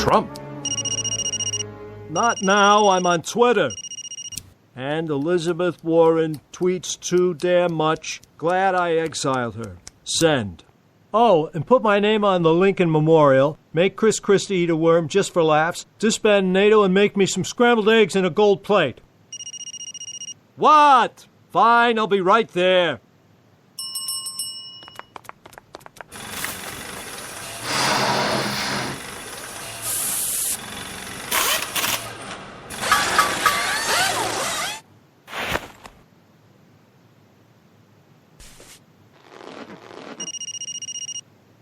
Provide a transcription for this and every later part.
Trump. Not now, I'm on Twitter. And Elizabeth Warren tweets too damn much. Glad I exiled her. Send. Oh, and put my name on the Lincoln Memorial. Make Chris Christie eat a worm just for laughs. Disband NATO and make me some scrambled eggs in a gold plate. What? Fine, I'll be right there.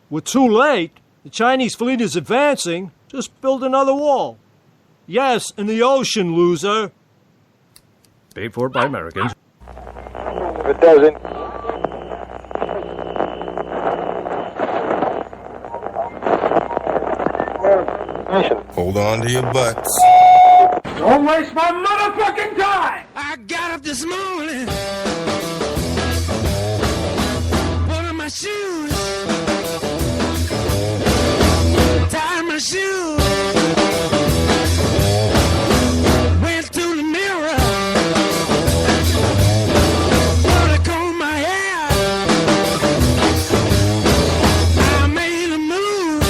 We're too late. The Chinese fleet is advancing. Just build another wall. Yes, in the ocean, loser. Paid for by Americans. It doesn't. Hold on to your butts. Don't waste my motherfucking time! I got up this morning, put on my shoes, tied my shoes, went to the mirror, put a comb my hair, I made a move,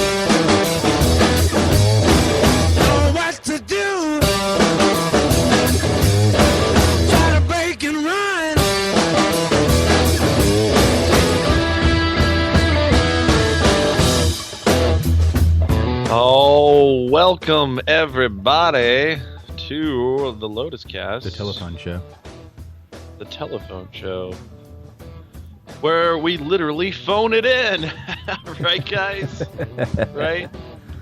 know what to do, try to break and run. Oh, welcome everybody to the Lotus Cast, The telephone show. the telephone show, where we literally phone it in, right, guys? Right?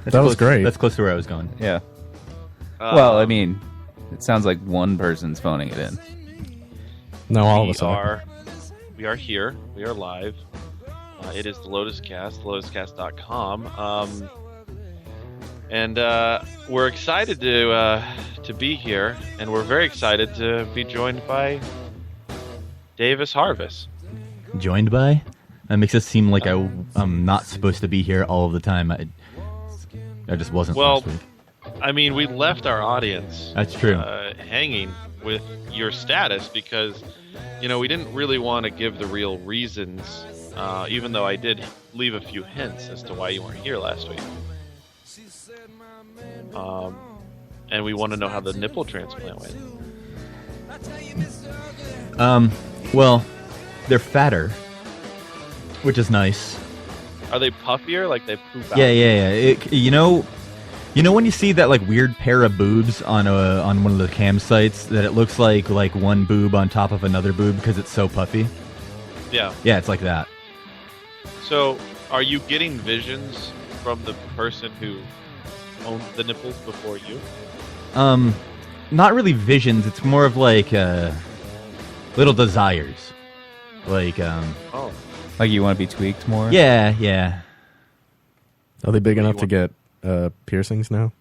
That was great. That's close to where I was going. Yeah. Well, I mean, it sounds like one person's phoning it in. No, all of we us are. We are here. We are live. It is the Lotus Cast, lotuscast.com. And we're excited to be here, and we're very excited to be joined by Davis Harvis. Joined by? That makes it seem like I'm not supposed to be here all of the time. I just wasn't last week. I mean, we left our audience. That's true. Hanging with your status because, we didn't really want to give the real reasons, even though I did leave a few hints as to why you weren't here last week. And we want to know how the nipple transplant went. Well, they're fatter, which is nice. Are they puffier? Like they poop out? Yeah. You know when you see that like weird pair of boobs on one of the cam sites that it looks like one boob on top of another boob because it's so puffy? Yeah. Yeah, it's like that. So, are you getting visions from the person who owned the nipples before you? Not really visions. It's more of like little desires. Like Like you want to be tweaked more? Yeah. Are they big enough to get piercings now?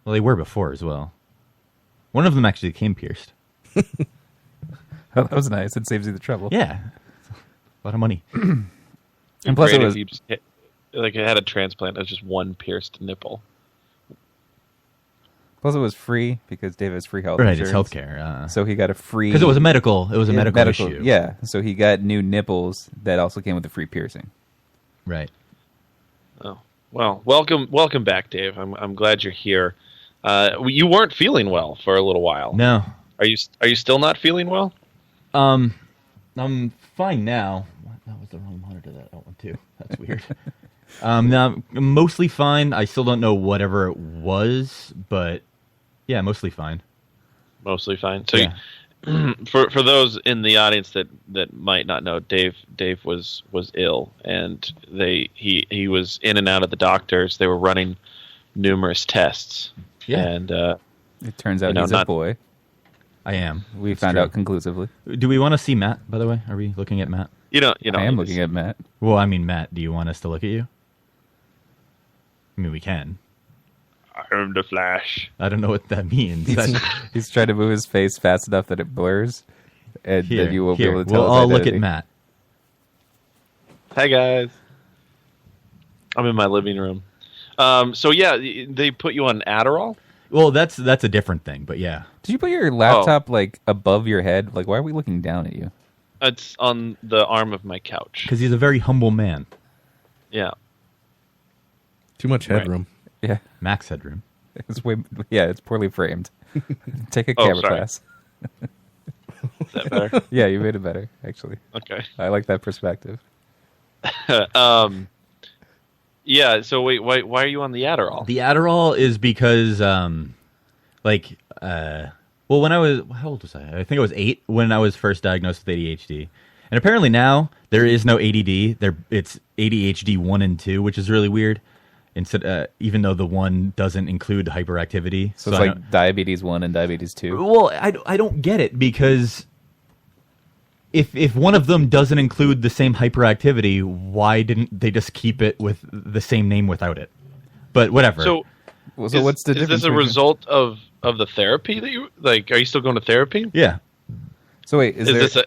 Well, they were before as well. One of them actually came pierced. Oh, that was nice. It saves you the trouble. Yeah. A lot of money. And plus it was... If you just it had a transplant of just one pierced nipple. Plus it was free because David has free health Right, insurance. it's healthcare. So he got a free... Because it was a medical issue. Yeah, so he got new nipples that also came with a free piercing. Right. Oh, well, welcome back, Dave. I'm glad you're here. You weren't feeling well for a little while. No. Are you still not feeling well? I'm fine now. That was the wrong monitor that one too. That's weird. Now I'm mostly fine. I still don't know whatever it was, but yeah, mostly fine. Mostly fine. So yeah. For those in the audience that might not know, Dave was ill, and he was in and out of the doctors. They were running numerous tests. Yeah. And it turns out he's a boy. I am. We found out conclusively. Do we want to see Matt, by the way? Are we looking at Matt? I am looking at Matt. Well, I mean, Matt, do you want us to look at you? I mean, we can. I'm the Flash. I don't know what that means. He's trying to move his face fast enough that it blurs, and then you won't be able to tell. We'll all look at Matt. Hi, guys. I'm in my living room. So yeah, they put you on Adderall. Well, that's a different thing, but yeah. Did you put your laptop like above your head? Like, why are we looking down at you? It's on the arm of my couch. Because he's a very humble man. Yeah. Too much headroom. Yeah, Max headroom. it's it's poorly framed. Take a Oh, camera sorry. class. Is that better? Yeah, you made it better, actually. Okay. I like that perspective. Yeah. So wait, why are you on the Adderall? The Adderall is because, well, when I was, how old was I? I think I was 8 when I was first diagnosed with ADHD. And apparently now there is no ADD. It's ADHD 1 and 2, which is really weird. Instead, even though the 1 doesn't include hyperactivity. So it's like diabetes 1 and diabetes 2. Well, I don't get it because if one of them doesn't include the same hyperactivity, why didn't they just keep it with the same name without it? But whatever. So Well, so what's the is difference? this a result of the therapy that you like? Are you still going to therapy? Yeah. So wait, Is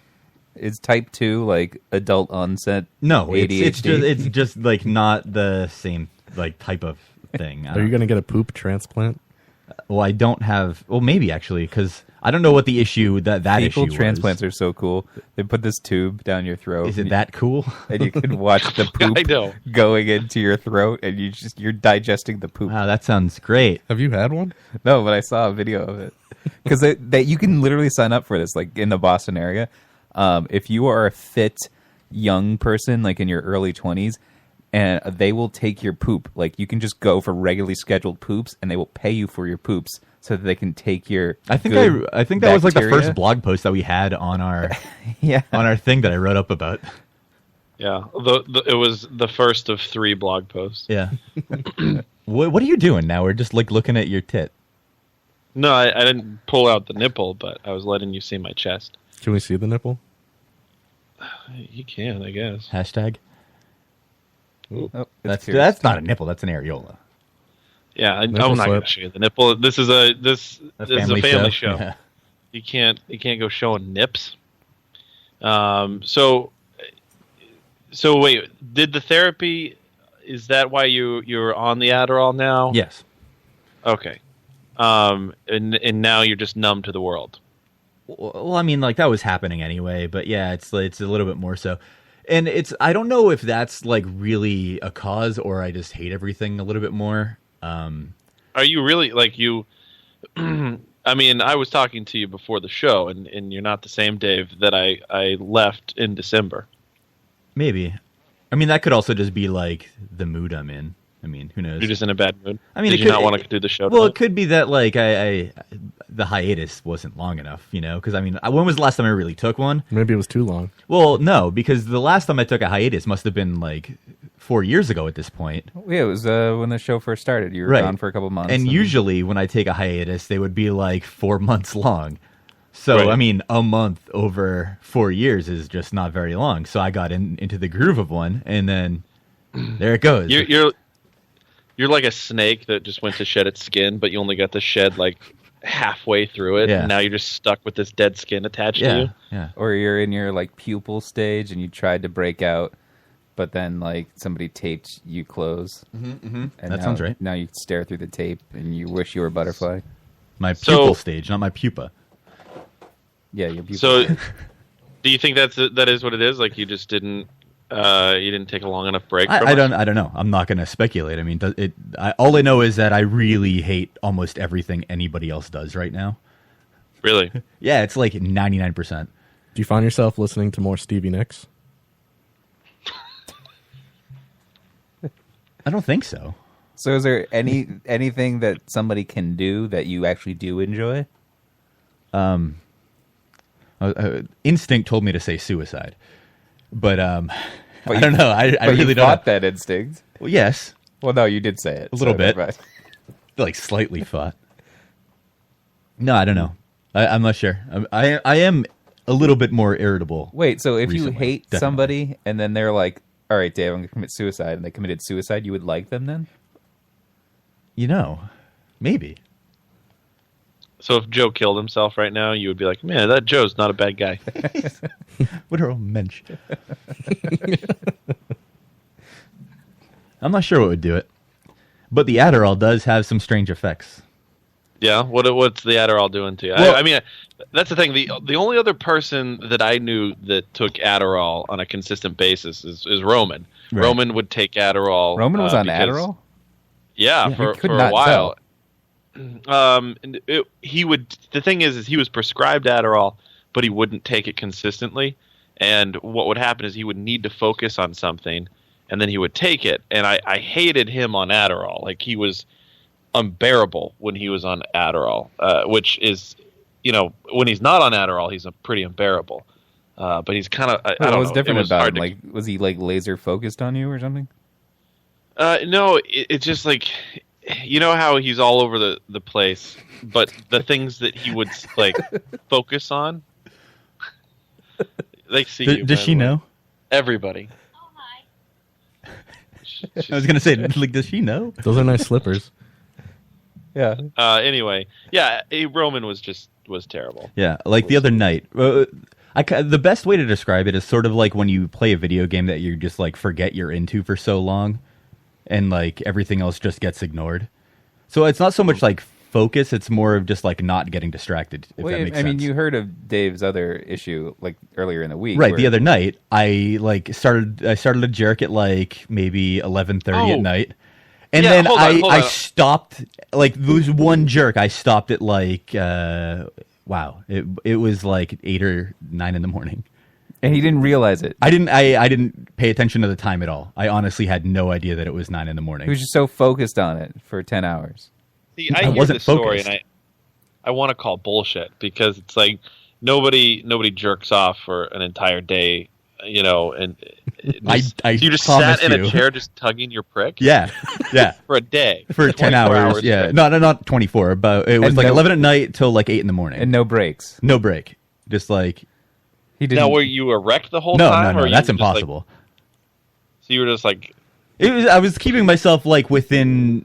is type 2 like adult onset? No, ADHD? it's just like not the same like type of thing. Are you going to get a poop transplant? Well, I don't have. Well, maybe actually, because I don't know what the issue that issue People transplants was. are so cool. They put this tube down your throat. Is it that cool? And you can watch the poop I know. going into your throat, and you're digesting the poop. Wow, that sounds great. Have you had one? No, but I saw a video of it because that you can literally sign up for this, like in the Boston area. If you are a fit young person, like in your early 20s, and they will take your poop. Like you can just go for regularly scheduled poops, and they will pay you for your poops so that they can take your. I think good that was like the bacteria. first blog post that we had on our Yeah. on our thing that I wrote up about. Yeah. It was the first of 3 blog posts. Yeah. What are you doing now? We're just like looking at your tit. No, I didn't pull out the nipple, but I was letting you see my chest. Can we see the nipple? You can, I guess. Hashtag. Oh, That's not a nipple. That's an areola. Yeah, I'm Nipple not going slip. to show you the nipple. This is a family show. Yeah. You can't go showing nips. So wait, did the therapy? Is that why you're on the Adderall now? Yes. Okay. And now you're just numb to the world. Well, I mean, like that was happening anyway, but yeah, it's a little bit more so. And I don't know if that's like really a cause or I just hate everything a little bit more. Are you really like you? I mean, I was talking to you before the show, and you're not the same Dave that I left in December. Maybe. I mean, that could also just be like the mood I'm in. I mean, who knows? You're just in a bad mood. I mean, did it you could- not want to do the show? Well, tonight? it could be that like the hiatus wasn't long enough, you know? Because I mean, when was the last time I really took one? Maybe it was too long. Well, no, because the last time I took a hiatus must have been like 4 years ago at this point. Yeah, it was when the show first started. You were Right. gone for a couple months. And usually when I take a hiatus, they would be like 4 months long. So, Right. I mean, a month over 4 years is just not very long. So I got into the groove of one, and then there it goes. You're like a snake that just went to shed its skin, but you only got to shed like halfway through it. Yeah. And now you're just stuck with this dead skin attached to yeah, you. yeah. or you're in your like pupil stage and you tried to break out, but then like somebody taped you closed. Mm-hmm. And That sounds right. Now you stare through the tape and you wish you were a butterfly. My So- pupil stage, not my pupa. Yeah, your pupil. So, do you think that is what it is? Like you just didn't take a long enough break? From I it? don't know. I'm not going to speculate. I mean, all I know is that I really hate almost everything anybody else does right now. Really? Yeah, it's like 99%. Do you find yourself listening to more Stevie Nicks? I don't think so. So is there anything that somebody can do that you actually do enjoy? Instinct told me to say suicide, but I But don't know. I But really you don't. fought that instinct. Well, yes, Well, no, you did say it a little so bit, never mind. like slightly fought. No, I don't know. I'm not sure. I am a little bit more irritable. Wait, so if you recently, hate definitely. somebody and then they're like, "All right, Dave, I'm going to commit suicide," and they committed suicide, you would like them then? You know, maybe. So if Joe killed himself right now, you would be like, man, that Joe's not a bad guy. What are all mensch? I'm not sure what would do it. But the Adderall does have some strange effects. Yeah, what's the Adderall doing to you? Well- I mean, that's the thing. The only other person that I knew that took Adderall on a consistent basis is Roman. Right. Roman would take Adderall. Roman was on because- Adderall? Yeah, Yeah, for I could a not while. He would. The thing is he was prescribed Adderall, but he wouldn't take it consistently. And what would happen is he would need to focus on something, and then he would take it. And I hated him on Adderall. Like, he was unbearable when he was on Adderall, which is, when he's not on Adderall, he's pretty unbearable. But he's kind of, I don't know. What was different It was about hard him? to- Like, was he like laser focused on you or something? No, it's just like, you know how he's all over the place, but the things that he would like focus on, they see you. Does by she the way. know? Everybody. I was gonna say, like, does she know? Those are nice slippers. Yeah. Anyway, yeah, Roman was terrible. Yeah, like the other night. The best way to describe it is sort of like when you play a video game that you just like forget you're into for so long, and like everything else just gets ignored. So it's not so much like focus; it's more of just like not getting distracted. If Well, that makes I mean, sense. you heard of Dave's other issue like earlier in the week, Right, where- the other night I started to jerk at like maybe 11:30 at Oh. night. And Yeah, then hold on, hold I on. stopped, like, there was one jerk. I stopped at like, wow, it was like 8 or 9 in the morning. and he didn't realize it. I didn't pay attention to the time at all. I honestly had no idea that it was 9 in the morning. He was just so focused on it for 10 hours. See, I I hear wasn't this story, focused. and I want to call bullshit because it's like nobody jerks off for an entire day, and I you just promise sat in you. a chair just tugging your prick. Yeah, For a day. for 10 24 hours. Yeah, straight. not 24, but it was And like no- 11 at night till like 8 in the morning. And no breaks. No break. Just like, He didn't. Now, were you erect the whole no, time? no, or you that's were just, like- impossible. so you were just like, I was keeping myself like within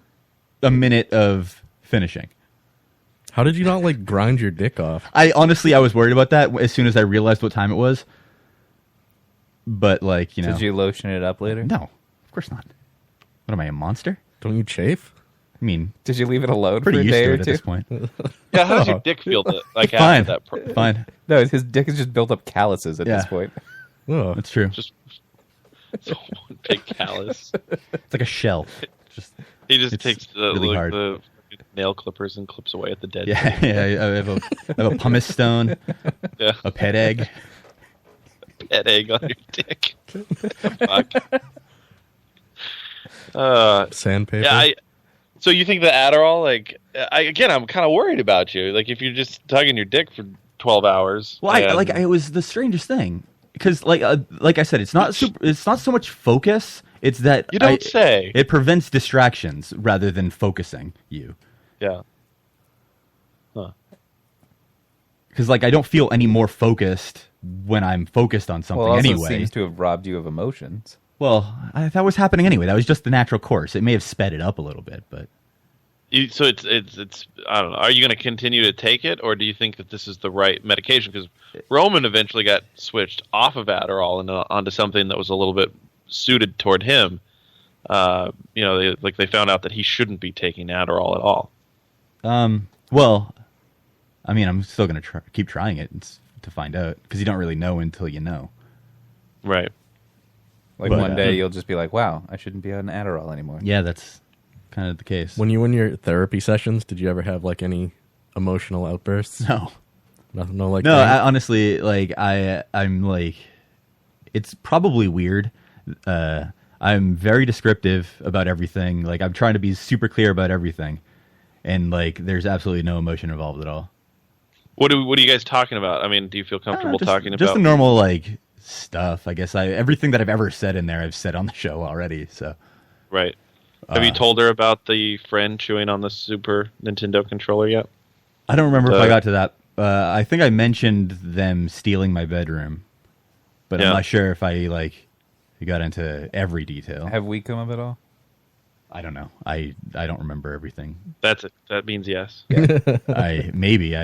a minute of finishing. How did you not like grind your dick off? I was worried about that as soon as I realized what time it was. But like, Did you lotion it up later? no, of course not. What am I, a monster? Don't you chafe? I mean, Did you leave it alone for pretty a used day to or it at two? this point. yeah, how does your dick feel like Fine, after that? fine. No, his dick has just built up calluses at Yeah. this point. Oh, That's true. Just one big callus. It's like a shell. Just He just It's takes the, really like, hard. the nail clippers and clips away at the dead. yeah, yeah. I have a pumice stone, Yeah. a pet egg. Pet egg on your dick. Fuck. sandpaper. Yeah, so you think the Adderall, like, I'm kind of worried about you. Like, if you're just tugging your dick for 12 hours. Well, it was the strangest thing because, like I said, it's not so much focus. It's that You don't say. It prevents distractions rather than focusing you. Yeah. Because like I don't feel any more focused when I'm focused on something Well, it also anyway. seems to have robbed you of emotions. Well, that was happening anyway. That was just the natural course. It may have sped it up a little bit, but So it's I don't know. Are you going to continue to take it, or do you think that this is the right medication? Because Roman eventually got switched off of Adderall and onto something that was a little bit suited toward him. They found out that he shouldn't be taking Adderall at all. well, I mean, I'm still gonna keep trying it to find out because you don't really know until you know. Right. Like But, one day you'll just be like, wow, I shouldn't be on Adderall anymore. Yeah, that's kind of the case. When you were in your therapy sessions, did you ever have like any emotional outbursts? No. Nothing, no, like No, that? honestly, like I'm like, it's probably weird. I'm very descriptive about everything. Like I'm trying to be super clear about everything, and like there's absolutely no emotion involved at all. What are you guys talking about? I mean, do you feel comfortable talking just about the normal like stuff? I guess everything that I've ever said in there, I've said on the show already. So Right. Have you told her about the friend chewing on the Super Nintendo controller yet? I don't remember if I got to that. I think I mentioned them stealing my bedroom, but Yeah. I'm not sure if I got into every detail. Have we come up at all? I don't know. I don't remember everything. That's it. That means yes. I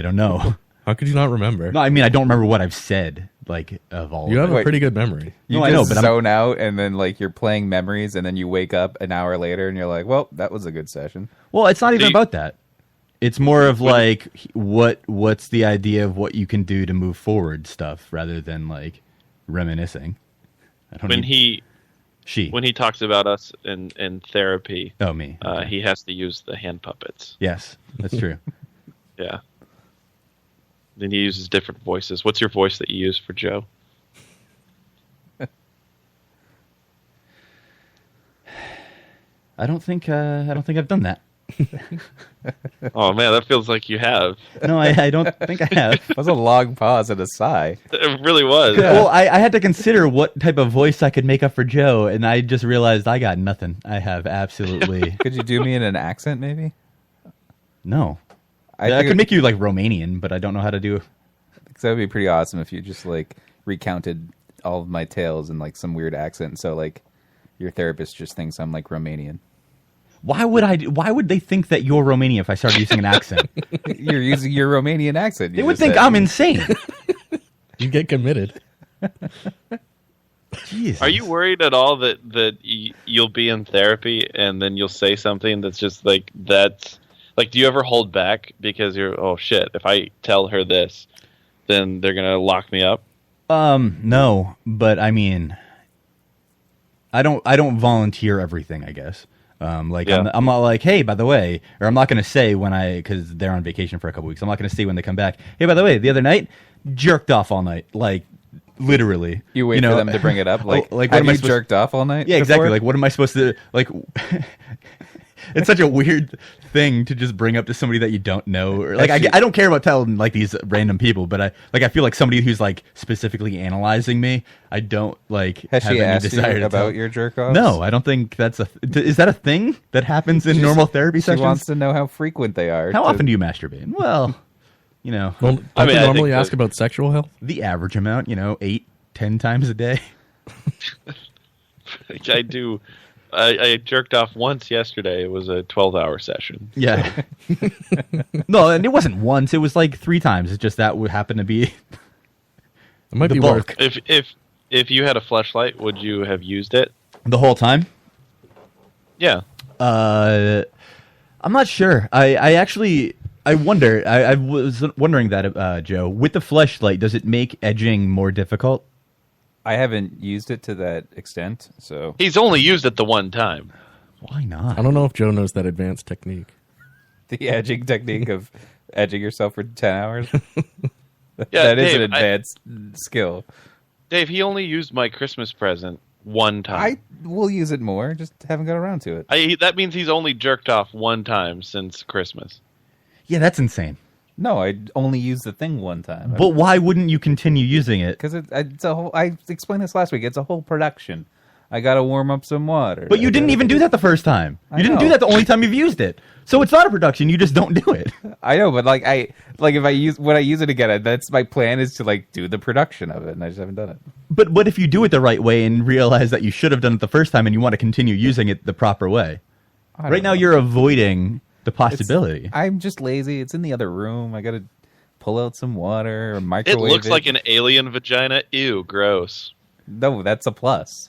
don't know. How could you not remember? No, I mean I don't remember what I've said. Like of all. You of have it. a pretty good memory. You No, just I know, but zone out, and then like you're playing memories, and then you wake up an hour later, and you're like, "Well, that was a good session." Well, it's not even See- about that. It's more of like what's the idea of what you can do to move forward stuff rather than like reminiscing. I don't When need- when he talks about us in therapy, Oh, me. Okay. he has to use the hand puppets. Yes, that's true. Yeah. Then he uses different voices. What's your voice that you use for Joe? I don't think I've done that. Oh man, that feels like you have. No, I don't think I have. That was a long pause and a sigh. It really was. Well, I had to consider what type of voice I could make up for Joe, and I just realized I got nothing. I have absolutely Could you do me in an accent, maybe? no. I think could make you like Romanian, but I don't know how to do. that would be pretty awesome if you just like recounted all of my tales in like some weird accent. So like your therapist just thinks I'm like Romanian. Why would they think that you're Romanian if I started using an accent? You're using your Romanian accent. They would think I'm insane. You get committed. Jesus. Are you worried at all that you'll be in therapy and then you'll say something that's just like that's like? Do you ever hold back because you're oh shit? If I tell her this, then they're gonna lock me up. No, but I mean, I don't volunteer everything. I guess. Yeah. I'm not like, hey, by the way, or I'm not going to say because they're on vacation for a couple weeks. I'm not going to say when they come back, hey, by the way, the other night, jerked off all night, like literally. You wait for them to bring it up, like what have am I you supposed- jerked off all night? Yeah, exactly. before? Like, what am I supposed to like? It's such a weird thing to just bring up to somebody that you don't know. Or, like, I don't care about telling like these random people, but I feel like somebody who's like specifically analyzing me. I don't like. Has have she any asked desire you to about tell. your jerk offs? No, I don't think that's is that a thing that happens in normal therapy She sessions? wants to know how frequent they are. How often do you masturbate? Well, Well, I mean, I normally think ask that- about sexual health. the average amount, 8-10 times a day. I do. I jerked off once yesterday. It was a 12-hour session. Yeah. No, and it wasn't once. It was like 3 times. It's just that would happen to be It might the be bulk. worth. If you had a fleshlight, would you have used it? The whole time. Yeah. I'm not sure. I wonder. I was wondering that, Joe. With the fleshlight, does it make edging more difficult? I haven't used it to that extent, so He's only used it the one time. Why not? I don't know if Joe knows that advanced technique. the edging technique of edging yourself for 10 hours. Yeah, that is Dave, an advanced skill. Dave, he only used my Christmas present one time. I will use it more, just haven't got around to it. That means he's only jerked off one time since Christmas. Yeah, that's insane. No, I only used the thing one time. But why wouldn't you continue using it? Because it's a whole. I explained this last week. It's a whole production. I got to warm up some water. But you didn't even do that the first time. I You didn't do know. that the only time you've used it. So it's not a production. You just don't do it. I know, but if I use it again, that's my plan is to like do the production of it, and I just haven't done it. But what if you do it the right way and realize that you should have done it the first time and you want to continue using it the proper way? I don't Right now know. you're avoiding the possibility. I'm just lazy. It's in the other room. I got to pull out some water or It microwave. looks like an alien vagina. Ew, gross. No, that's a plus.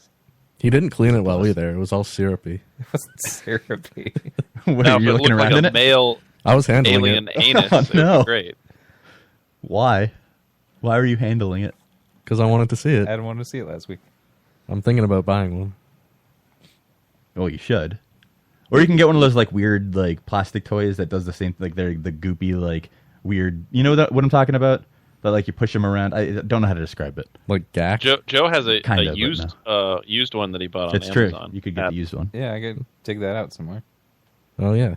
He didn't clean it well either. It was all syrupy. It wasn't syrupy. What, Now, are if you it looking looked around like in a it? male I was handling alien it anus, Oh, it would no. be great. Why? Why were you handling it? because I wanted to see I it. didn't want to see it last week. I'm thinking about buying one. Oh, you should. Or you can get one of those like weird like plastic toys that does the same like they're the goopy like weird. You know what I'm talking about? That like you push them around. I don't know how to describe it. Like Gak. Joe has a Kind of, but used one that he bought on It's true. Amazon. You could get the used one. Yeah, I could take that out somewhere. Oh yeah.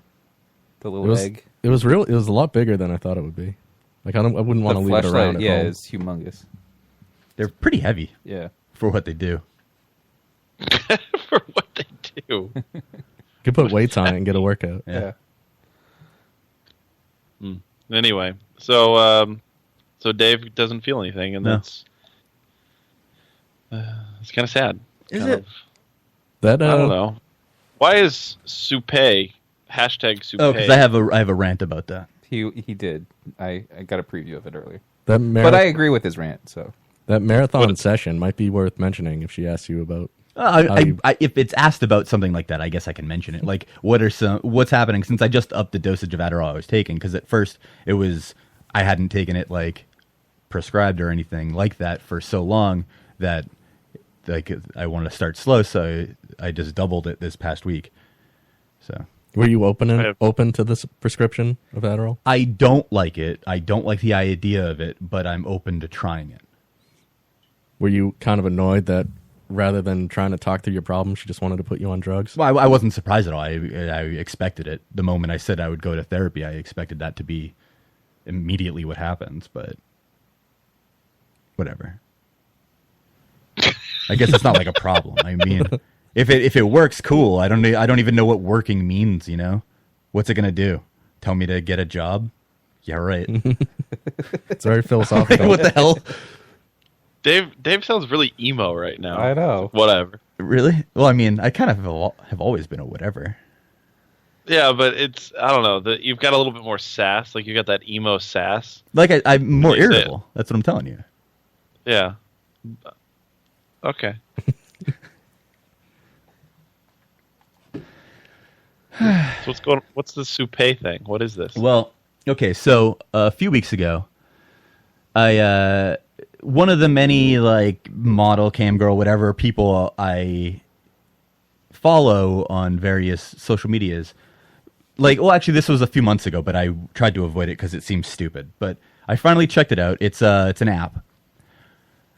The It little was. egg. It was real. It was a lot bigger than I thought it would be. Like I wouldn't want to leave it around fleshlight, at yeah, home. is humongous. They're pretty heavy Yeah. for what they do. For what they do. You could put weights on it and get a workout. Yeah. Anyway, so Dave doesn't feel anything, and No. that's it's kind of sad. Is Kind it? of- That I don't know. Why is Soupe hashtag Soupe? Oh, because I have a rant about that. He did. I got a preview of it earlier. That But I agree with his rant. So that marathon session might be worth mentioning if she asks you about. If it's asked about something like that, I guess I can mention it. Like, what's happening since I just upped the dosage of Adderall I was taking? Because at first I hadn't taken it like prescribed or anything like that for so long that like I wanted to start slow, so I just doubled it this past week. So. Were you open to this prescription of Adderall? I don't like it. I don't like the idea of it, but I'm open to trying it. Were you kind of annoyed that rather than trying to talk through your problem, she just wanted to put you on drugs? Well, I wasn't surprised at all. I expected it. The moment I said I would go to therapy, I expected that to be immediately what happens, but whatever. I guess it's not like a problem. I mean, if it works, cool. I don't even know what working means, you know? What's it going to do? Tell me to get a job? Yeah, right. It's very philosophical. What the hell? Dave sounds really emo right now. I know. Whatever. Really? Well, I mean, I kind of have always been a whatever. Yeah, but I don't know. You've got a little bit more sass. Like, you got that emo sass. Like, I'm more irritable. That's what I'm telling you. Yeah. Okay. So what's the soupe thing? What is this? Well, okay, so a few weeks ago, one of the many like model, cam girl, whatever people I follow on various social medias, like, well, actually, this was a few months ago, but I tried to avoid it because it seems stupid. But I finally checked it out. It's an app,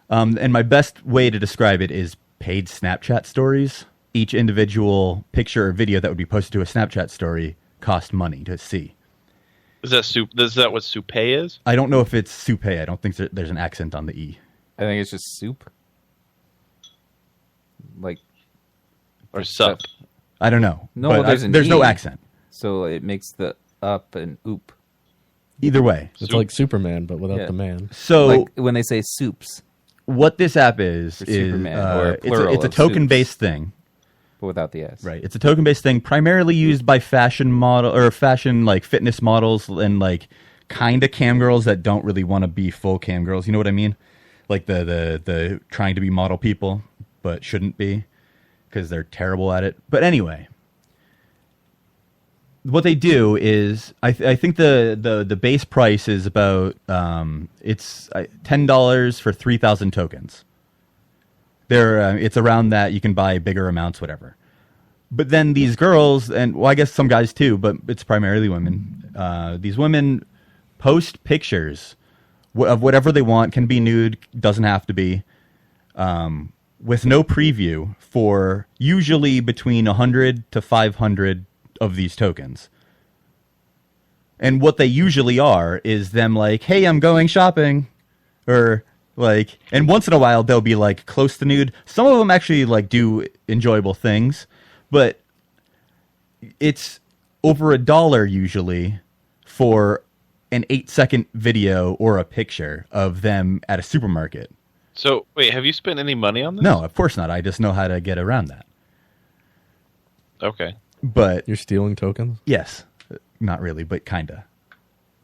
and my best way to describe it is paid Snapchat stories. Each individual picture or video that would be posted to a Snapchat story cost money to see. Is that what soupe is? I don't know if it's soupe. I don't think there's an accent on the E. I think it's just soup. Like. Or sup. I don't know. No, well, there's no accent. So it makes the up and oop. Either way. It's like Superman, but without the man. So like when they say soups. What this app is Superman, or it's a token-based thing. But without the S. Right. It's a token-based thing primarily used by fashion like fitness models and like kind of cam girls that don't really want to be full cam girls. You know what I mean? Like the trying to be model people but shouldn't be because they're terrible at it. But anyway, what they do is I think the base price is about it's $10 for 3,000 tokens. It's around that. You can buy bigger amounts, whatever. But then these girls, and well, I guess some guys too, but it's primarily women. These women post pictures of whatever they want. Can be nude, doesn't have to be, with no preview for usually between 100 to 500 of these tokens. And what they usually are is them like, hey, I'm going shopping, or like, and once in a while they'll be like close to nude. Some of them actually like do enjoyable things, but it's over $1 usually for an 8-second video or a picture of them at a supermarket. So wait, have you spent any money on this? No, of course not. I just know how to get around that. Okay. But you're stealing tokens? Yes. Not really, but kinda.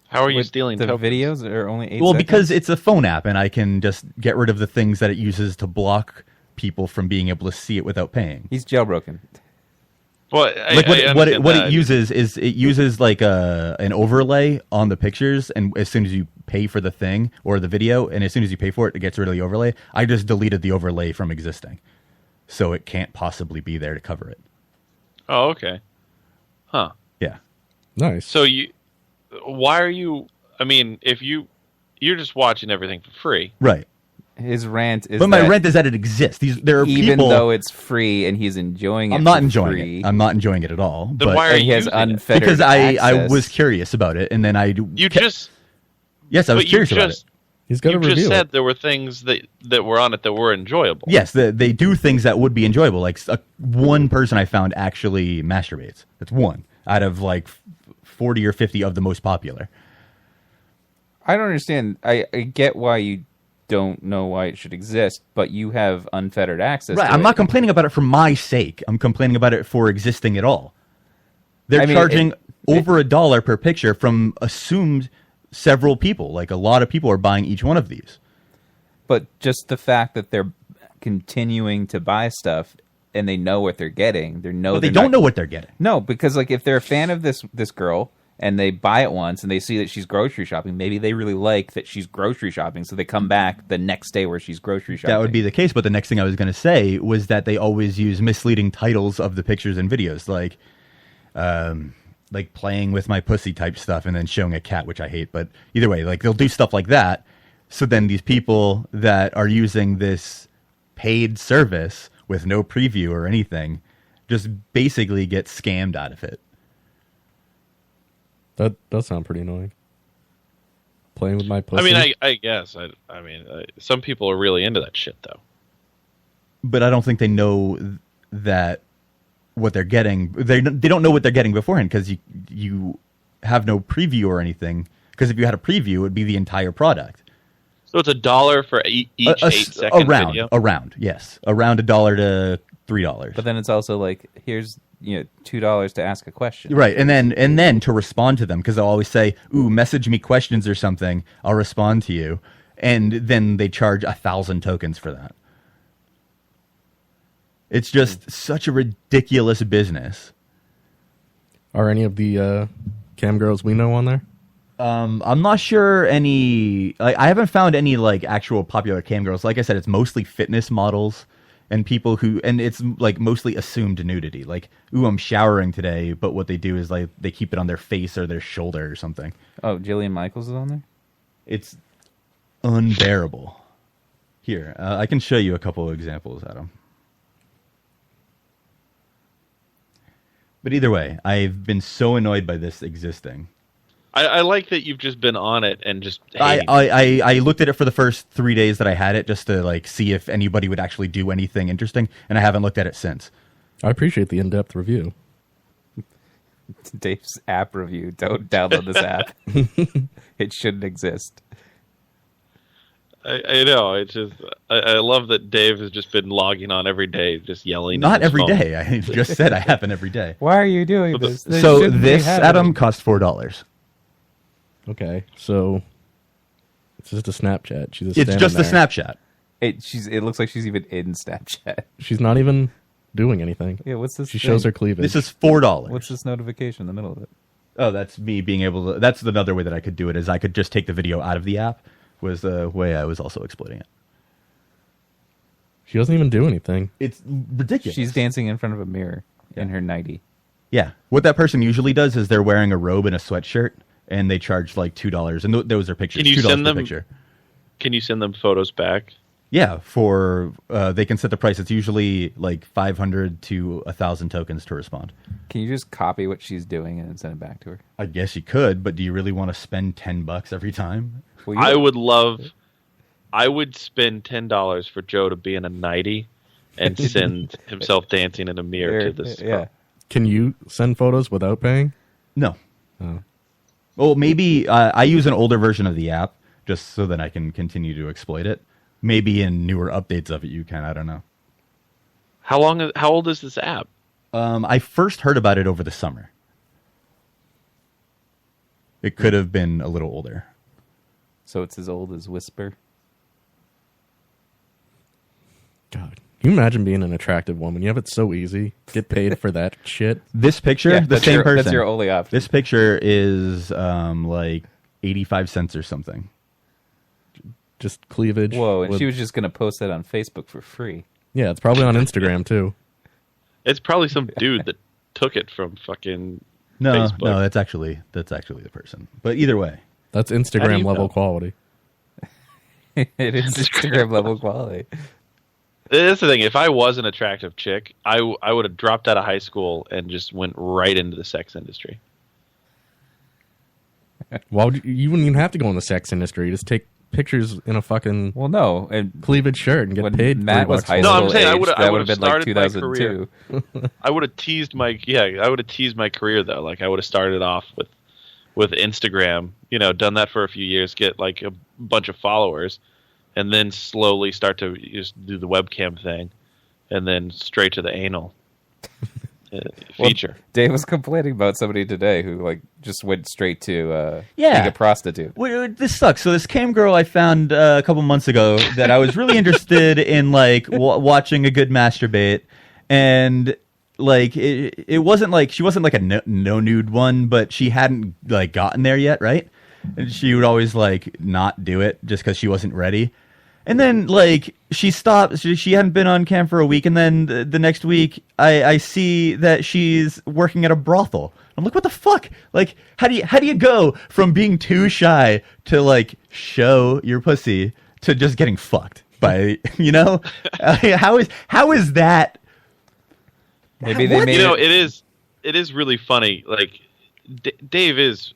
How are you stealing the tokens? videos are only 8 seconds? Well, because it's a phone app, and I can just get rid of the things that it uses to block people from being able to see it without paying. He's jailbroken. Well, what it uses is it uses like an overlay on the pictures, and as soon as you pay for the thing or the video, and as soon as you pay for it, it gets rid of the overlay. I just deleted the overlay from existing, so it can't possibly be there to cover it. Oh, okay. Huh. Yeah. Nice. So why are you? I mean, if you're just watching everything for free, right? His rant is. But my rant is that it exists. There are even people, though it's free and he's enjoying it. I'm not enjoying it. I'm not enjoying it at all. Then but why are he you has using unfettered it? Because I access. was curious about it, and then yes, I was but curious about it. He's got to You review just said it. there were things that were on it that were enjoyable. Yes, they do things that would be enjoyable. Like one person I found actually masturbates. That's one out of like 40 or 50 of the most popular. I don't understand. I get why you don't know why it should exist, but you have unfettered access. Right, to I'm it. not complaining about it for my sake. I'm complaining about it for existing at all. They're charging over $1 per picture from assumed several people. Like a lot of people are buying each one of these. But just the fact that they're continuing to buy stuff and they know what they're getting, they don't know what they're getting. No, because like if they're a fan of this girl and they buy it once and they see that she's grocery shopping, maybe they really like that she's grocery shopping, so they come back the next day where she's grocery shopping. That would be the case, but the next thing I was going to say was that they always use misleading titles of the pictures and videos, like playing with my pussy type stuff and then showing a cat, which I hate. But either way, like they'll do stuff like that. So then these people that are using this paid service with no preview or anything just basically get scammed out of it. That does sound pretty annoying. Playing with my pussy. I mean, I guess. Some people are really into that shit, though. But I don't think they know that what they're getting. They don't know what they're getting beforehand because you have no preview or anything. Because if you had a preview, it would be the entire product. So it's $1 for each 8-second video? Around, yes. Around $1 to $3. But then it's also like, here's $2 to ask a question. Right, and then to respond to them, because they'll always say, "Ooh, message me questions or something. I'll respond to you," and then they charge 1,000 tokens for that. It's just such a ridiculous business. Are any of the cam girls we know on there? I'm not sure any. I haven't found any like actual popular cam girls. Like I said, it's mostly fitness models. And people and it's like mostly assumed nudity. Like, ooh, I'm showering today, but what they do is like they keep it on their face or their shoulder or something. Oh, Jillian Michaels is on there? It's unbearable. Here, I can show you a couple of examples, Adam. But either way, I've been so annoyed by this existing. I like that you've just been on it and just I looked at it for the first 3 days that I had it just to like see if anybody would actually do anything interesting, and I haven't looked at it since. I appreciate the in-depth review. Dave's app review. Don't download this app. It shouldn't exist. I know. It's just I love that Dave has just been logging on every day, just yelling. Not every day. I just said I happen every day. Why are you doing this? So this, Adam, cost $4. Okay, so it's just a Snapchat. It's just a Snapchat. It looks like she's even in Snapchat. She's not even doing anything. Yeah, what's this? She shows her cleavage. This is $4. What's this notification in the middle of it? Oh, that's me being able to. That's another way that I could do it. Is I could just take the video out of the app. Was the way I was also exploiting it. She doesn't even do anything. It's ridiculous. She's dancing in front of a mirror in her nightie. Yeah, what that person usually does is they're wearing a robe and a sweatshirt. And they charge like $2, and those are pictures. Can you $2 send them? Per picture. Can you send them photos back? Yeah, they can set the price. It's usually like 500 to 1,000 tokens to respond. Can you just copy what she's doing and then send it back to her? I guess you could, but do you really want to spend $10 every time? Well, I would spend $10 for Joe to be in a nightie and send himself dancing in a mirror to this. Yeah. Can you send photos without paying? No. Oh. Well, maybe I use an older version of the app just so that I can continue to exploit it. Maybe in newer updates of it you can. I don't know. How old is this app? I first heard about it over the summer. It could have been a little older. So it's as old as Whisper? God. Can you imagine being an attractive woman? You have it so easy. Get paid for that shit. This picture, the same person. That's your only option. This picture is like 85 cents or something. Just cleavage. Whoa, and she was just going to post that on Facebook for free. Yeah, it's probably on Instagram too. It's probably some dude that took it from fucking Facebook. No, that's actually the person. But either way. That's Instagram level quality. It is Instagram level quality. That's the thing. If I was an attractive chick, I would have dropped out of high school and just went right into the sex industry. Well, you wouldn't even have to go in the sex industry. Just take pictures in a fucking and cleavage shirt and get paid. Matt was high school. No, I'm saying I would have been like 2002. I would have teased my career though. Like I would have started off with Instagram. Done that for a few years, get like a bunch of followers. And then slowly start to just do the webcam thing, and then straight to the anal, feature. Dave was complaining about somebody today who like just went straight to Yeah. being a prostitute. Well, this sucks. So this cam girl I found a couple months ago that I was really interested in, like watching a good masturbate, and like it wasn't like she wasn't like a no nude one, but she hadn't like gotten there yet, right? And she would always like not do it just because she wasn't ready. And then, like, she stopped. She hadn't been on cam for a week, and then the next week, I see that she's working at a brothel. I'm like, what the fuck? Like, how do you go from being too shy to like show your pussy to just getting fucked by, you know? How is that? Maybe they made it is really funny. Like, Dave is.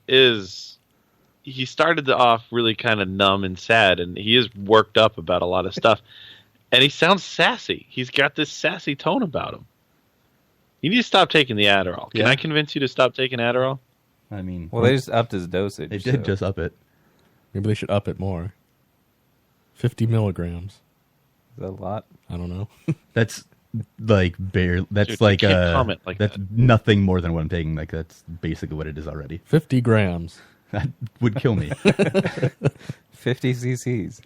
He started off really kind of numb and sad, and he is worked up about a lot of stuff. And he sounds sassy. He's got this sassy tone about him. You need to stop taking the Adderall. Can I convince you to stop taking Adderall? I mean, well, they just upped his dosage. They did just up it. Maybe they should up it more. 50 milligrams. Is that a lot? I don't know. That's like bare. That's Dude, like you can't comment like that's that. nothing more than what I'm taking. Like that's basically what it is already. 50 grams. That would kill me. 50 cc's.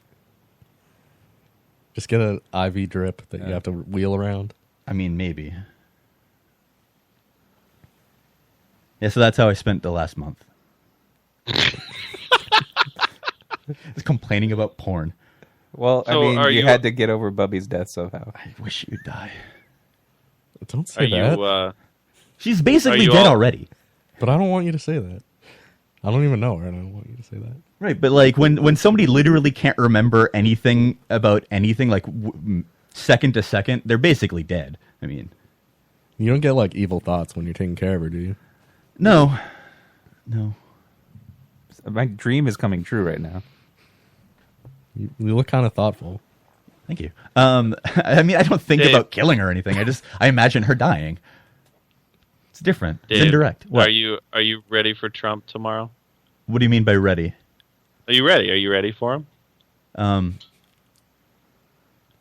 Just get an IV drip that you have to wheel around. I mean, maybe. Yeah, so that's how I spent the last month. Just complaining about porn. Well, So I mean, are you you- had to get over Bubby's death somehow. I wish you'd die. Don't say Are that. you? She's basically you dead all- already. But I don't want you to say that. I don't even know her, and I don't want you to say that. Right, but like when somebody literally can't remember anything about anything, like second to second, they're basically dead. I mean, You don't get like evil thoughts when you're taking care of her, do you? no. My dream is coming true right now. You look kind of thoughtful. Thank you. I mean, I don't think Dave. about killing her or anything. I imagine her dying. It's different. It's Dave, indirect. What? Are you ready for Trump tomorrow? What do you mean by ready? Are you ready? Are you ready for him?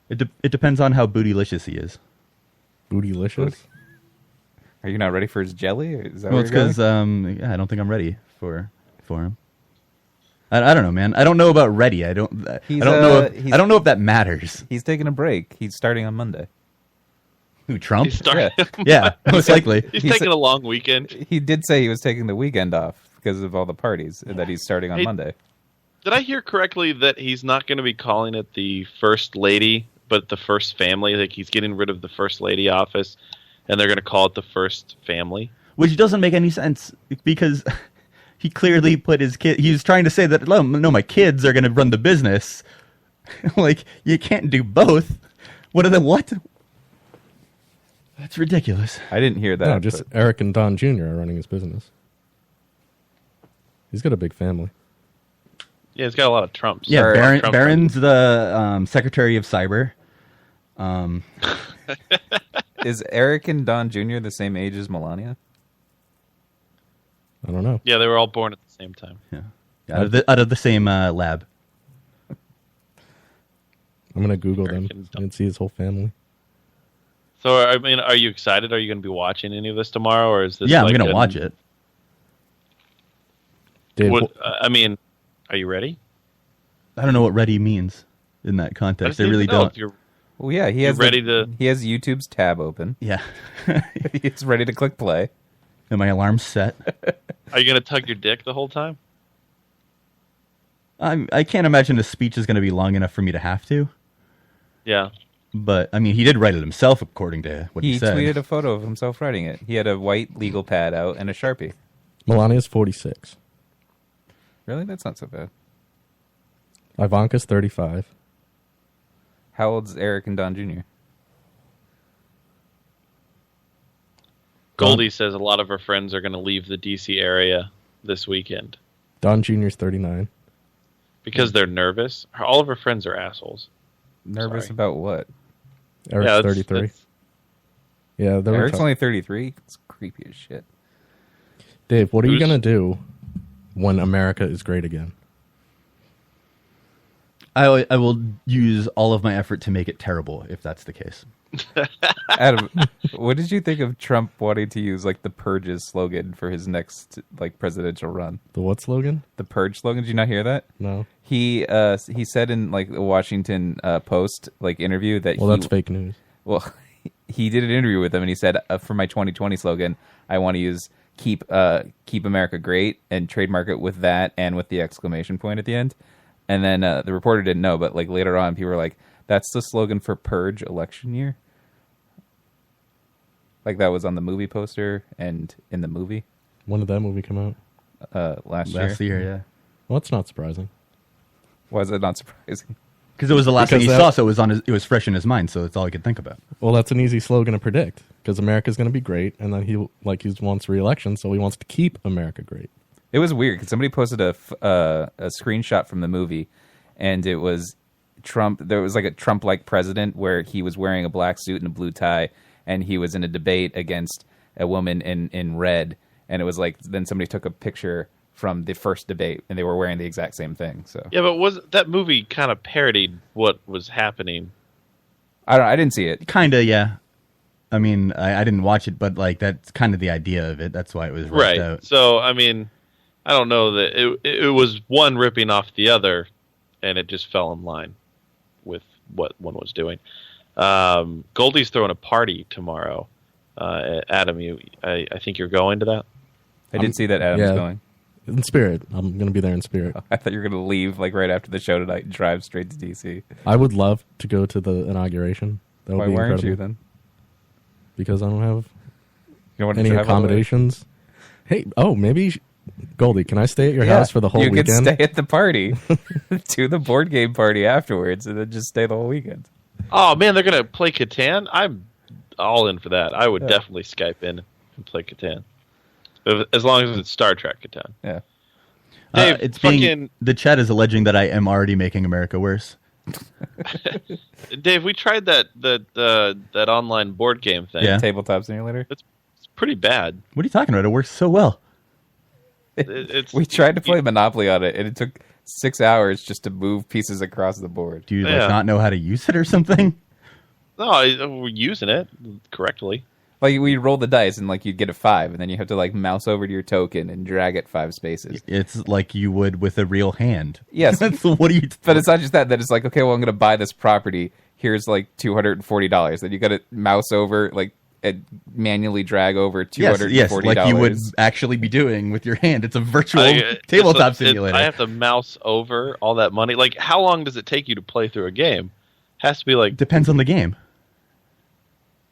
It depends on how bootylicious he is. Bootylicious? Are you not ready for his jelly? Or is that Well, where it's you're because going? I don't think I'm ready for him. I don't know, man. I don't know about ready. I don't know. If that matters. He's taking a break. He's starting on Monday. Who, Trump? He's starting. Yeah, most likely. He's He's- taking a long weekend. He did say he was taking the weekend off because of all the parties and that he's starting on Hey, Monday. Did I hear correctly that he's not going to be calling it the First Lady, but the First Family? Like he's getting rid of the First Lady office, and they're going to call it the First Family. Which doesn't make any sense because he clearly put his kid. He was trying to say that no, my kids are going to run the business. Like you can't do both. What? That's ridiculous. I didn't hear that. No, just but- Eric and Don Jr. are running his business. He's got a big family. Yeah, he's got a lot of Trumps. Yeah, Or Trump Barron's the Secretary of Cyber. Is Eric and Don Jr. the same age as Melania? I don't know. Yeah, they were all born at the same time. Yeah, out of the same lab. I'm gonna Google them Eric and Don. and see his whole family. So, I mean, are you excited? Are you going to be watching any of this tomorrow, or is this? Yeah, like I'm gonna watch it. Dave, I mean, are you ready? I don't know what ready means in that I context. just I need to really know don't. if you're- Well, yeah, he You has ready to- He has YouTube's tab open. Yeah. He's ready to click play. And my alarm's set. Are you going to tug your dick the whole time? I can't imagine a speech is going to be long enough for me to have to. Yeah. But I mean, he did write it himself, according to what he He said. tweeted a photo of himself writing it. He had a white legal pad out and a Sharpie. Melania's 46. Really? That's not so bad. Ivanka's 35. How old's Eric and Don Jr.? Goldie says a lot of her friends are going to leave the DC area this weekend Don Jr.'s 39. because they're nervous. All of her friends are assholes. Nervous Sorry. about what? Eric's Yeah, 33. Yeah, they're Eric's tough. only 33? It's creepy as shit. Dave, what are you Who's- gonna do when America is great again? I will use all of my effort to make it terrible if that's the case. Adam, what did you think of Trump wanting to use like the Purge's slogan for his next like presidential run? The what slogan? The Purge slogan. Did you not hear that? No. He said in like the Washington Post like interview that that's fake news. Well, he did an interview with him and he said for my 2020 slogan, I want to use keep America great and trademark it with that and with the exclamation point at the end. And then the reporter didn't know, but like later on, people were like, "That's the slogan for Purge election year." Like that was on the movie poster and in the movie. When did that movie come out? Last year, yeah. Well, that's not surprising. Why is it not surprising? Because it was the last thing he saw, so it was fresh in his mind, so that's all he could think about. Well, that's an easy slogan to predict because America's going to be great, and then he wants re-election, so he wants to keep America great. It was weird because somebody posted a screenshot from the movie, and it was Trump. There was like a Trump-like president where he was wearing a black suit and a blue tie, and he was in a debate against a woman in red. And it was like then somebody took a picture from the first debate, and they were wearing the exact same thing. So yeah, but that movie kind of parodied what was happening? I didn't see it. Kind of, yeah. I mean, I didn't watch it, but like that's kind of the idea of it. That's why it was right. Out. So I mean, I don't know that it was one ripping off the other, and it just fell in line with what one was doing. Goldie's throwing a party tomorrow. Adam, I think you're going to that. I did see that Adam's going. In spirit. I'm going to be there in spirit. I thought you were going to leave like right after the show tonight and drive straight to DC. I would love to go to the inauguration. That would Why be weren't incredible. you then? Because I don't have want any accommodations. Hey, maybe Goldie, can I stay at your house for the whole weekend? You can stay at the party, to the board game party afterwards, and then just stay the whole weekend. Oh man, they're going to play Catan? I'm all in for that. I would definitely Skype in and play Catan. As long as it's Star Trek Catan. Yeah. Dave, the chat is alleging that I am already making America worse. Dave, we tried that online board game thing. Yeah. Tabletop Simulator? It's pretty bad. What are you talking about? It works so well. We tried to play Monopoly on it, and it took 6 hours just to move pieces across the board. Do you not know how to use it or something? No, we're using it correctly. Like we roll the dice and like you'd get a 5, and then you have to like mouse over to your token and drag it 5 spaces. It's like you would with a real hand. Yes. What do you? But it's not just that. That it's like, okay, well, I'm going to buy this property. Here's like $240. Then you got to mouse over, like, and manually drag over $240. Yes, like you would actually be doing with your hand. It's a virtual tabletop simulator. I have to mouse over all that money. Like, how long does it take you to play through a game? Has to be like depends on the game.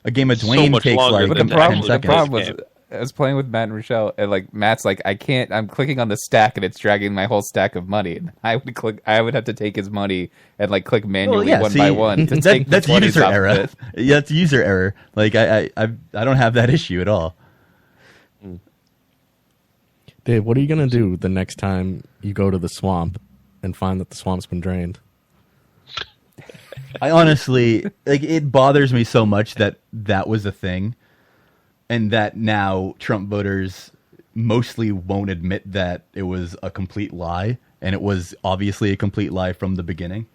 A game of Dwayne takes like 10 seconds. The problem was, I was playing with Matt and Rochelle, and like Matt's like, I can't. I'm clicking on the stack, and it's dragging my whole stack of money. And I would have to take his money and like click manually by one to take. That's user error. Yeah, that's user error. Like I don't have that issue at all. Dave, what are you gonna do the next time you go to the swamp and find that the swamp's been drained? I honestly, like, it bothers me so much that was a thing, and that now Trump voters mostly won't admit that it was a complete lie, and it was obviously a complete lie from the beginning.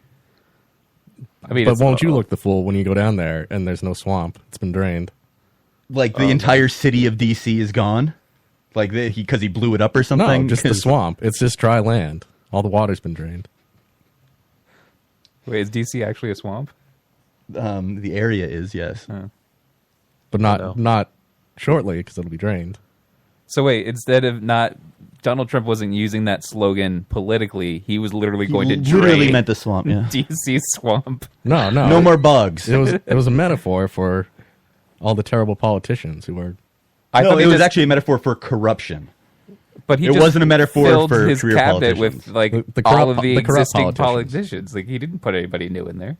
I mean, but won't you look the fool when you go down there and there's no swamp? It's been drained. Like the entire city of DC is gone, like because he blew it up or something. No, just the swamp. It's just dry land. All the water's been drained. Wait, is DC actually a swamp? The area is, yes. But not shortly, because it'll be drained. So wait, instead of Donald Trump wasn't using that slogan politically, he was literally going to drain literally meant the swamp, yeah. DC swamp. No. No more bugs. It was a metaphor for all the terrible politicians who were... it was actually a metaphor for corruption. But it wasn't a metaphor for his career cabinet politicians. with like all of the existing politicians. Like he didn't put anybody new in there.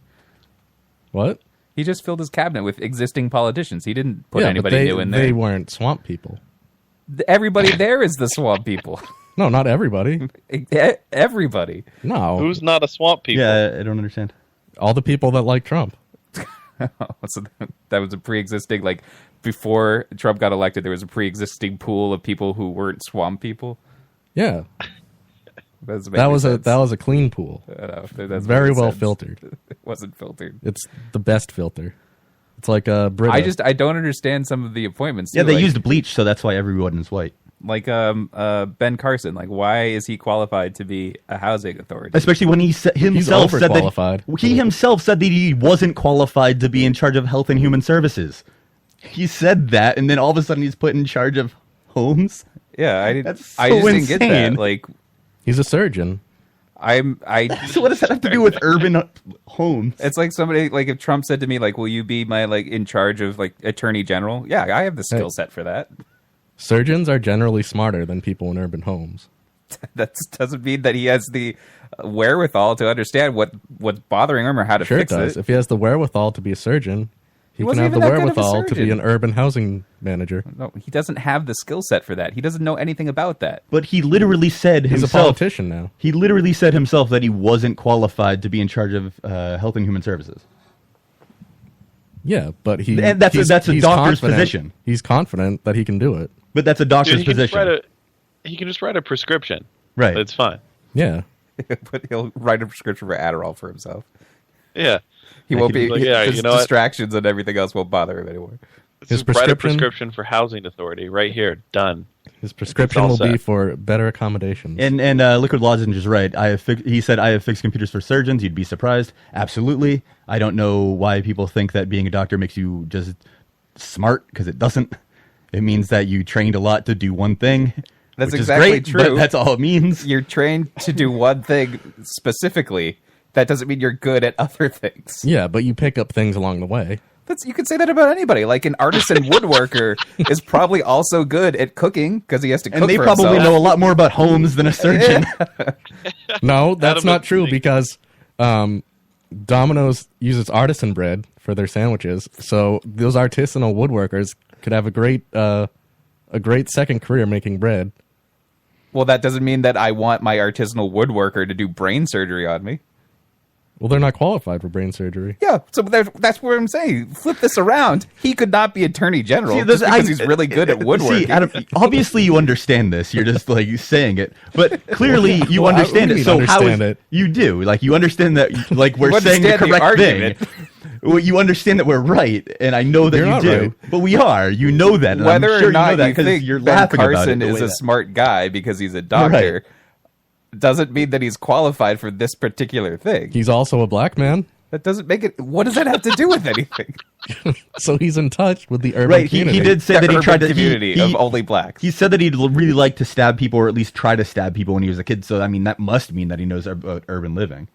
What? He just filled his cabinet with existing politicians. He didn't put anybody new in there. They weren't swamp people. Everybody there is the swamp people. No, not everybody. Everybody. No. Who's not a swamp people? Yeah, I don't understand. All the people that like Trump. So that was a pre-existing, like, before Trump got elected, there was a pre-existing pool of people who weren't swamp people. Yeah. That was a clean pool. That's Very well filtered. It wasn't filtered. It's the best filter. It's like a Brita. I don't understand some of the appointments. Yeah, too. they like, used bleach, so that's why everyone is white. like Ben Carson. Like, why is he qualified to be a housing authority? Especially when he himself said overqualified. that he himself said that he wasn't qualified to be in charge of health and human services. He said that, and then all of a sudden he's put in charge of homes. Yeah, I That's so just didn't get that. insane. Like, He's a surgeon. So what does that have to do with urban homes? It's like somebody, like if Trump said to me, like, will you be my, like, in charge of, like, attorney general? Yeah, I have the skill set for that. Surgeons are generally smarter than people in urban homes. That doesn't mean that he has the wherewithal to understand what's bothering him or how to Sure it fix does. it. If he has the wherewithal to be a surgeon, he can wasn't have the even that good of a wherewithal to be surgeon. an urban housing manager. No, he doesn't have the skill set for that. He doesn't know anything about that. But he literally said He's himself. a politician now. He literally said himself that he wasn't qualified to be in charge of health and human services. Yeah, but And that's a doctor's confident- position. He's confident that he can do it. But that's a doctor's Dude, he position. can just write a prescription. Right. It's fine. Yeah. But he'll write a prescription for Adderall for himself. Yeah. He won't be. Like, yeah, his you know what? distractions and everything else won't bother him anymore. Just write a prescription for housing authority right here. Done. His prescription all will be set. for better accommodations. And Liquid Lozenge is right. He said, I have fixed computers for surgeons. You'd be surprised. Absolutely. I don't know why people think that being a doctor makes you just smart, because it doesn't. It means that you trained a lot to do one thing. That's which exactly is great, true. But that's all it means. You're trained to do one thing specifically. That doesn't mean you're good at other things. Yeah, but you pick up things along the way. You could say that about anybody. Like an artisan woodworker is probably also good at cooking because he has to cook And they for probably himself. know a lot more about homes than a surgeon. No, that's Adam not is true thinking- because Domino's uses artisan bread for their sandwiches. So those artisanal woodworkers could have a great second career making bread. Well, that doesn't mean that I want my artisanal woodworker to do brain surgery on me. Well, they're not qualified for brain surgery. Yeah, so that's what I'm saying. Flip this around. He could not be attorney general See, just because he's really good at woodworking. See, Adam, obviously you understand this. You're just like saying it, but clearly you Well, understand what do it. you mean So how is understand it? you do? Like you understand that? Like we're You saying the understand the correct thing. argument. Well, you understand that we're right, and I know that You're you not do. right. But we are. You know that. And Whether I'm sure or not you know that you 'cause think you're Ben laughing about Carson it the is way a that- smart guy because he's a doctor doesn't mean that he's qualified for this particular thing. He's also a black man, That doesn't make it. What does that have to do with anything? so he's in touch with the urban Right, he community. did say that he Urban tried to community of only blacks. He said that he'd really like to stab people, or at least try to stab people when he was a kid. So I mean, that must mean that he knows about urban living.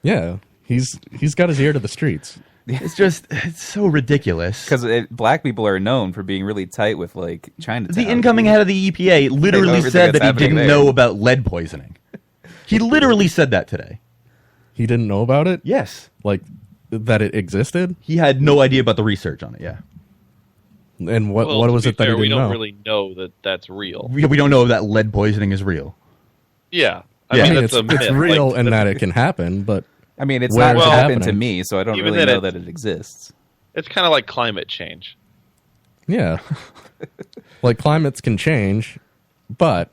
Yeah, he's got his ear to the streets. It's so ridiculous. Because black people are known for being really tight with like Chinatown. The incoming head of the EPA literally everything said that's that he happening didn't there. know about lead poisoning. He literally said that today. He didn't know about it? Yes. Like, that it existed? He had no idea about the research on it, yeah. And what Well, was to it be that he fair, didn't we don't know? really know that that's real. We don't know that lead poisoning is real. Yeah. I mean, that's it's a myth. real Like, in that it can happen, but I mean, it's Where not is it happened to happening? me, so I don't Even really that know it- that it exists. It's kind of like climate change. yeah. Like, climates can change, but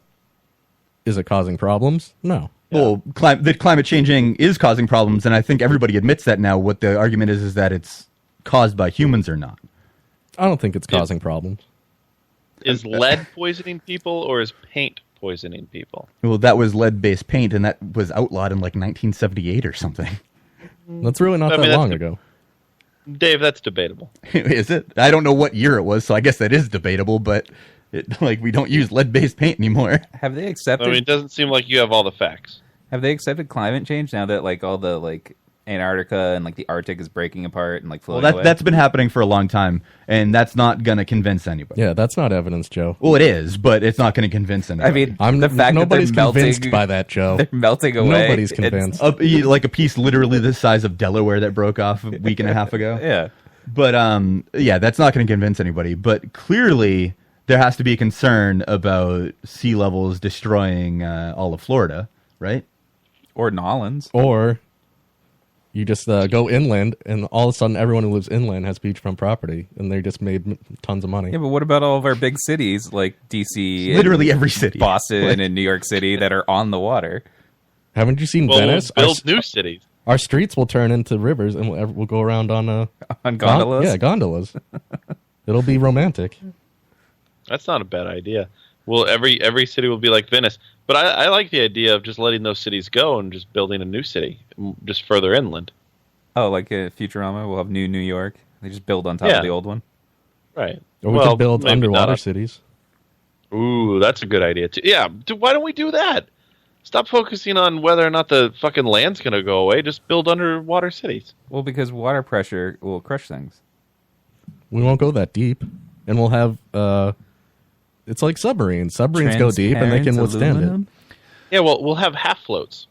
is it causing problems? No. Well, the climate changing is causing problems, and I think everybody admits that now. What the argument is that it's caused by humans or not. I don't think it's causing problems. Is lead poisoning people or is paint poisoning people? Well, that was lead-based paint, and that was outlawed in like 1978 or something. That's really not I mean, that that's long the- ago. Dave, that's debatable. Is it? I don't know what year it was, so I guess that is debatable. But we don't use lead-based paint anymore. Have they I accepted? mean, it doesn't seem like you have all the facts. Have they accepted climate change now that like all the like Antarctica and like the Arctic is breaking apart and like Well, floating away? that's been happening for a long time, and that's not going to convince anybody. Yeah, that's not evidence, Joe. Well, it is, but it's not going to convince anybody. I mean, the fact that nobody's they're melting, convinced by that, Joe. they're melting away. Nobody's it's- convinced. Like a piece literally the size of Delaware that broke off a week and a half ago. Yeah. But yeah, that's not going to convince anybody. But clearly, there has to be a concern about sea levels destroying all of Florida, right? Or Nolans. Or You just go inland, and all of a sudden, everyone who lives inland has beachfront property, and they just made tons of money. Yeah, but what about all of our big cities like DC, Literally every city, Boston, and New York City that are on the water? Haven't you seen Venice? We'll build new cities. Our streets will turn into rivers, and we'll go around on gondolas. Gondolas. It'll be romantic. That's not a bad idea. Well, every city will be like Venice. But I like the idea of just letting those cities go and just building a new city just further inland. Oh, like Futurama, we'll have New York. They just build on top of the old one. Right. Or we could build underwater cities. Ooh, that's a good idea too. Yeah, why don't we do that? Stop focusing on whether or not the fucking land's going to go away. Just build underwater cities. Well, because water pressure will crush things. We won't go that deep, and we'll have. It's like submarines. Submarines go deep, and they can withstand it. Yeah, well, we'll have half floats.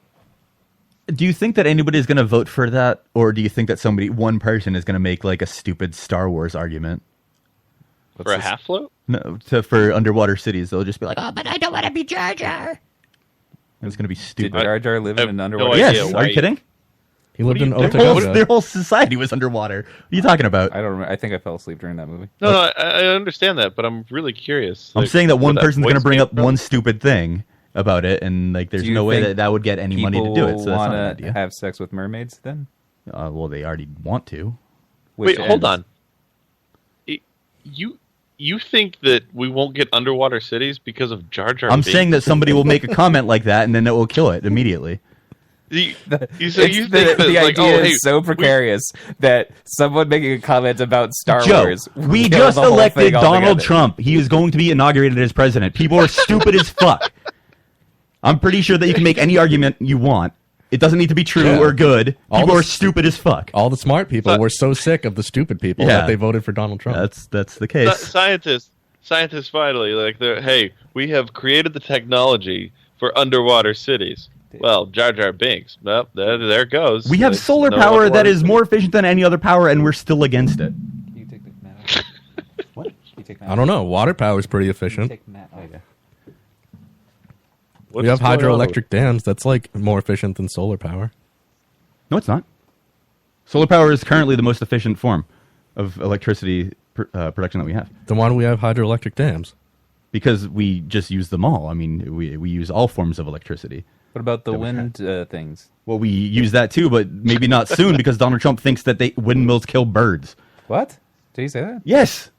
Do you think that anybody is going to vote for that, or do you think that one person is going to make like a stupid Star Wars argument for a half float? No, for underwater cities. They'll just be like, "Oh, but I don't want to be Jar Jar." It's going to be stupid. Did Jar Jar live in an underwater? Yes. Are you kidding? He lived in Otagoga. Their whole society was underwater. What are you talking about? I don't remember. I think I fell asleep during that movie. No, I understand that, but I'm really curious. I'm saying that one person's going to bring up one stupid thing about it, and like, there's no way that would get any money to do it. So that's not an idea. Want to have sex with mermaids then? Well, they already want to. Wait, hold on. You think that we won't get underwater cities because of Jar Jar? I'm saying that somebody will make a comment like that, and then it will kill it immediately. The idea is so precarious that someone making a comment about Star Wars. We just elected Donald Trump. He is going to be inaugurated as president. People are stupid as fuck. I'm pretty sure that you can make any argument you want. It doesn't need to be true or good. People are stupid as fuck. All the smart people were so sick of the stupid people that they voted for Donald Trump. That's the case. Scientists finally, hey, we have created the technology for underwater cities. Well, Jar Jar Binks. Well, there it goes. We have solar power that is more efficient than any other power, and we're still against it. You take the mat out. What? You take I don't know. Water power is pretty efficient. Take the mat out. We have hydroelectric dams. That's like more efficient than solar power. No, it's not. Solar power is currently the most efficient form of electricity production that we have. Then why do we have hydroelectric dams? Because we just use them all. I mean, we use all forms of electricity. What about the wind things? Well, we use that too, but maybe not soon because Donald Trump thinks that windmills kill birds. What? Did he say that? Yes.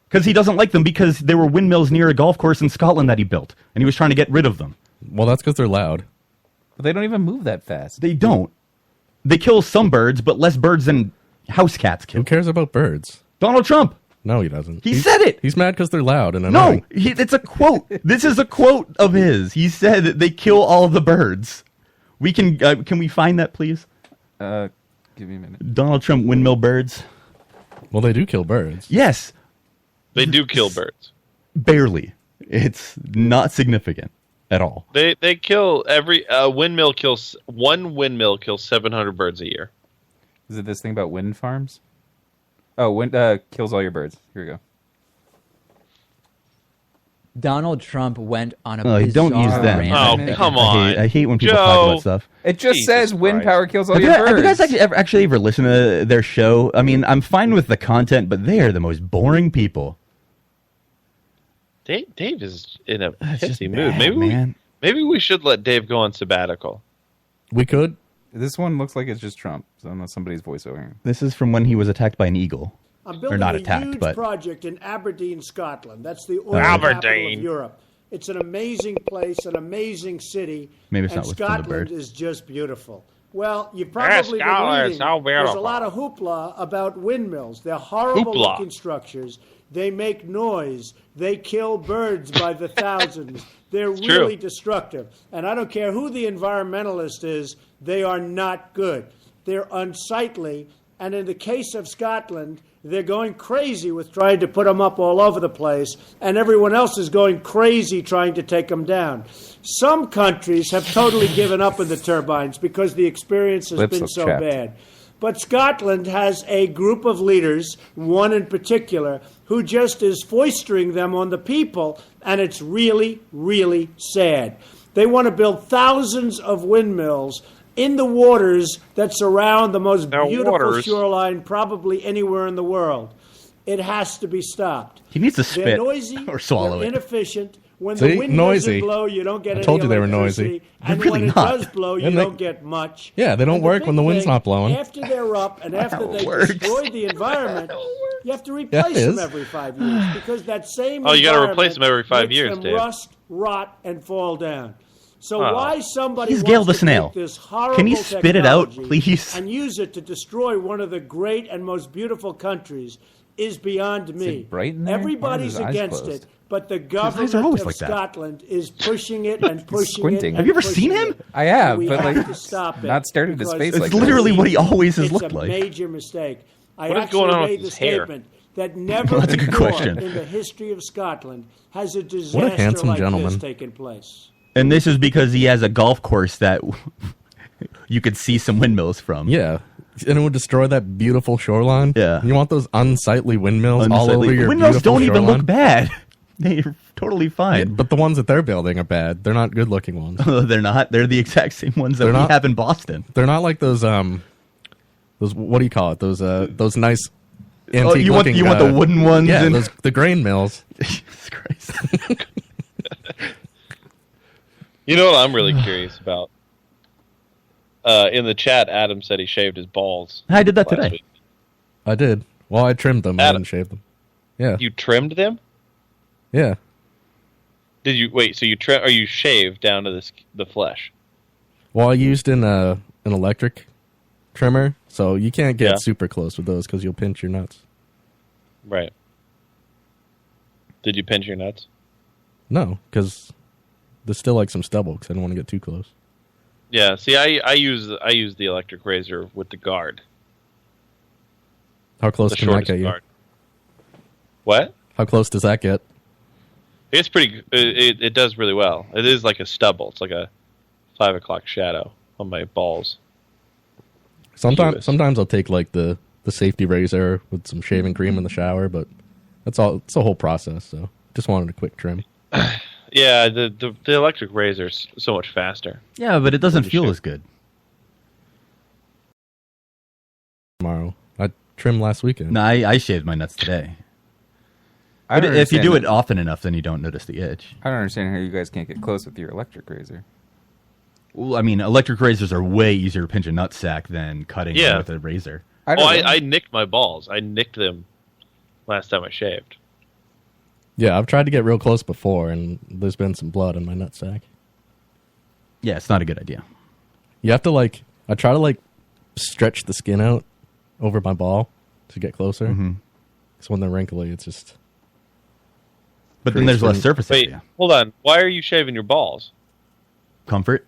Because he doesn't like them because there were windmills near a golf course in Scotland that he built, and he was trying to get rid of them. Well, that's because they're loud. But they don't even move that fast. They don't. They kill some birds, but less birds than house cats kill. Who cares about birds? Donald Trump. No, he doesn't. He said it. He's mad because they're loud and annoying. No, it's a quote. This is a quote of his. He said that they kill all the birds. We can we find that, please? Give me a minute. Donald Trump windmill birds. Well, they do kill birds. Yes. They do kill birds. Barely. It's not significant at all. They kill windmill kills 700 birds a year. Is it this thing about wind farms? Oh, wind kills all your birds. Here we go. Donald Trump went on a bizarre don't use that. rant. Oh, come on. I hate when people talk about stuff. It just Jesus says wind Christ. power kills all your birds. Have you guys actually ever listened to their show? I mean, I'm fine with the content, but they are the most boring people. Dave is in a It's just pissy mood. bad, Maybe we should let Dave go on sabbatical. We could. This one looks like it's just Trump, so unless somebody's voiceover. This is from when he was attacked by an eagle. I'm building not a attacked, huge but project in Aberdeen, Scotland. That's the oil capital of Europe. It's an amazing place, an amazing city. Maybe it's and not with the bird. Scotland is just beautiful. Well, you've probably been Scotland reading is so beautiful. there's a lot of hoopla about windmills. They're horrible-looking structures. They make noise. They kill birds by the thousands. They're really destructive. And I don't care who the environmentalist is, they are not good. They're unsightly. And in the case of Scotland, they're going crazy with trying to put them up all over the place, and everyone else is going crazy trying to take them down. Some countries have totally given up on the turbines because the experience has been so bad. But Scotland has a group of leaders, one in particular, who just is foistering them on the people, and it's really, really sad. They want to build thousands of windmills in the waters that surround the most Now, beautiful waters. shoreline probably anywhere in the world. It has to be stopped. He needs to They're spit noisy, or swallow they're it. inefficient. When See? the wind Noisy. doesn't blow, you don't get I any told you they were electricity. noisy. And They're when really it not. does blow, you And they- don't get much. Yeah, they don't And work big when the wind's thing, not blowing. After they're up and after they works. destroy the environment, you have to Yeah, replace it them is. every 5 years because that same Oh, you gotta environment replace them every 5 makes years, them Dave. rust, rot, and fall down. So Oh. why somebody He's wants Gail the to Snail. take this horrible Can you spit it out, technology please? and use it to destroy one of the great and most beautiful countries is beyond me. it bright in there? Why are Everybody's his eyes against closed? it, but the eyes government are always of like that. Scotland is pushing it and pushing squinting. it. Have you ever and seen pushing him? it. I have, We but, have like, to stop it not stared at his because face It's like literally that. what he always has it's looked a like. major mistake. I What is actually going on with made the his hair? statement that never That's a good before question. in the history of Scotland has a disaster handsome like gentleman. this taken place. And this is because he has a golf course that you could see some windmills from. Yeah. And it would destroy that beautiful shoreline. Yeah. You want those unsightly windmills all over your Windmills beautiful don't even shoreline? look bad. They're totally Yeah, fine. but the ones that they're building are bad. They're not good-looking ones. They're not. They're the exact same ones that They're we not- have in Boston. They're not like those what do you call it? Those nice antique Oh, you want the wooden ones? Yeah, and- the grain mills. Jesus Christ. You know what I'm really curious about? In the chat, Adam said he shaved his balls. I did that last today. week. I did. Well, I trimmed them. I Adam. didn't shave them. Yeah. You trimmed them? Yeah. Did you wait? So you trim or you shaved down to the flesh? Well, I used an electric trimmer, so you can't get Yeah. super close with those because you'll pinch your nuts. Right. Did you pinch your nuts? No, because there's still like some stubble because I don't want to get too close. Yeah. See, I use the electric razor with the guard. How close The can that shortest get you? guard. What? How close does that get? It's pretty. It does really well. It is like a stubble. It's like a 5 o'clock shadow on my balls. Cubist. Sometimes I'll take like the safety razor with some shaving cream in the shower, but that's all. It's a whole process. So just wanted a quick trim. Yeah, the electric razor's so much faster. Yeah, but it doesn't feel as good. Tomorrow, I trimmed last weekend. No, I shaved my nuts today. I But don't if you do understand it often enough, then you don't notice the itch. I don't understand how you guys can't get close with your electric razor. Well, I mean, electric razors are way easier to pinch a nut sack than cutting Yeah. with a razor. I nicked my balls. I nicked them last time I shaved. Yeah, I've tried to get real close before, and there's been some blood in my nutsack. Yeah, it's not a good idea. You have to I try to stretch the skin out over my ball to get closer. Mm-hmm. So when they're wrinkly, it's just. But then there's less surface Wait, area. hold on. Why are you shaving your balls? Comfort.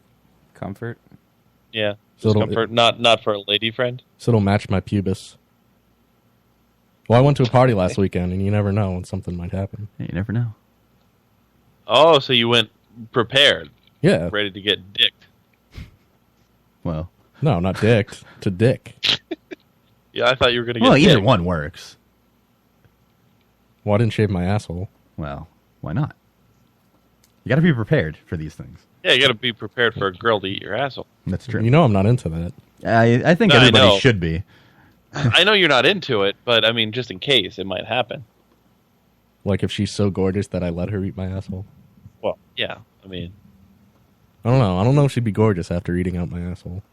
Yeah, So just it'll- comfort. Not for a lady friend. So it'll match my pubis. Well, I went to a party last weekend, and you never know when something might happen. Yeah, you never know. Oh, so you went prepared. Yeah. Ready to get dicked. Well. No, not dicked. To dick. Yeah, I thought you were going to get Well, either dicked. one works. Well, I didn't shave my asshole. Well, why not? You got to be prepared for these things. Yeah, you got to be prepared for a girl to eat your asshole. That's true. You know I'm not into that. I think No, I everybody know. should be. I know you're not into it, but I mean, just in case it might happen. Like if she's so gorgeous that I let her eat my asshole. Well, yeah. I mean, I don't know. I don't know if she'd be gorgeous after eating out my asshole.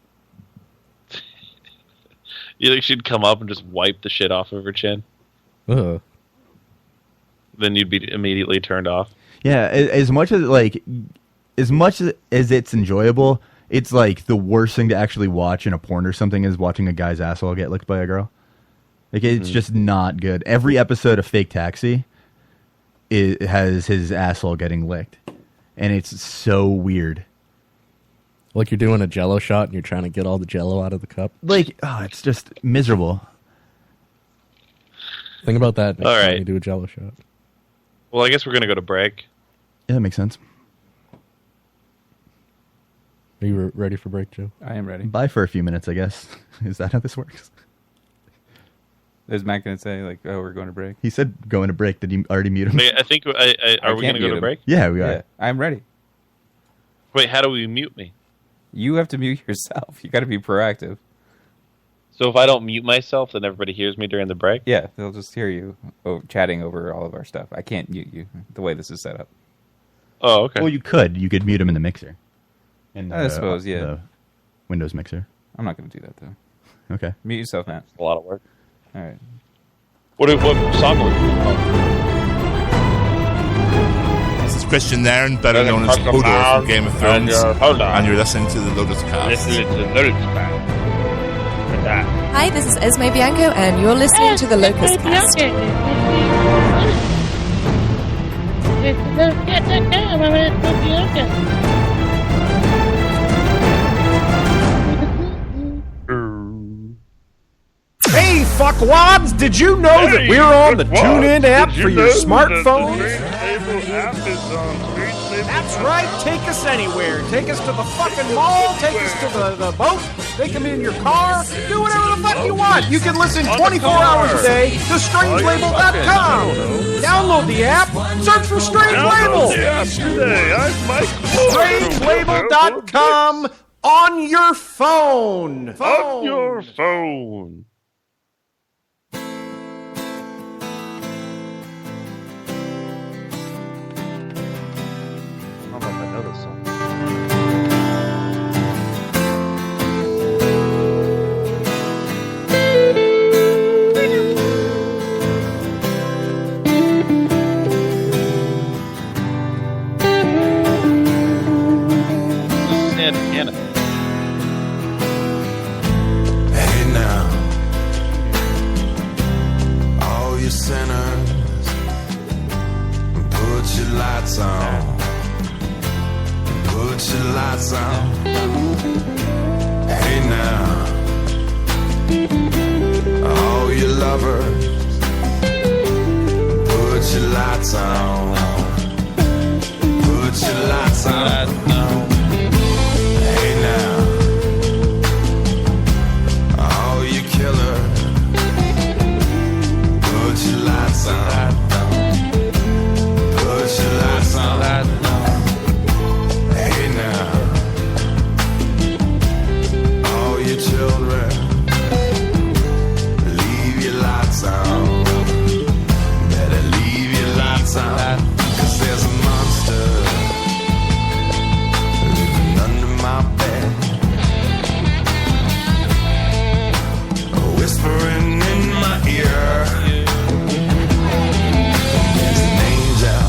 you think she'd come up and just wipe the shit off of her chin? Ugh. Then you'd be immediately turned off. Yeah, as much as it's enjoyable, it's like the worst thing to actually watch in a porn or something is watching a guy's asshole get licked by a girl. Like it's just not good. Every episode of Fake Taxi it has his asshole getting licked, and it's so weird. Like you're doing a Jello shot and you're trying to get all the Jello out of the cup. Like, oh, it's just miserable. Think about that next All time right. you do a Jello shot. Well, I guess we're going to go to break. Yeah, that makes sense. Are you ready for break, Joe? I am ready. Bye for a few minutes, I guess. Is that how this works? Is Matt going to say, oh, we're going to break? He said going to break. Did you already mute him? Wait, I think. Are we going can't to go mute to him. break? Yeah, we are. Yeah, I'm ready. Wait, how do we mute me? You have to mute yourself. You got to be proactive. So if I don't mute myself, then everybody hears me during the break? Yeah, they'll just hear you chatting over all of our stuff. I can't mute you the way this is set up. Oh, okay. Well, you could mute him in the mixer. I suppose, yeah. The Windows mixer. I'm not going to do that, though. Okay. Mute yourself, Matt. A lot of work. All right. What song are we doing? This is Christian Nairn, better known as Hodor from Game of Thrones, and you're listening to the Lotus Cast. Hi, this is Esme Bianco, and you're listening to the Locust Cast. Hey, fuckwads! Did you know that we're on the TuneIn app for your smartphone? That's right. Take us anywhere. Take us to the fucking mall. Take us to the boat. Take them in your car. Do whatever the fuck you want. You can listen 24 hours a day to strangelabel.com. Download the app. Search for Strange Label. Strangelabel.com on your phone. On your phone. I don't know if I know this song. Santana. Hey now, all you sinners, put your lights on. Put your lights on. Hey now, all you lovers, put your lights on. Put your lights on. Hey now, all you killers, put your lights on. Put your lights on. Hey now, all your children, leave your lights on. Better leave your lights on, 'cause there's a monster living under my bed, whispering in my ear. There's an angel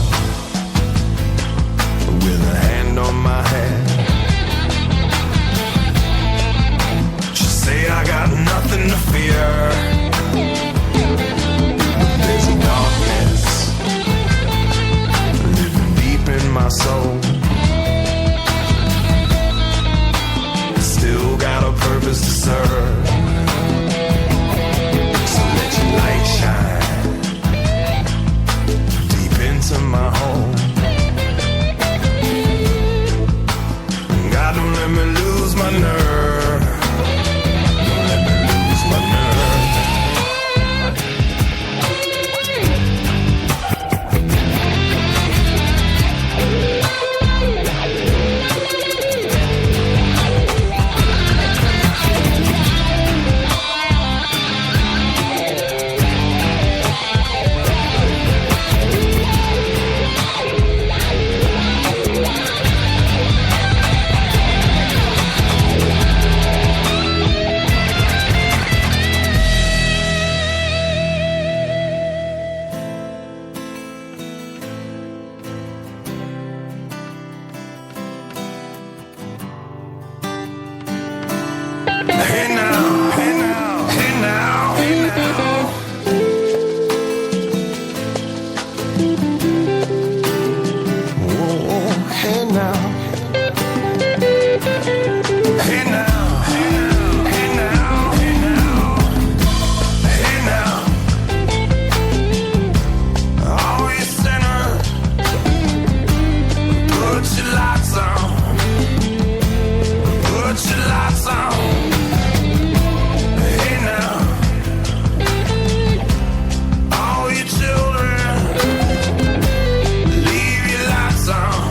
with a hand on my head. She say I got nothing to fear. There's a darkness living deep in my soul. Still got a purpose to serve. So let your light shine deep into my home. God, don't let me lose my nerve. Don't let me lose my nerve. Hey now, hey now, hey now, hey now. Whoa, hey now. Hey now, hey now, hey now, hey now. Hey now. All you sinners, put your lights on. Put your lights on. Hey now, all you children, leave your lights on.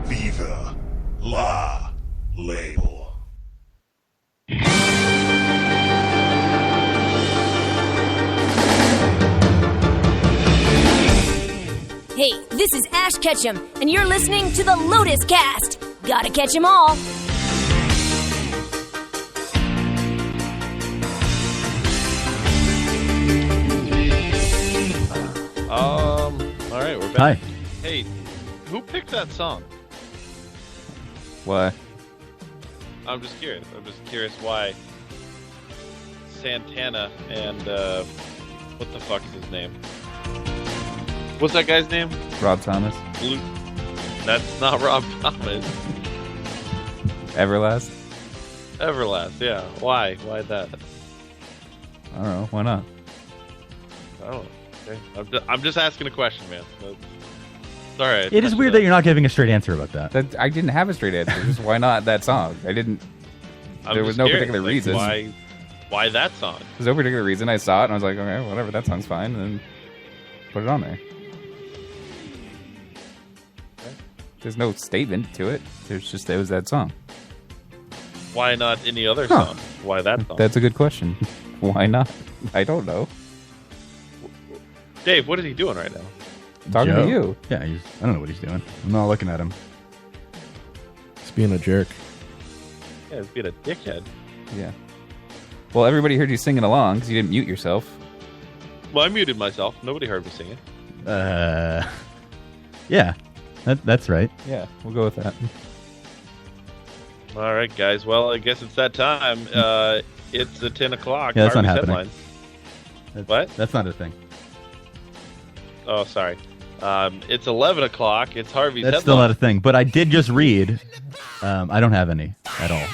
Viva la label. Hey, this is Ash Ketchum, and you're listening to the Lotus Cast. Gotta catch 'em all. All right, we're back. Hi. Hey, who picked that song? Why? I'm just curious. Why Santana and what the fuck is his name? What's that guy's name? Rob Thomas. Blue. That's not Rob Thomas. Everlast. Everlast. Yeah. Why? Why that? I don't know. Why not? I don't know. Okay. I'm just asking a question, man. It's all right. It is weird that you're not giving a straight answer about that. I didn't have a straight answer. Just why not that song? I didn't. There was no particular reason. Why that song? There's no particular reason. I saw it and I was like, okay, whatever. That song's fine, and then put it on there. Okay. There's no statement to it. There's just it was that song. Why not any other song? Why that song? That's a good question. Why not? I don't know. Dave, what is he doing right now? Talking Joe? to you. Yeah, I don't know what he's doing. I'm not looking at him. He's being a jerk. Yeah, he's being a dickhead. Yeah. Well, everybody heard you singing along because you didn't mute yourself. Well, I muted myself. Nobody heard me singing. Yeah, that's right. Yeah, we'll go with that. All right, guys. Well, I guess it's that time. It's 10 o'clock. Yeah, that's not Harvey's happening. Headlines. What? That's not a thing. Oh, sorry. It's 11 o'clock. It's Harvey's That's Headlines. still not a thing. But I did just read. I don't have any at all.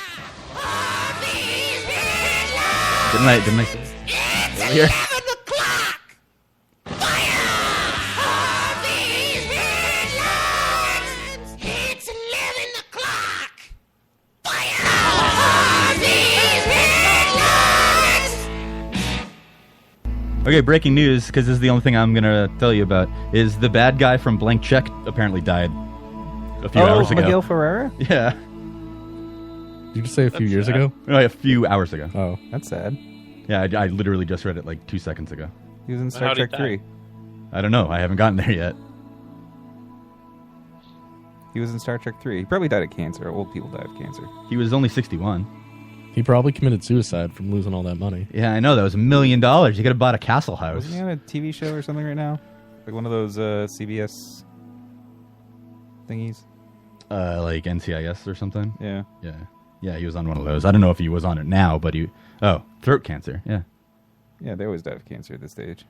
Didn't I say it earlier? It's 11 o'clock. Okay, breaking news, because this is the only thing I'm going to tell you about, is the bad guy from Blank Check apparently died a few hours ago. Miguel Ferreira? Yeah. Did you just say a few years ago? No, a few hours ago. Oh. That's sad. Yeah, I literally just read it like 2 seconds ago. He was in Star Trek 3. I don't know. I haven't gotten there yet. He was in Star Trek 3. He probably died of cancer. Old people die of cancer. He was only 61. He probably committed suicide from losing all that money. Yeah, I know. That was $1 million. You could have bought a castle house. Wasn't he on a TV show or something right now? Like one of those CBS thingies? Like NCIS or something? Yeah. Yeah. Yeah, he was on one of those. I don't know if he was on it now, but he... Oh, throat cancer. Yeah. Yeah, they always die of cancer at this stage.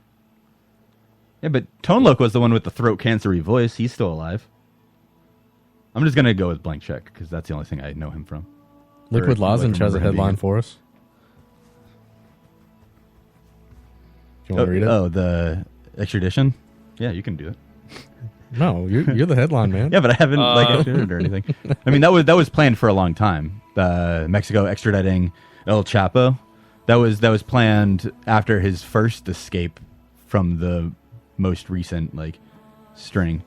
Yeah, but Tone Loc was the one with the throat cancery voice. He's still alive. I'm just going to go with Blank Check, because that's the only thing I know him from. Liquid Lozenge has a headline for us. Do you want to read it? Oh, the extradition? Yeah, you can do it. No, you're the headline man. Yeah, but I haven't extradited or anything. I mean, that was planned for a long time. Mexico extraditing El Chapo. That was planned after his first escape from the most recent string.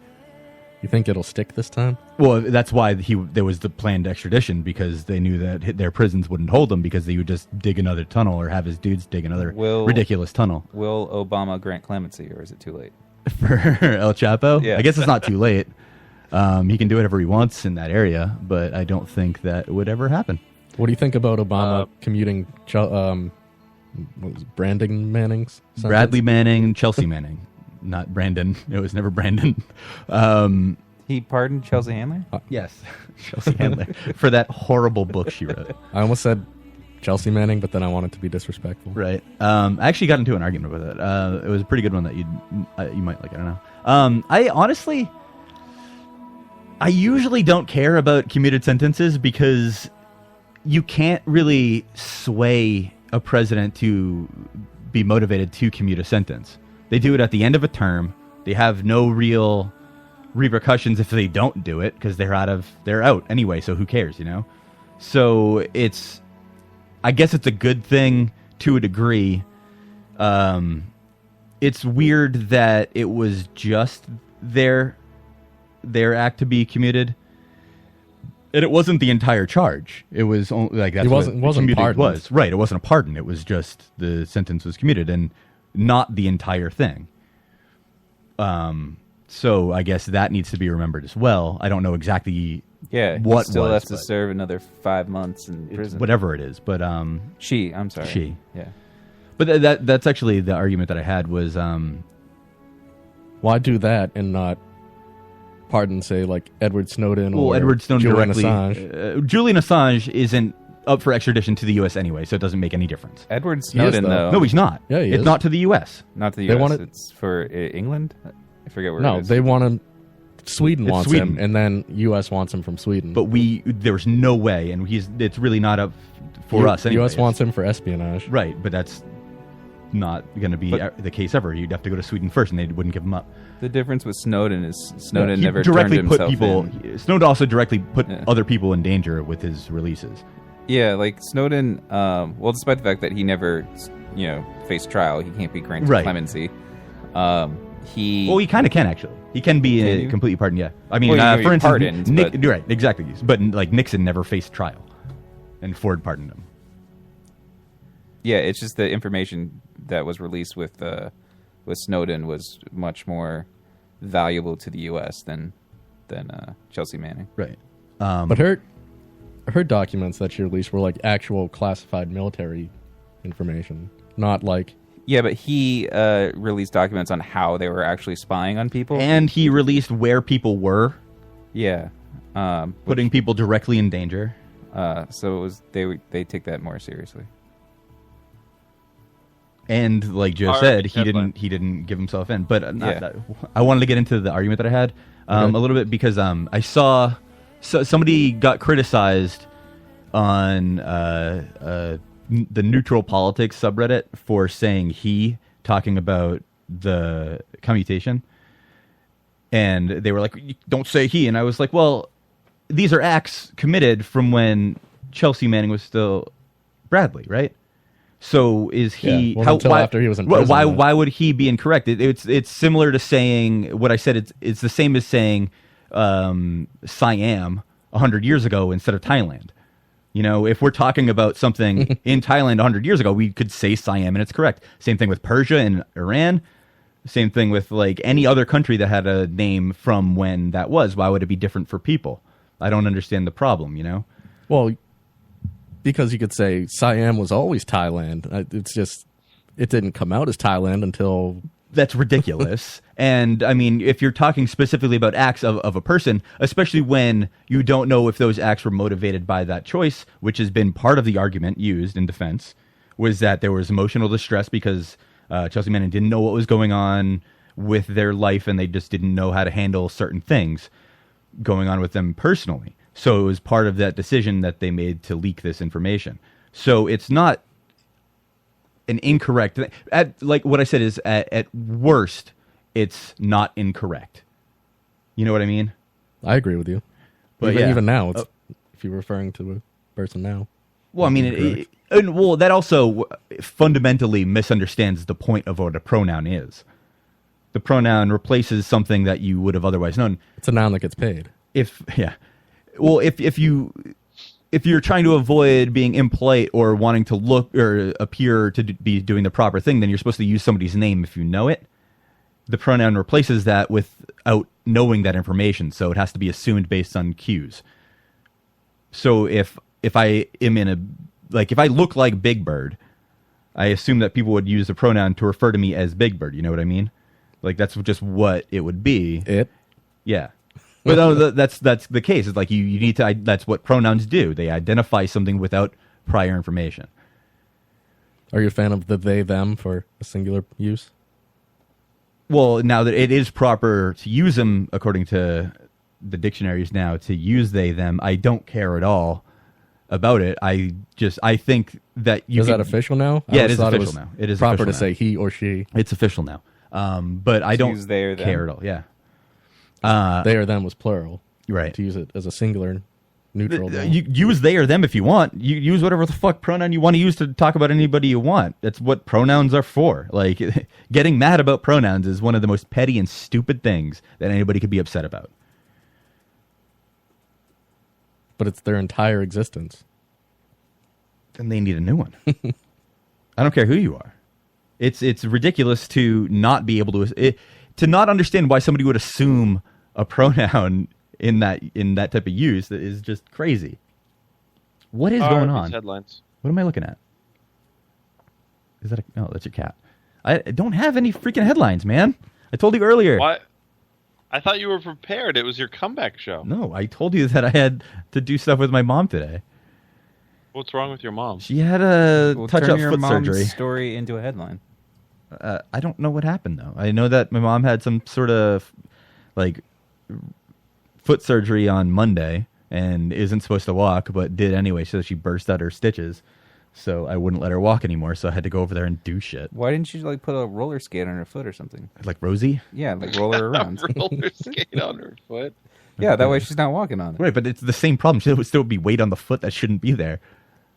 You think it'll stick this time? Well, that's why there was the planned extradition, because they knew that their prisons wouldn't hold him, because they would just dig another tunnel or have his dudes dig another ridiculous tunnel. Will Obama grant clemency, or is it too late? For El Chapo? Yeah. I guess it's not too late. He can do whatever he wants in that area, but I don't think that would ever happen. What do you think about Obama commuting what was it, Brandon Manning's sentence? Bradley Manning, Chelsea Manning. Not Brandon. It was never Brandon. He pardoned Chelsea Handler? Yes, Chelsea Handler, for that horrible book she wrote. I almost said Chelsea Manning, but then I wanted to be disrespectful. Right. I actually got into an argument with it. It was a pretty good one that you might like. I don't know. I usually don't care about commuted sentences, because you can't really sway a president to be motivated to commute a sentence. They do it at the end of a term. They have no real repercussions if they don't do it, because they're out anyway, so who cares, you know? So I guess it's a good thing to a degree. It's weird that it was just there their act to be commuted. And it wasn't the entire charge. It was only, like, that's it wasn't pardoned. Was right. It wasn't a pardon. It was just the sentence was commuted and not the entire thing. So I guess that needs to be remembered as well. I don't know exactly. Yeah, what he still was, has to serve another 5 months in prison. Whatever it is, but she. I'm sorry. She. Yeah. But that's actually the argument that I had was why do that and not pardon, say, like Edward Snowden or Edward Snowden Julian directly. Assange? Julian Assange isn't up for extradition to the U.S. anyway, so it doesn't make any difference. Edward Snowden, though. No, he's not. Yeah, he it's is. not to the U.S. Not to the They U.S. want it- It's for England. I forget where. No, it is. they want him. Sweden It's wants Sweden. him, and then U.S. wants him from Sweden. But there's no way, and it's really not up for us anyway. U.S. wants him for espionage. Right, but that's not going to be the case ever. You'd have to go to Sweden first, and they wouldn't give him up. The difference with Snowden is Snowden He never directly turned put himself people. in. Snowden also directly put other people in danger with his releases. Yeah, like Snowden. Well, despite the fact that he never, faced trial, he can't be granted Right. clemency. He kind of can actually. He can be completely pardoned. Yeah, I mean, Well, for instance, pardoned, Nick. but- You're right, exactly. But like Nixon never faced trial, and Ford pardoned him. Yeah, it's just the information that was released with Snowden was much more valuable to the U.S. than Chelsea Manning. Right. But her documents that she released were like actual classified military information, not like. Yeah, but he released documents on how they were actually spying on people, And he released where people were, yeah, putting people directly in danger. so it was they take that more seriously. And like Joe said, he didn't give himself in. But I wanted to get into the argument that I had a little bit because I saw somebody got criticized on the Neutral Politics subreddit for saying talking about the commutation. And they were like, don't say he. And I was like, well, these are acts committed from when Chelsea Manning was still Bradley, right? So is he? Yeah, until after he was in prison. Why would he be incorrect? It's similar to saying what I said. It's the same as saying Siam 100 years ago instead of Thailand. You know, if we're talking about something in Thailand 100 years ago, we could say Siam and it's correct. Same thing with Persia and Iran. Same thing with like any other country that had a name from when that was. Why would it be different for people? I don't understand the problem. You know. Well, because you could say Siam was always Thailand. It's just it didn't come out as Thailand until. That's ridiculous. And I mean, if you're talking specifically about acts of a person, especially when you don't know if those acts were motivated by that choice, which has been part of the argument used in defense, was that there was emotional distress because Chelsea Manning didn't know what was going on with their life and they just didn't know how to handle certain things going on with them personally. So it was part of that decision that they made to leak this information. So it's not an incorrect. Like what I said is at worst, it's not incorrect. You know what I mean? I agree with you. But even now, it's, if you're referring to a person now. Well, I mean, that also fundamentally misunderstands the point of what a pronoun is. The pronoun replaces something that you would have otherwise known. It's a noun that gets paid. Well, if you're trying to avoid being impolite or wanting to look or appear to be doing the proper thing, then you're supposed to use somebody's name if you know it. The pronoun replaces that without knowing that information, so it has to be assumed based on cues. So if I am if I look like Big Bird, I assume that people would use the pronoun to refer to me as Big Bird. You know what I mean? Like that's just what it would be. Yeah. But no, that's the case. It's like you need to. That's what pronouns do. They identify something without prior information. Are you a fan of the they them for a singular use? Well, now that it is proper to use them according to the dictionaries now to use they them, I don't care at all about it. I think that that official now? Yeah, it is official now. It is proper official to say he or she. It's official now. But I don't use they or them. care at all. Yeah. They or them was plural. Right. To use it as a singular, neutral. You use they or them if you want. You use whatever the fuck pronoun you want to use to talk about anybody you want. That's what pronouns are for. Like, getting mad about pronouns is one of the most petty and stupid things that anybody could be upset about. but it's their entire existence. Then they need a new one. I don't care who you are. It's ridiculous to not be able to not understand why somebody would assume a pronoun in that type of use. That is just crazy. What is going on? Headlines. What am I looking at? Is that no? That's your cat. I don't have any freaking headlines, man. I told you earlier. What? I thought you were prepared. It was your comeback show. No, I told you that I had to do stuff with my mom today. What's wrong with your mom? She had a touch-up your foot mom's surgery. Story into a headline. I don't know what happened though. I know that my mom had some sort of like foot surgery on Monday and isn't supposed to walk, but did anyway. So she burst out her stitches. So I wouldn't let her walk anymore. So I had to go over there and do shit. Why didn't you like put a roller skate on her foot or something? Like Rosie? Yeah, like roll her around. Roller skate on her foot. Yeah, that way she's not walking on it. Right, but it's the same problem. There would still be weight on the foot that shouldn't be there.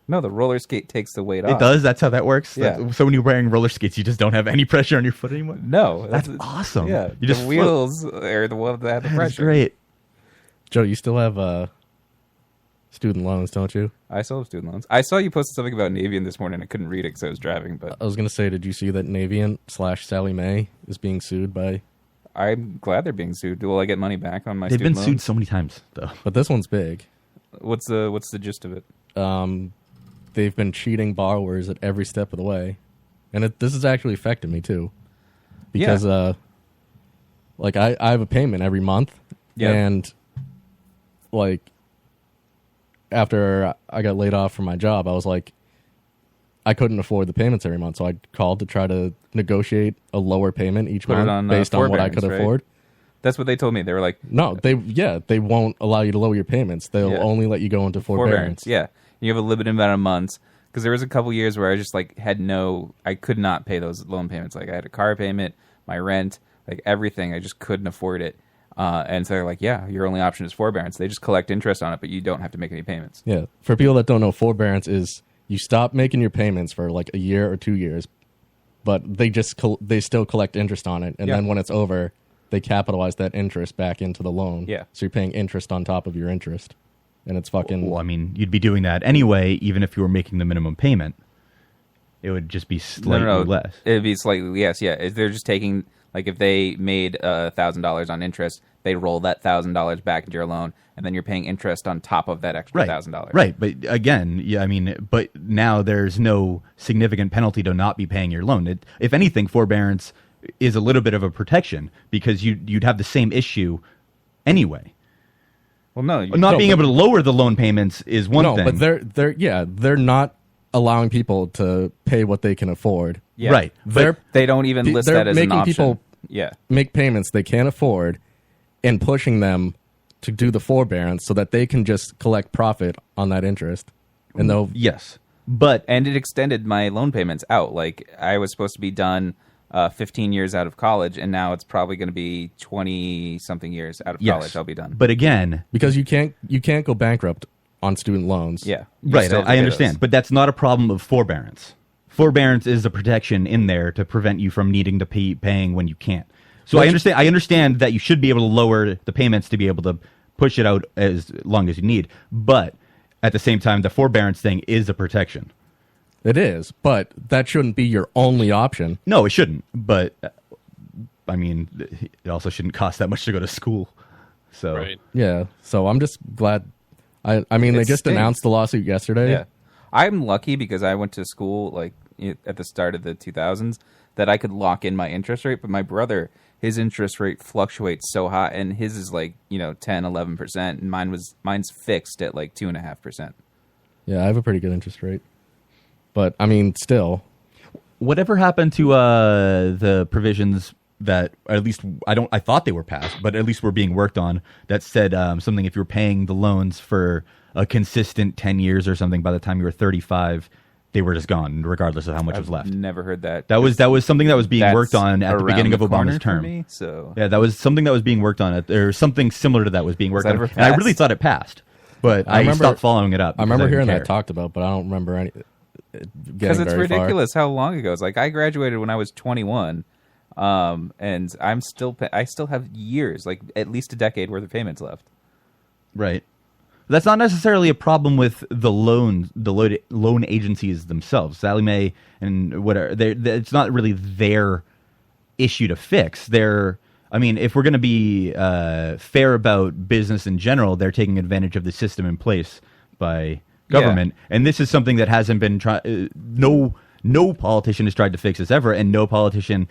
No, the roller skate takes the weight off. It does? That's how that works? Yeah. So when you're wearing roller skates, you just don't have any pressure on your foot anymore? No. That's awesome. Yeah, You just the wheels are the ones that have the pressure. That's great. Joe, you still have student loans, don't you? I still have student loans. I saw you posted something about Navient this morning. I couldn't read it because I was driving. But I was going to say, did you see that Navient/Sally Mae is being sued by... I'm glad they're being sued. Will I get money back on my They've been student sued loans? so many times, though. But this one's big. What's the gist of it? They've been cheating borrowers at every step of the way. And this has actually affected me, too. Because, like, I have a payment every month. Yeah. And, like, after I got laid off from my job, I was like, I couldn't afford the payments every month. So I called to try to negotiate a lower payment each Put it month on, based on what I could forbearance, right? afford. That's what they told me. They were like, No, they won't allow you to lower your payments. They'll only let you go into forbearance. Yeah. You have a limited amount of months. Because there was a couple years where I just like I could not pay those loan payments. Like I had a car payment, my rent, like everything. I just couldn't afford it. And so they're like, yeah, your only option is forbearance. They just collect interest on it, but you don't have to make any payments. Yeah. For people that don't know, forbearance is you stop making your payments for like a year or 2 years, but they still collect interest on it. And then when it's over, they capitalize that interest back into the loan. Yeah. So you're paying interest on top of your interest. And it's fucking... Well, I mean, you'd be doing that anyway, even if you were making the minimum payment. It would just be slightly less. It'd be slightly less, yeah. They're just taking, like, if they made $1,000 on interest, they roll that $1,000 back into your loan, and then you're paying interest on top of that extra $1,000. Right, but again, yeah, I mean, but now there's no significant penalty to not be paying your loan. If anything, forbearance is a little bit of a protection, because you'd have the same issue anyway. Well, no, not being able to lower the loan payments is one thing. No, but they're not allowing people to pay what they can afford. Yeah. Right. They don't even list that as an option. People yeah. make payments they can't afford and pushing them to do the forbearance so that they can just collect profit on that interest. And they'll yes. And it extended my loan payments out. Like I was supposed to be done 15 years out of college, and now it's probably going to be 20-something years out of college I'll be done. But again... Because you can't go bankrupt on student loans. Yeah. Right, I understand. But that's not a problem of forbearance. Forbearance is a protection in there to prevent you from needing to paying when you can't. So I understand that you should be able to lower the payments to be able to push it out as long as you need. But at the same time, the forbearance thing is a protection. It is, but that shouldn't be your only option. No, it shouldn't. But, I mean, it also shouldn't cost that much to go to school. So Right. Yeah, so I'm just glad. I mean, they just announced the lawsuit yesterday. Yeah. I'm lucky because I went to school like at the start of the 2000s that I could lock in my interest rate. But my brother, his interest rate fluctuates so high, and his is like 10, 11%, and mine's fixed at like 2.5%. Yeah, I have a pretty good interest rate. But, I mean, still. Whatever happened to the provisions that, at least, I thought they were passed, but at least were being worked on, that said something if you were paying the loans for a consistent 10 years or something, by the time you were 35, they were just gone, regardless of how much was left. Never heard that. That was something that was being worked on at the beginning of Obama's term. Me, so. Yeah, that was something that was being worked on, or something similar to that was being worked on. And I really thought it passed, but I stopped following it up. I remember hearing that talked about, but I don't remember any... Because it's ridiculous how long ago it's like I graduated when I was 21, and I still have years, like at least a decade worth of payments left. Right. That's not necessarily a problem with the loan agencies themselves. Sallie Mae and whatever. It's not really their issue to fix. I mean, if we're going to be fair about business in general, they're taking advantage of the system in place by government, and this is something that hasn't been tried. No politician has tried to fix this ever, and no politician,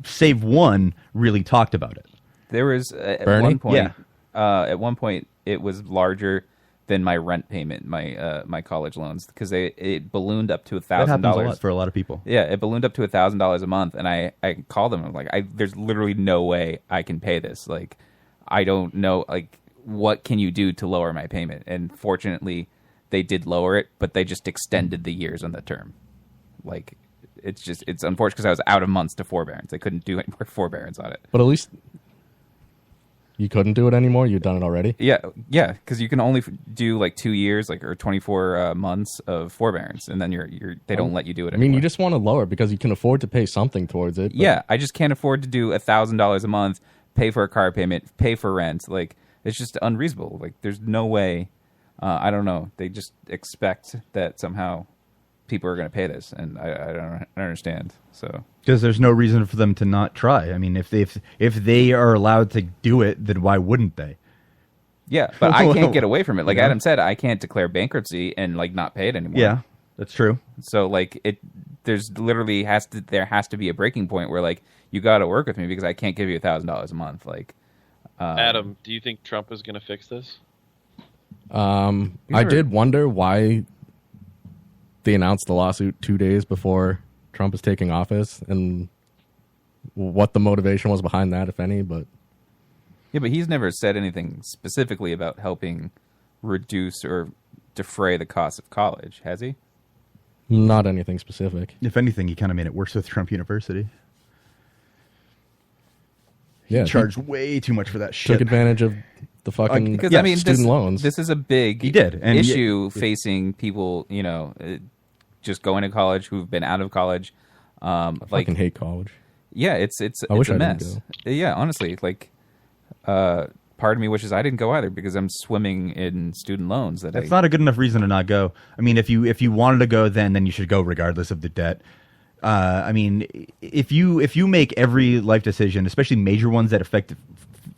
save one, really talked about it. There was at one point. At one point, it was larger than my rent payment, my college loans, because it ballooned up to $1,000. That happens a lot for a lot of people. Yeah, it ballooned up to $1,000 a month, and I called them. I'm like, there's literally no way I can pay this. Like, I don't know. Like, what can you do to lower my payment? And fortunately, they did lower it, but they just extended the years on the term. Like, it's unfortunate because I was out of months to forbearance. I couldn't do any more forbearance on it. But at least you couldn't do it anymore? You've done it already? Yeah, because you can only do like 2 years, or 24 months of forbearance, and then they don't let you do it anymore. I mean, you just want to lower it because you can afford to pay something towards it. Yeah, I just can't afford to do $1,000 a month, pay for a car payment, pay for rent. Like, it's just unreasonable. Like, there's no way. I don't know. They just expect that somehow people are going to pay this, and I don't understand. So because there's no reason for them to not try. I mean, if they are allowed to do it, then why wouldn't they? Yeah, but I can't get away from it. Like Adam said, I can't declare bankruptcy and like not pay it anymore. Yeah, that's true. So like there's literally has to be a breaking point where like you got to work with me because I can't give you $1,000 a month. Like, Adam, do you think Trump is going to fix this? I did wonder why they announced the lawsuit 2 days before Trump is taking office, and what the motivation was behind that, if any. But yeah, but he's never said anything specifically about helping reduce or defray the cost of college, has he? Not anything specific. If anything, he kind of made it worse with Trump University. Yeah, he charged way too much for that shit. Took advantage of the fucking because student loans. This is a big issue facing people, just going to college who've been out of college. I fucking hate college. Yeah, it's I wish a I mess. didn't Yeah, honestly, like part of me wishes I didn't go either because I'm swimming in student loans. That's not a good enough reason to not go. I mean, if you wanted to go, then you should go regardless of the debt. I mean, if you make every life decision, especially major ones that affect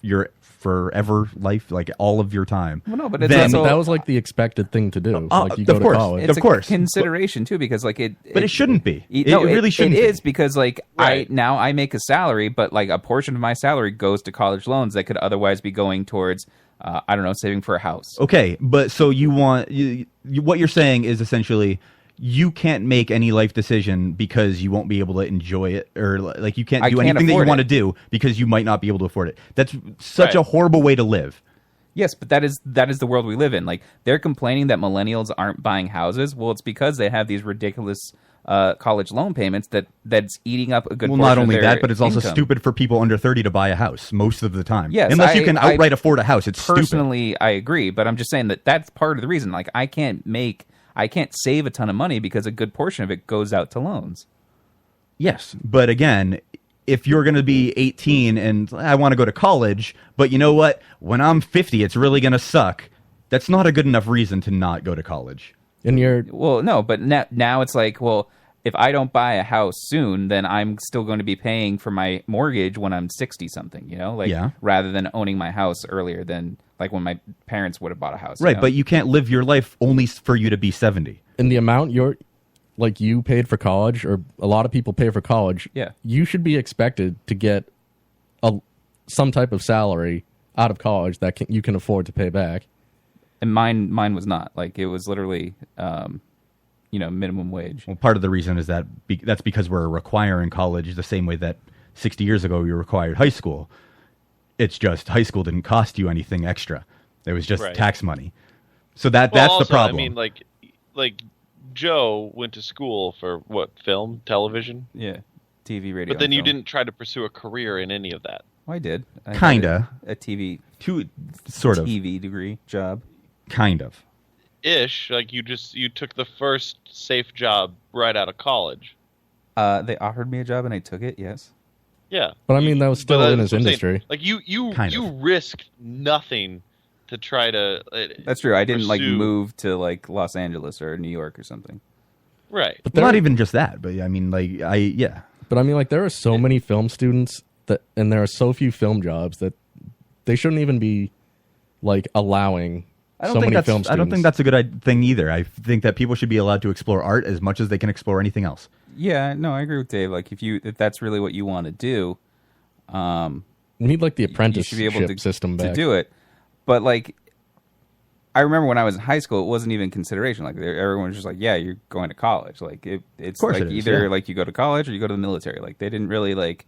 your forever life, like all of your time. Well, no, but it's that was like the expected thing to do. Like you go to college. It's a consideration too, because like but it shouldn't be. It really shouldn't. It is because like I make a salary, but like a portion of my salary goes to college loans that could otherwise be going towards I don't know, saving for a house. Okay, but so what you're saying is essentially you can't make any life decision because you won't be able to enjoy it, or like you can't do anything that you want to do because you might not be able to afford it. That's such a horrible way to live. Yes, but that is the world we live in. Like, they're complaining that millennials aren't buying houses. Well, it's because they have these ridiculous college loan payments that's eating up a good portion of their Well, not only that, but it's also income. Stupid for people under 30 to buy a house most of the time. Yes, unless you can outright afford a house, it's personally, stupid. I agree, but I'm just saying that's part of the reason. Like, I can't save a ton of money because a good portion of it goes out to loans. Yes, but again, if you're going to be 18 and I want to go to college, but you know what? When I'm 50, it's really going to suck. That's not a good enough reason to not go to college. Well, no, but now it's like, well, if I don't buy a house soon, then I'm still going to be paying for my mortgage when I'm 60-something, rather than owning my house earlier than like when my parents would have bought a house. Right, but you can't live your life only for you to be 70. And the amount you paid for college, or a lot of people pay for college, you should be expected to get some type of salary out of college that you can afford to pay back. And mine was not. Like, it was literally, minimum wage. Well, part of the reason is that's because we're requiring college the same way that 60 years ago we required high school. It's just high school didn't cost you anything extra. It was just tax money. So that's also, the problem. I mean, like Joe went to school for what, film, television? Yeah, TV, radio. But then you didn't try to pursue a career in any of that. Well, I did. Kinda. A TV, sort of TV degree job. Kind of. Ish, like you took the first safe job right out of college. They offered me a job and I took it. Yes. Yeah, but I mean that was still in his industry. Like you risked nothing to try to. That's true. I didn't like pursue- move to like Los Angeles or New York or something. Right. But not even just that, but I mean, like, yeah. But I mean, like, there are so many film students and there are so few film jobs that they shouldn't even be like allowing so many film students. I don't think that's a good thing either. I think that people should be allowed to explore art as much as they can explore anything else. Yeah, no, I agree with Dave. Like, if that's really what you want to do, we need like the apprenticeship you should be able to, system back. to do it. But like, I remember when I was in high school, it wasn't even consideration. Like, everyone was just like, "Yeah, you're going to college." Like, it's like either like you go to college or you go to the military. Like, they didn't really like.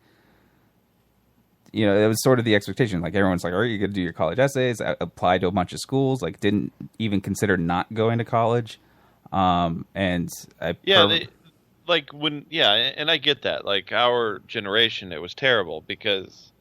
You know, it was sort of the expectation. Like, everyone's like, "All right, you're going to do your college essays, apply to a bunch of schools." Like, didn't even consider not going to college. And and I get that. Like, our generation, it was terrible because,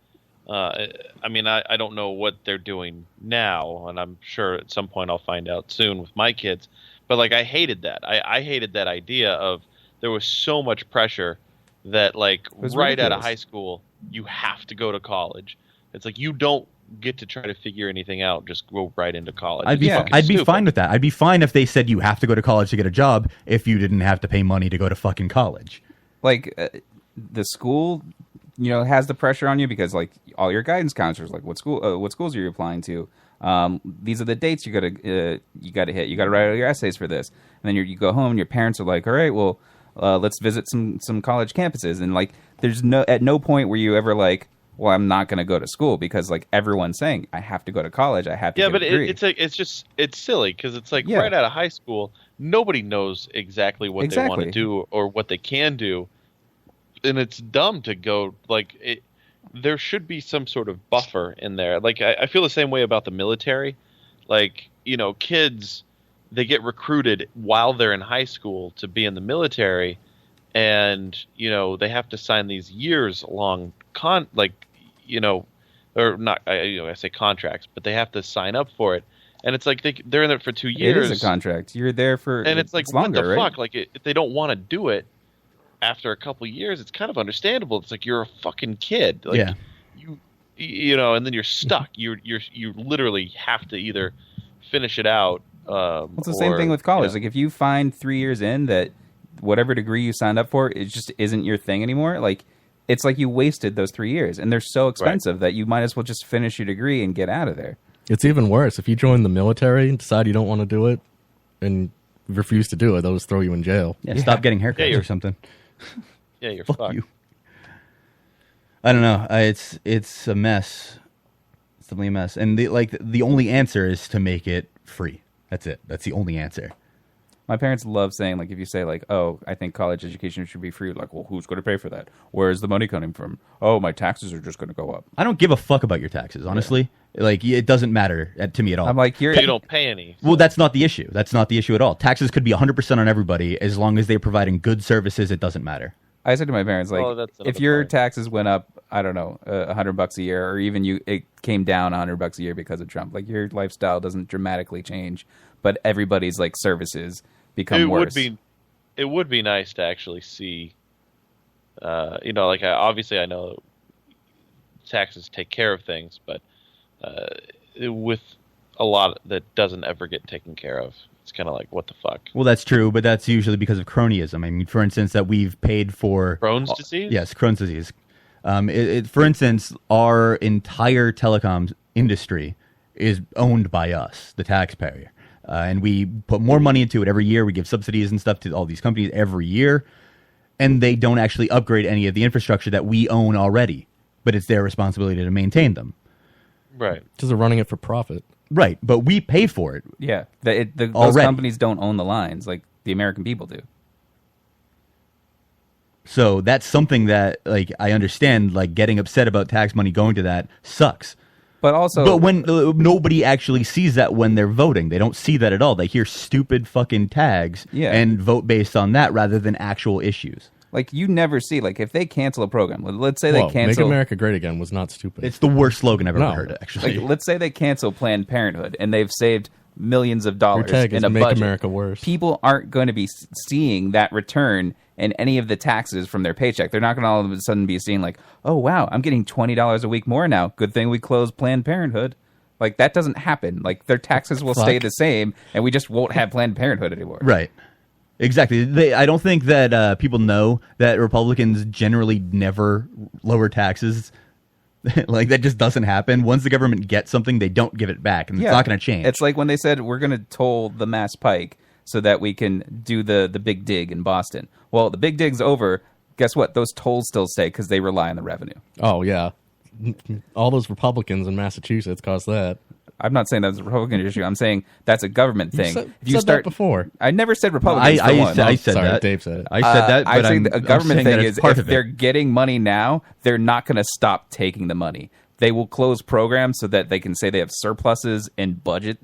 I mean, I don't know what they're doing now, and I'm sure at some point I'll find out soon with my kids. But like, I hated that. I hated that idea of there was so much pressure that like right out of high school you have to go to college. It's like you don't get to try to figure anything out. Just go right into college. I'd be fine with that. I'd be fine if they said you have to go to college to get a job if you didn't have to pay money to go to fucking college. Like, the school, you know, has the pressure on you because like all your guidance counselors, like what schools are you applying to? These are the dates you gotta hit. You gotta write all your essays for this. And then you go home and your parents are like, all right, well, let's visit some college campuses. And like, there's at no point were you ever like, well, I'm not going to go to school because like everyone's saying I have to go to college. I have to. Yeah, get but a degree. it's silly because it's like right out of high school, nobody knows exactly what they want to do or what they can do, and it's dumb to go like it. There should be some sort of buffer in there. Like I feel the same way about the military. Like, you know, kids, they get recruited while they're in high school to be in the military, and you know they have to sign these years long I say contracts, but they have to sign up for it, and it's like they're in there for 2 years. It is a contract. You're there for, and it's like longer, what the right? fuck? Like if they don't want to do it after a couple years, it's kind of understandable. It's like you're a fucking kid. Like, yeah. You know, and then you're stuck. You literally have to either finish it out. It's the same thing with college. Like if you find 3 years in that whatever degree you signed up for, it just isn't your thing anymore. Like it's like you wasted those 3 years, and they're so expensive that you might as well just finish your degree and get out of there. It's even worse if you join the military and decide you don't want to do it, and refuse to do it. They'll just throw you in jail. Yeah, stop getting haircuts or something. Yeah, you're Fuck fucked. you. I don't know. It's a mess. It's definitely a mess. And the only answer is to make it free. That's it. That's the only answer. My parents love saying, like, if you say, like, oh, I think college education should be free, like, well, who's going to pay for that? Where's the money coming from? Oh, my taxes are just going to go up. I don't give a fuck about your taxes, honestly. Yeah. Like, it doesn't matter to me at all. I'm like, you don't pay any. Well, that's not the issue. That's not the issue at all. Taxes could be 100% on everybody. As long as they're providing good services, it doesn't matter. I said to my parents, like, if your taxes went up, I don't know, $100 a year, or even it came down $100 a year because of Trump, like, your lifestyle doesn't dramatically change, but everybody's, like, services become worse. It would be nice to actually see, you know, like obviously I know taxes take care of things, but with a lot that doesn't ever get taken care of, it's kind of like, what the fuck? Well, that's true, but that's usually because of cronyism. I mean, for instance, that we've paid for Crohn's disease. Yes, Crohn's disease. For instance, our entire telecoms industry is owned by us, the taxpayer. And we put more money into it every year. We give subsidies and stuff to all these companies every year. And they don't actually upgrade any of the infrastructure that we own already. But it's their responsibility to maintain them. Right. Because they're running it for profit. Right. But we pay for it. Yeah. Those companies don't own the lines like the American people do. So that's something that, like, I understand, like, getting upset about tax money going to that sucks. But when nobody actually sees that when they're voting, they don't see that at all. They hear stupid fucking tags and vote based on that rather than actual issues. Like, you never see, like, if they cancel a program, let's say they cancel... Make America Great Again was not stupid. It's the worst slogan I've ever heard, actually. Like, let's say they cancel Planned Parenthood and they've saved millions of dollars Your tag in is a Make budget. America Worse. People aren't going to be seeing that return in any of the taxes from their paycheck. They're not going to all of a sudden be seeing like, oh, wow, I'm getting $20 a week more now. Good thing we closed Planned Parenthood. Like, that doesn't happen. Like, their taxes will stay the same, and we just won't have Planned Parenthood anymore. Right. Exactly. I don't think that people know that Republicans generally never lower taxes. Like, that just doesn't happen. Once the government gets something, they don't give it back, and it's not going to change. It's like when they said, we're going to toll the Mass Pike so that we can do the big dig in Boston. Well, the big dig's over. Guess what? Those tolls still stay because they rely on the revenue. Oh, yeah. All those Republicans in Massachusetts caused that. I'm not saying that's a Republican issue. I'm saying that's a government thing. You said that before. I never said Republicans. I said sorry, that. Dave said it. I said that. But I'm saying a government thing is if they're it. getting money now, they're not going to stop taking the money. They will close programs so that they can say they have surpluses in budget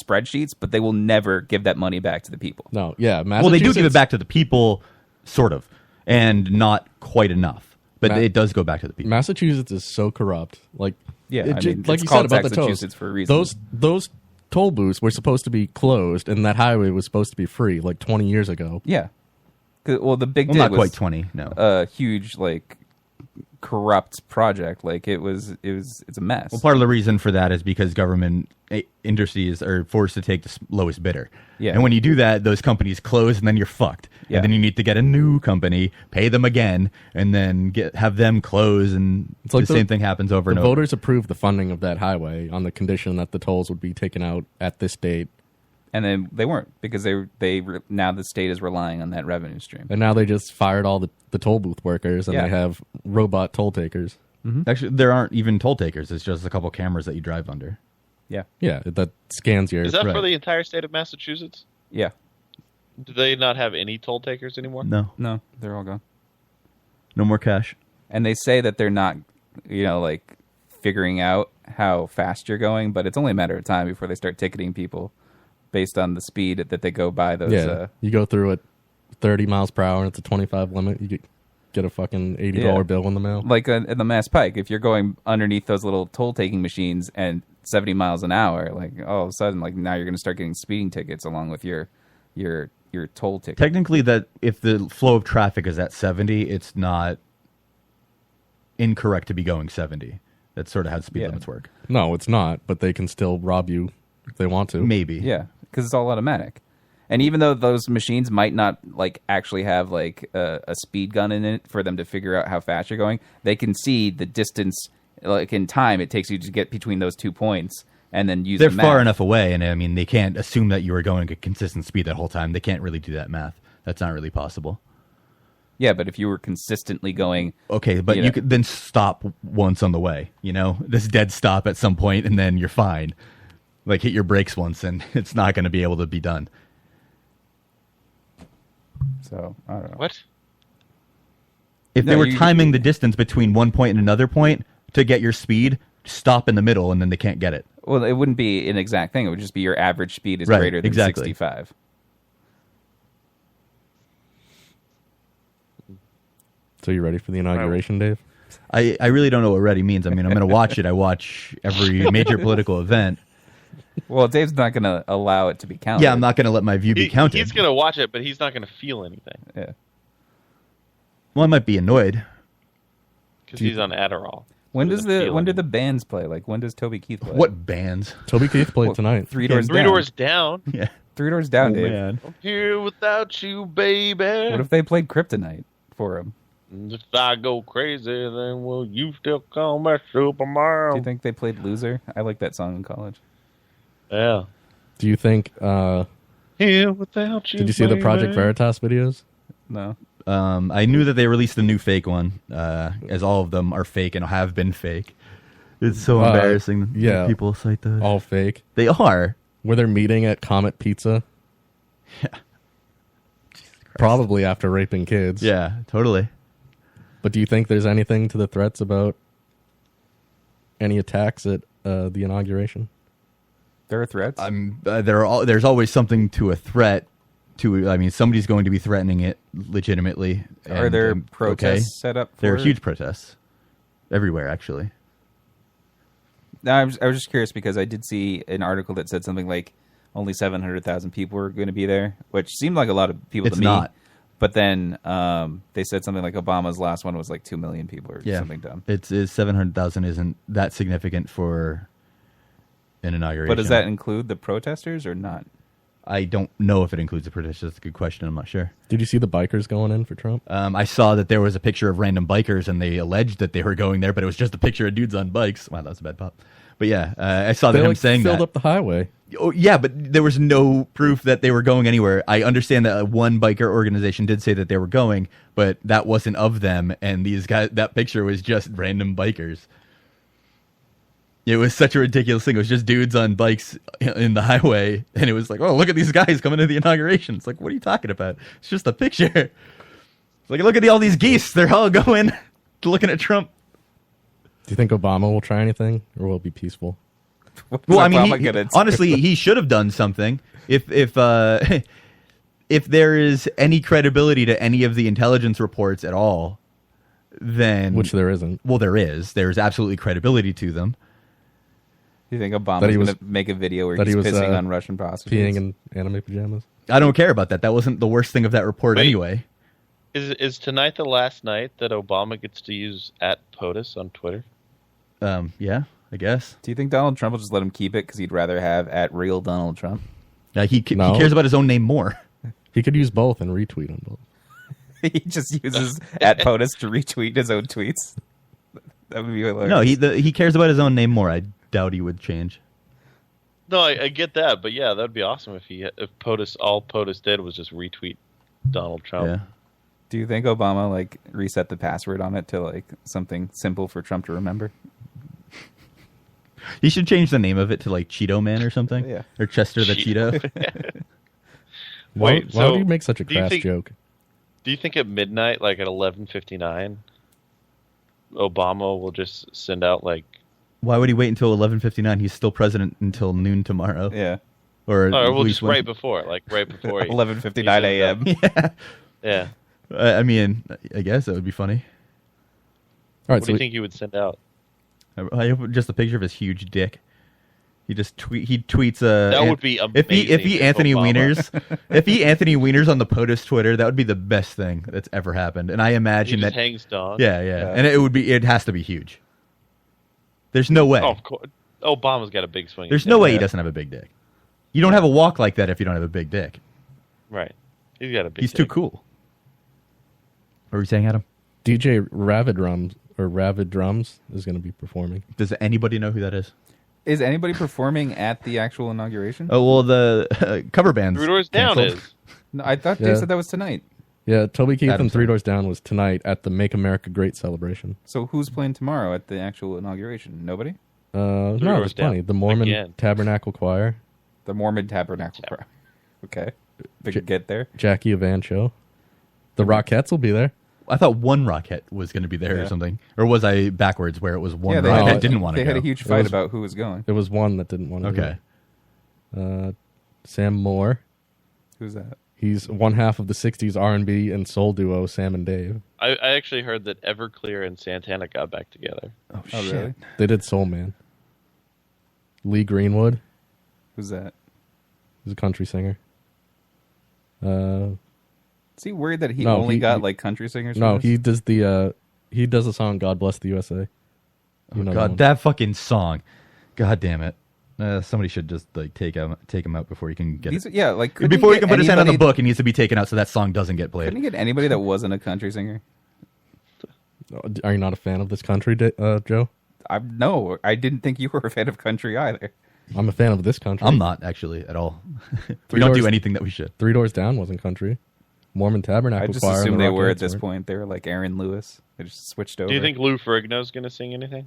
spreadsheets, but they will never give that money back to the people. No, yeah. Well, they do give it back to the people, sort of, and not quite enough. But it does go back to the people. Massachusetts is so corrupt. Like, yeah, like you said about the tolls. For a reason. Those toll booths were supposed to be closed, and that highway was supposed to be free like 20 years ago. Yeah. Well, the big well, dig not was quite 20. No, a huge corrupt project. Like it's a mess. Well, part of the reason for that is because government industries are forced to take the lowest bidder. Yeah. And when you do that, those companies close, and then you're fucked. Yeah. And then you need to get a new company, pay them again, and then have them close, and it's like the same thing happens over and the over. voters approved the funding of that highway on the condition that the tolls would be taken out at this date. And then they weren't, because now the state is relying on that revenue stream. And now they just fired all the toll booth workers, and they have robot toll takers. Mm-hmm. Actually, there aren't even toll takers. It's just a couple cameras that you drive under. Yeah. Yeah, that scans your... Is that for the entire state of Massachusetts? Yeah. Do they not have any toll takers anymore? No, they're all gone. No more cash. And they say that they're not, figuring out how fast you're going, but it's only a matter of time before they start ticketing people based on the speed that they go by those. Yeah, you go through at 30 miles per hour, and it's a 25 limit. You get a fucking $80 bill in the mail. Like in the Mass Pike, if you're going underneath those little toll-taking machines and 70 miles an hour, all of a sudden, now you're going to start getting speeding tickets along with your toll ticket. Technically, that if the flow of traffic is at 70, it's not incorrect to be going 70. That's sort of how speed limits work. No, it's not, but they can still rob you if they want to. Maybe. Yeah, because it's all automatic. And even though those machines might not actually have a speed gun in it for them to figure out how fast you're going, they can see the distance in time it takes you to get between those 2 points and then use They're the math. far enough away, and I mean, they can't assume that you were going at consistent speed that whole time. They can't really do that math. That's not really possible. Yeah, but if you were consistently going... Okay, but you could then stop once on the way, This dead stop at some point, and then you're fine. Hit your brakes once, and it's not going to be able to be done. So, I don't know. What? If they were timing the distance between one point and another point to get your speed, stop in the middle, and then they can't get it. Well, it wouldn't be an exact thing. It would just be your average speed is greater than 65. So you ready for the inauguration, Dave? I really don't know what ready means. I mean, I'm going to watch it. I watch every major political event. Well, Dave's not going to allow it to be counted. Yeah, I'm not going to let my view be counted. He's going to watch it, but he's not going to feel anything. Yeah. Well, I might be annoyed. Because he's on Adderall. When do the bands play? When does Toby Keith play? What bands? Toby Keith played tonight. Three Doors Down. Yeah. 3 Doors Down, Dave. Man. I'm here without you, baby. What if they played Kryptonite for him? If I go crazy, then will you still call me Superman? Do you think they played Loser? I like that song in college. Yeah. Do you think... Here without you, did you see the Project baby. Veritas videos? No. I knew that they released a new fake one, as all of them are fake and have been fake. It's so embarrassing. Yeah. People cite those. All fake. They are. Were they meeting at Comet Pizza? Yeah. Probably after raping kids. Yeah, totally. But do you think there's anything to the threats about any attacks at the inauguration? There are threats? There's always something to a threat. I mean, somebody's going to be threatening it legitimately. Are there protests set up for There are it? huge protests everywhere, actually. No, I was just curious because I did see an article that said something like only 700,000 people were going to be there, which seemed like a lot of people It's to me. not. But then they said something like Obama's last one was like 2 million people or something dumb. It's 700,000 isn't that significant for an inauguration. But does that include the protesters or not? I don't know if it includes the protesters. That's a good question. I'm not sure. Did you see the bikers going in for Trump? I saw that there was a picture of random bikers, and they alleged that they were going there, but it was just a picture of dudes on bikes. Wow, that was a bad pop. But yeah, I saw They him saying filled that. up the highway. Oh, yeah, but there was no proof that they were going anywhere. I understand that one biker organization did say that they were going, but that wasn't of them, and these guys, that picture was just random bikers. It was such a ridiculous thing. It was just dudes on bikes in the highway, and it was like, oh, look at these guys coming to the inauguration. It's like, what are you talking about? It's just a picture. It's like, look at all these geese. They're all going looking at Trump. Do you think Obama will try anything, or will it be peaceful? Well, I mean, honestly, he should have done something. If there is any credibility to any of the intelligence reports at all, then which there isn't. Well, there is. There's absolutely credibility to them. Do you think Obama's going to make a video where he's pissing on Russian prostitutes? Peeing in anime pajamas? I don't care about that. That wasn't the worst thing of that report anyway. Is tonight the last night that Obama gets to use @POTUS on Twitter? Yeah, I guess. Do you think Donald Trump will just let him keep it because he'd rather have @real Donald Trump? He cares about his own name more. He could use both and retweet them both. He just uses @POTUS to retweet his own tweets. That would be hilarious. No, he cares about his own name more. I doubt he would change. No, I get that, but yeah, that'd be awesome if all POTUS did was just retweet Donald Trump. Yeah. Do you think Obama reset the password on it to something simple for Trump to remember? He should change the name of it to Cheeto Man or something. Yeah. Or Chester the Cheeto. Why do you make such a crass joke? Do you think at midnight, at 11:59, Obama will just send out Why would he wait until 11:59? He's still president until noon tomorrow. Yeah. Or just right before, right before 11:59 a.m. Yeah. Yeah. I mean, I guess that would be funny. All right. What do you think he would send out? I hope just a picture of his huge dick. He tweets. That would be amazing. If he Anthony Wieners on the POTUS Twitter, that would be the best thing that's ever happened. And I imagine he just that hangs dog. Yeah, and it has to be huge. There's no way. Oh, of course. Obama's got a big swing. There's no way he doesn't have a big dick. You don't have a walk like that if you don't have a big dick. Right. He's got a big. He's dick. too cool. What were you saying, Adam? DJ Ravid Drums is going to be performing. Does anybody know who that is? Is anybody performing at the actual inauguration? Oh, well, the cover bands. Three Doors Down canceled. is. No, I thought they said that was tonight. Yeah, Toby Keith Adam and Three Doors Down was tonight at the Make America Great celebration. So who's playing tomorrow at the actual inauguration? Nobody? No, there's plenty. The Mormon Tabernacle Choir. The Mormon Tabernacle Choir. Okay. Big get there. Jackie Evancho. The Rockettes will be there. I thought one Rockette was going to be there or something. Or was I backwards where it was one they Rockette that didn't want to go? They had a huge fight about who was going. It was one that didn't want to go. Okay. Sam Moore. Who's that? He's one half of the 60s R&B and soul duo Sam and Dave. I actually heard that Everclear and Santana got back together. Oh shit. Really? They did Soul Man. Lee Greenwood. Who's that? He's a country singer. Is he worried that he only got country singers? No, he does he does a song "God Bless the USA." Oh, God, that fucking song! God damn it! Somebody should just take him out before he can get it. Yeah, before he can put his hand on the book, it needs to be taken out so that song doesn't get played. Couldn't he get anybody that wasn't a country singer? Are you not a fan of this country, Joe? No, I didn't think you were a fan of country either. I'm a fan of this country. I'm not actually at all. We don't do anything that we should. Three Doors Down wasn't country. Mormon Tabernacle I just Choir assumed and they the were at Rockettes this were. point. They were like Aaron Lewis. They just switched over. Do you think Lou Ferrigno's going to sing anything?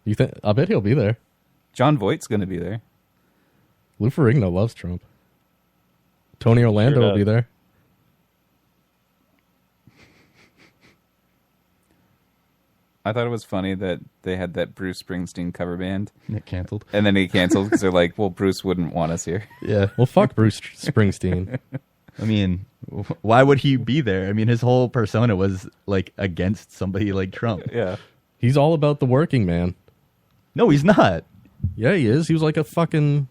You think? I bet he'll be there. John Voight's going to be there. Lou Ferrigno loves Trump. Tony Orlando will be there. I thought it was funny that they had that Bruce Springsteen cover band. It canceled. And then he canceled because they're like, well, Bruce wouldn't want us here. Yeah. Well, fuck Bruce Springsteen. I mean, why would he be there? I mean, his whole persona was against somebody like Trump. Yeah. He's all about the working man. No, he's not. Yeah, he is. He was like a fucking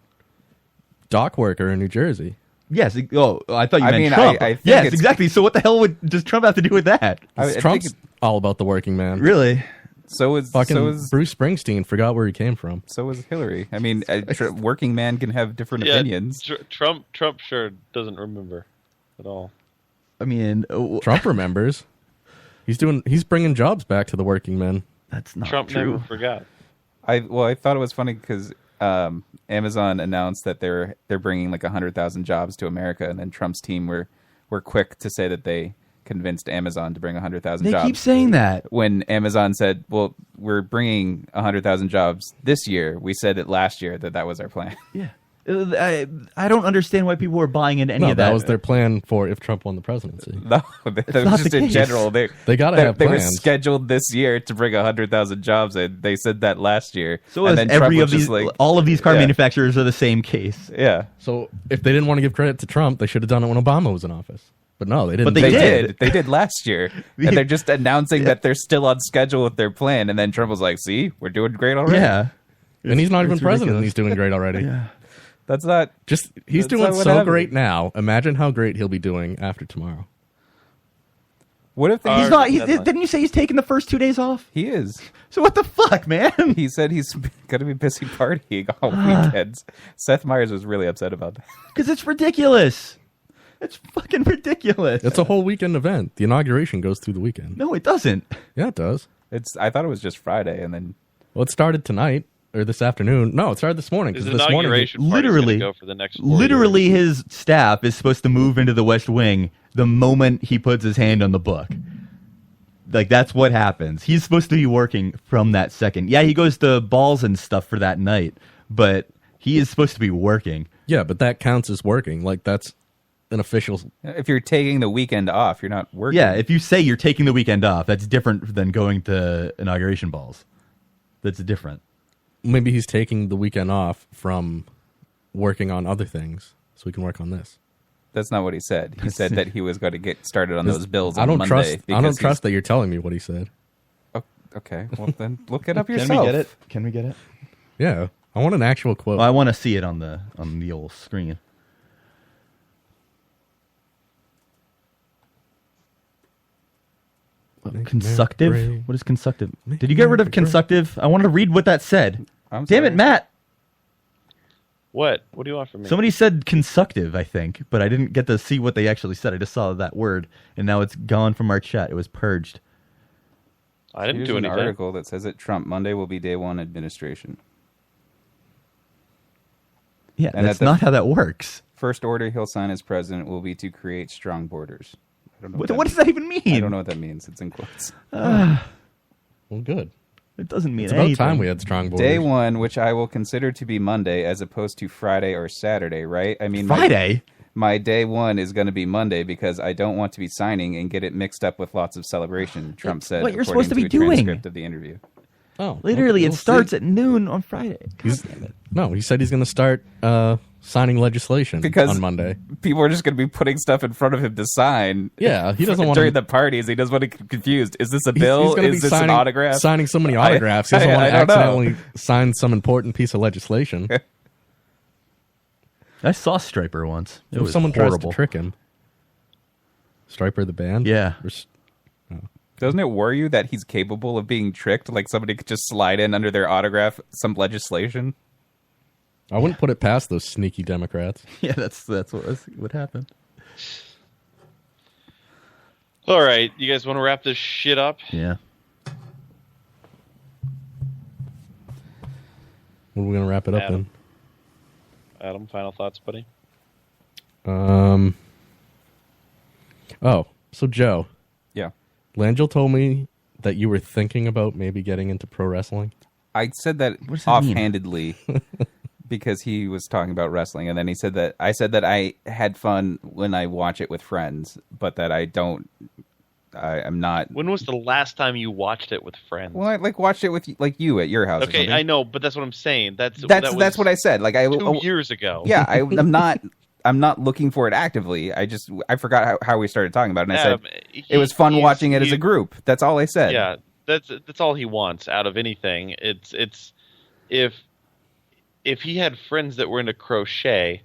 dock worker in New Jersey. Yes. Oh, I thought you meant mean, Trump. I think yes, it's- exactly. So what the hell does Trump have to do with that? Trump's all about the working man. Really? So is Bruce Springsteen forgot where he came from. So was Hillary. I mean, a working man can have different opinions. Trump sure doesn't remember at all. I mean, Trump remembers. He's bringing jobs back to the working men. That's not Trump true. never forgot. I thought it was funny because Amazon announced that they're bringing like 100,000 jobs to America, and then Trump's team were quick to say that they convinced Amazon to bring 100,000 jobs. They keep saying that. When Amazon said, well, we're bringing 100,000 jobs this year, we said it last year that was our plan. Yeah. I don't understand why people were buying into any of that. That was their plan for if Trump won the presidency. No, that was just in general. They got to have plans. They were scheduled this year to bring 100,000 jobs in. They said that last year. So and then all of these car manufacturers are the same case. Yeah. So if they didn't want to give credit to Trump, they should have done it when Obama was in office. But no, they didn't. But they did. They did last year. And they're just announcing that they're still on schedule with their plan. And then Trump was like, see, we're doing great already. Yeah. And he's not even president. And he's doing great already. Yeah. That's not... He's doing so great now. Imagine how great he'll be doing after tomorrow. What if he's not... Didn't you say he's taking the first 2 days off? He is. So what the fuck, man? He said he's going to be busy partying all weekends. Seth Meyers was really upset about that. Because it's ridiculous. It's fucking ridiculous. It's a whole weekend event. The inauguration goes through the weekend. No, it doesn't. Yeah, it does. I thought it was just Friday, and then... Well, it started tonight. Or this afternoon. No, it started this morning. His this morning, literally, go for the next 4 literally years. His staff is supposed to move into the West Wing the moment he puts his hand on the book. Like, that's what happens. He's supposed to be working from that second. Yeah, he goes to balls and stuff for that night, but he is supposed to be working. Yeah, but that counts as working. Like, that's an official... If you're taking the weekend off, you're not working. Yeah, if you say you're taking the weekend off, that's different than going to inauguration balls. That's different. Maybe he's taking the weekend off from working on other things so we can work on this. That's not what he said. He said that he was going to get started on those bills on Monday. I don't trust that you're telling me what he said. Oh, okay, well then look it up yourself. Can we get it? Yeah, I want an actual quote. Well, I want to see it on the old screen. Consecutive? What is consecutive? Did you get rid of consecutive? I wanted to read what that said. Damn it, Matt. What? What do you want from me? Somebody said consecutive, I think, but I didn't get to see what they actually said. I just saw that word, and now it's gone from our chat. It was purged. I didn't do anything. An article that says that Trump Monday will be day one administration. Yeah, and that's not how that works. First order he'll sign as president will be to create strong borders. I don't know what does that even mean? I don't know what that means. It's in quotes. Well, good. It doesn't mean it's anything. About time we had strong borders. Day one, which I will consider to be Monday as opposed to Friday or Saturday, right? I mean, Friday? My day one is going to be Monday because I don't want to be signing and get it mixed up with lots of celebration, Trump said, what you're supposed to be doing. Transcript of the interview. Oh, literally, it starts at noon on Friday. No, he said he's going to start signing legislation on Monday. People are just going to be putting stuff in front of him to sign. Yeah, he doesn't want during the parties. He doesn't want to get confused. Is this a bill? Is this an autograph? Signing so many autographs. He doesn't want to accidentally sign some important piece of legislation. I saw Striper once. It was someone horrible. tries to trick him. Striper the band? Yeah. Doesn't it worry you that he's capable of being tricked? Like somebody could just slide in under their autograph some legislation? I wouldn't put it past those sneaky Democrats. Yeah, that's what would happen. All right, you guys want to wrap this shit up? Yeah. When are we gonna wrap it up then? Adam, final thoughts, buddy? Oh, so Joe. Yeah. Langell told me that you were thinking about maybe getting into pro wrestling. I said that offhandedly because he was talking about wrestling, and then he said that I had fun when I watch it with friends, but that I'm not. When was the last time you watched it with friends? Well, I watched it with you at your house. Okay, I know, but that's what I'm saying. That's what I said. 2 years ago. Yeah, I'm not looking for it actively. I forgot how we started talking about it. And Adam, I said it was fun watching it as a group. That's all I said. Yeah, that's all he wants out of anything. It's if he had friends that were into crochet,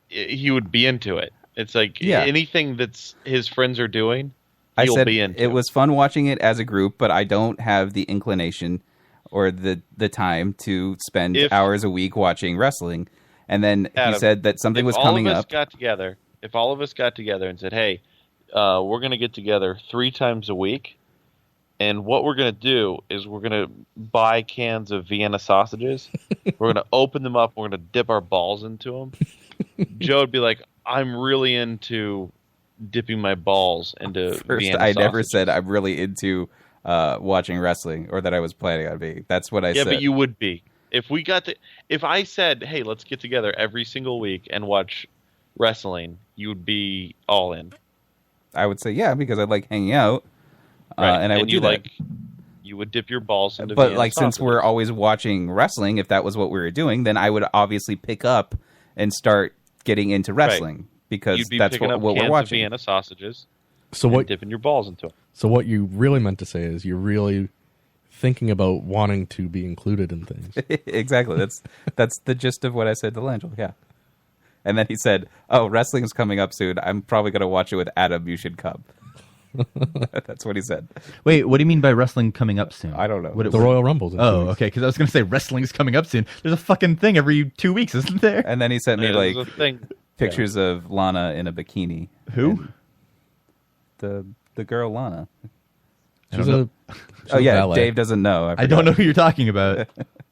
he would be into it. It's like anything that's his friends are doing, I he'll said be into. it was fun watching it as a group, but I don't have the inclination or the time to spend hours a week watching wrestling. And then Adam, he said that something was coming up. If all of us got together and said, "Hey, we're going to get together 3 times a week, and what we're going to do is we're going to buy cans of Vienna sausages. We're going to open them up. We're going to dip our balls into them." Joe would be like, "I'm really into dipping my balls into First, Vienna I sausages." never said I'm really into watching wrestling or that I was planning on being. That's what I said. Yeah, but you would be. If I said, "Hey, let's get together every single week and watch wrestling," you would be all in. I would say yeah, because I like hanging out, Right. and I would do that. You would dip your balls into. But Vienna like, since sausages. we're always watching wrestling, if that was what we were doing, then I would obviously pick up and start getting into wrestling because You'd be that's picking what up we're cans of watching. Vienna sausages. So and what? dipping your balls into them. So what you really meant to say is you're really thinking about wanting to be included in things. Exactly. That's the gist of what I said to Langell. Yeah. And then he said, "Oh, wrestling's coming up soon. I'm probably going to watch it with Adam. You should come." That's what he said. Wait, what do you mean by wrestling coming up soon? I don't know. The Royal Rumble's in 2 Oh, weeks. okay. Because I was going to say wrestling's coming up soon. There's a fucking thing every 2 weeks, isn't there? And then he sent me There's like a thing. pictures of Lana in a bikini. Who? The girl Lana. She's a Oh yeah, ballet. Dave doesn't know. I don't know who you're talking about.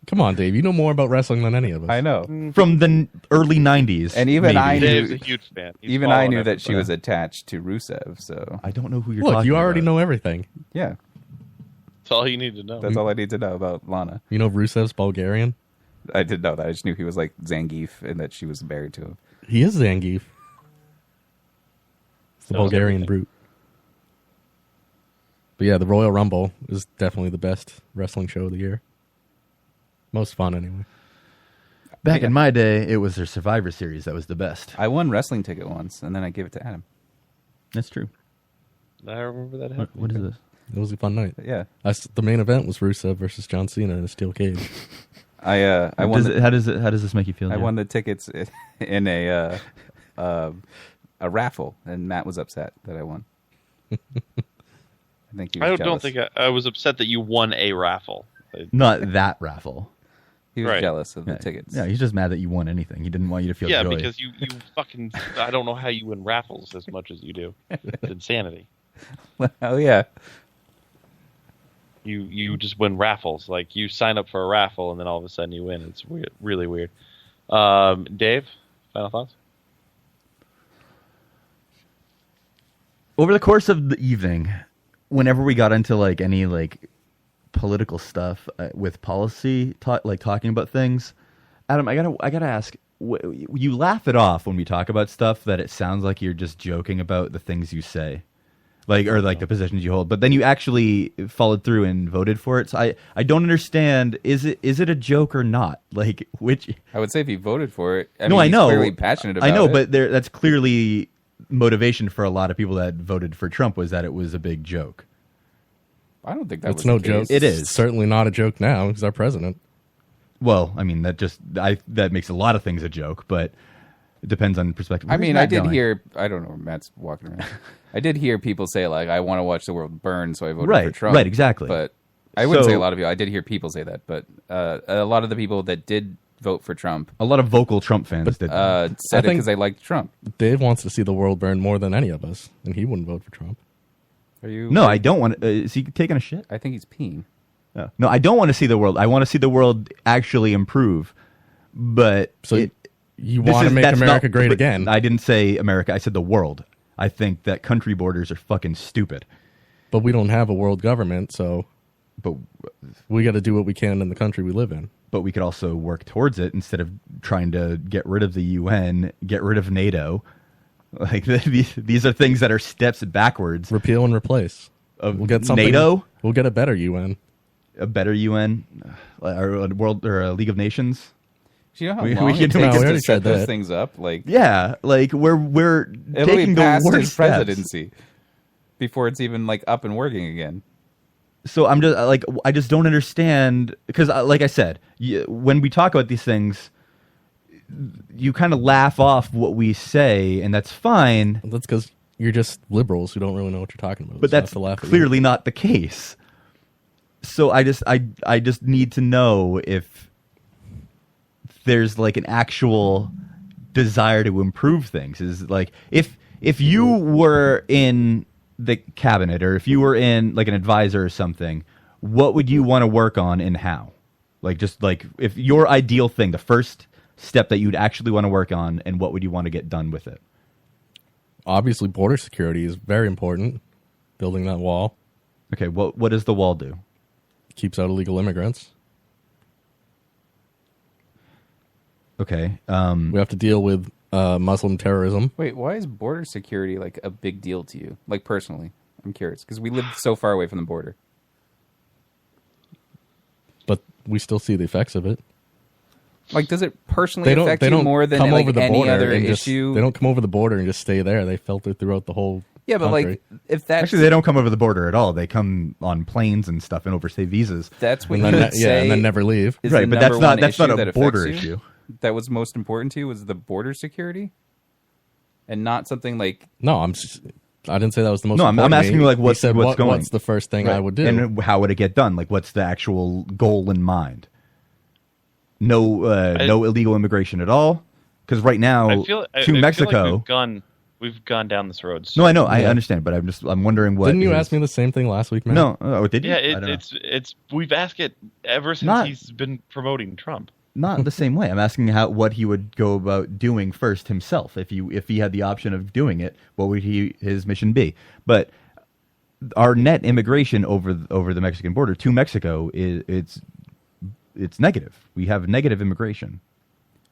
Come on, Dave. You know more about wrestling than any of us. I know. From the early 90s. And even maybe. I Dave's knew. a huge fan. He's Even I following knew that she everybody. was attached to Rusev. So I don't know who you're Look, talking you already about. know everything. yeah, That's all you need to know. that's all I need to know about Lana. You know Rusev's Bulgarian? I didn't know that. I just knew he was like Zangief and that she was married to him. He is Zangief. It's the That was Bulgarian everything. brute. But yeah, the Royal Rumble is definitely the best wrestling show of the year. Most fun, anyway. Back in my day, it was their Survivor Series that was the best. I won wrestling ticket once, and then I gave it to Adam. That's true. I remember that happening. What is this? It was a fun night. Yeah, The main event was Rusev versus John Cena in a steel cage. I won. How does this make you feel? I Jeff? won the tickets in a raffle, and Matt was upset that I won. I think he was I jealous. don't think I was upset that you won a raffle. Not that raffle. He was Right. jealous of the tickets. Yeah, he's just mad that you won anything. He didn't want you to feel Yeah, joy. because you fucking. I don't know how you win raffles as much as you do. It's insanity. Oh yeah. You just win raffles. Like you sign up for a raffle and then all of a sudden you win. It's weird, really weird. Dave, final thoughts? Over the course of the evening, whenever we got into like any like political stuff with policy, talking about things, Adam, I gotta ask. You laugh it off when we talk about stuff that it sounds like you're just joking about the things you say, or the positions you hold. But then you actually followed through and voted for it. So I don't understand. Is it a joke or not? Like which? I would say if he voted for it. I No, mean, I he's know. clearly passionate about it. I know, but that's clearly motivation for a lot of people that voted for Trump was that it was a big joke. I don't think that It's was no the joke. case. It is. It's certainly not a joke now. He's our president. Well, I mean that makes a lot of things a joke, but it depends on perspective. I Where's mean, Matt I did going? hear. I don't know. Matt's walking around. I did hear people say like, "I want to watch the world burn," so I voted for Trump. Right, exactly. But I wouldn't So- say a lot of people. I did hear people say that, but a lot of the people that did vote for Trump, a lot of vocal Trump fans did. said it think- because they liked Trump. Dave wants to see the world burn more than any of us, and he wouldn't vote for Trump. Are you? No, I don't want. Is he taking a shit? I think he's peeing. No, I don't want to see the world. I want to see the world actually improve. But So you want to make that's America not- great but again. I didn't say America. I said the world. I think that country borders are fucking stupid. But we don't have a world government, so But we got to do what we can in the country we live in. but we could also work towards it instead of trying to get rid of the UN, get rid of NATO. Like these are things that are steps backwards. Repeal and replace. We'll get something. NATO, We'll get a better UN. a better UN, or a world or a League of Nations. Do you know how We- long we it can- takes No, we to already set said those that. things up? Like, Yeah, like we're it'll taking be the past worst his steps. presidency before it's even like up and working again. So I'm just like, I just don't understand because, like I said, when we talk about these things, you kind of laugh off what we say, and that's fine. That's because you're just liberals who don't really know what you're talking about. But so I have that's to laugh at you. clearly not the case. So I just need to know if there's like an actual desire to improve things. Is like if you were in the cabinet or if you were in like an advisor or something, what would you want to work on and how? Like just like if your ideal thing, the first step that you'd actually want to work on, and what would you want to get done with it? Obviously, border security is very important. Building that wall. Okay, what does the wall do? Keeps out illegal immigrants. Okay. We have to deal with Muslim terrorism. Wait, why is border security like a big deal to you? Like personally, I'm curious because we live so far away from the border. But we still see the effects of it. Like, does it personally affect you more than like any other issue? They don't come over the border and just stay there. They filter throughout the whole. Yeah, but country. like, if that's actually, they don't come over the border at all. They come on planes and stuff and overstay visas. That's what and you then, would say. and then never leave. Right, but that's not a border issue. That was most important to you was the border security, and not something like. No, I didn't say that was the most. No, important I'm asking you like what's going. What's the first thing I would do, and how would it get done? Like, what's the actual goal in mind? No illegal immigration at all, because right now I feel Mexico. Like we've gone down this road. No, I know, I understand, but I'm wondering what. Didn't you ask me the same thing last week, man? No, did you? Yeah, it's we've asked it ever since he's been promoting Trump. Not the same way. I'm asking what he would go about doing first himself. If he had the option of doing it, what would his mission be? But our net immigration over the Mexican border to Mexico it's negative. We have negative immigration.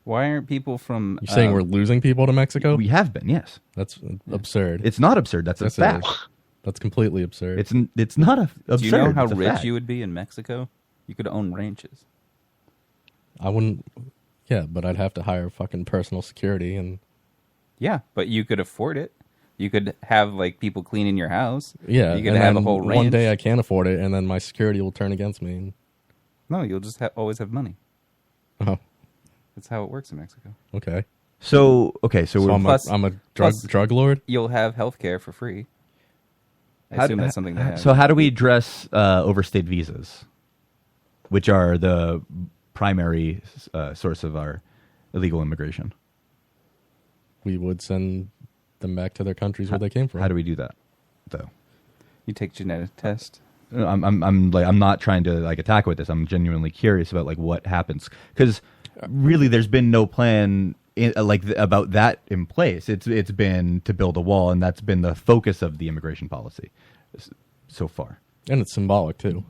Why aren't people from? You're saying we're losing people to Mexico? We have been, yes. That's absurd. It's not absurd. That's a fact. That's completely absurd. It's not absurd. Do you know how rich you would be in Mexico? You could own ranches. I wouldn't. Yeah, but I'd have to hire fucking personal security and. Yeah, but you could afford it. You could have like people cleaning your house. Yeah, you could have a whole ranch. One day I can't afford it, and then my security will turn against me. No, you'll just always have money. Oh, that's how it works in Mexico. Okay. So I'm a drug lord. You'll have health care for free. I assume that's something they have. So how do we address overstayed visas, which are the primary source of our illegal immigration? We would send them back to their countries where they came from. How do we do that, though? You take genetic test. I'm not trying to like attack with this. I'm genuinely curious about like what happens because really there's been no plan about that in place. It's been to build a wall, and that's been the focus of the immigration policy so far. And it's symbolic too.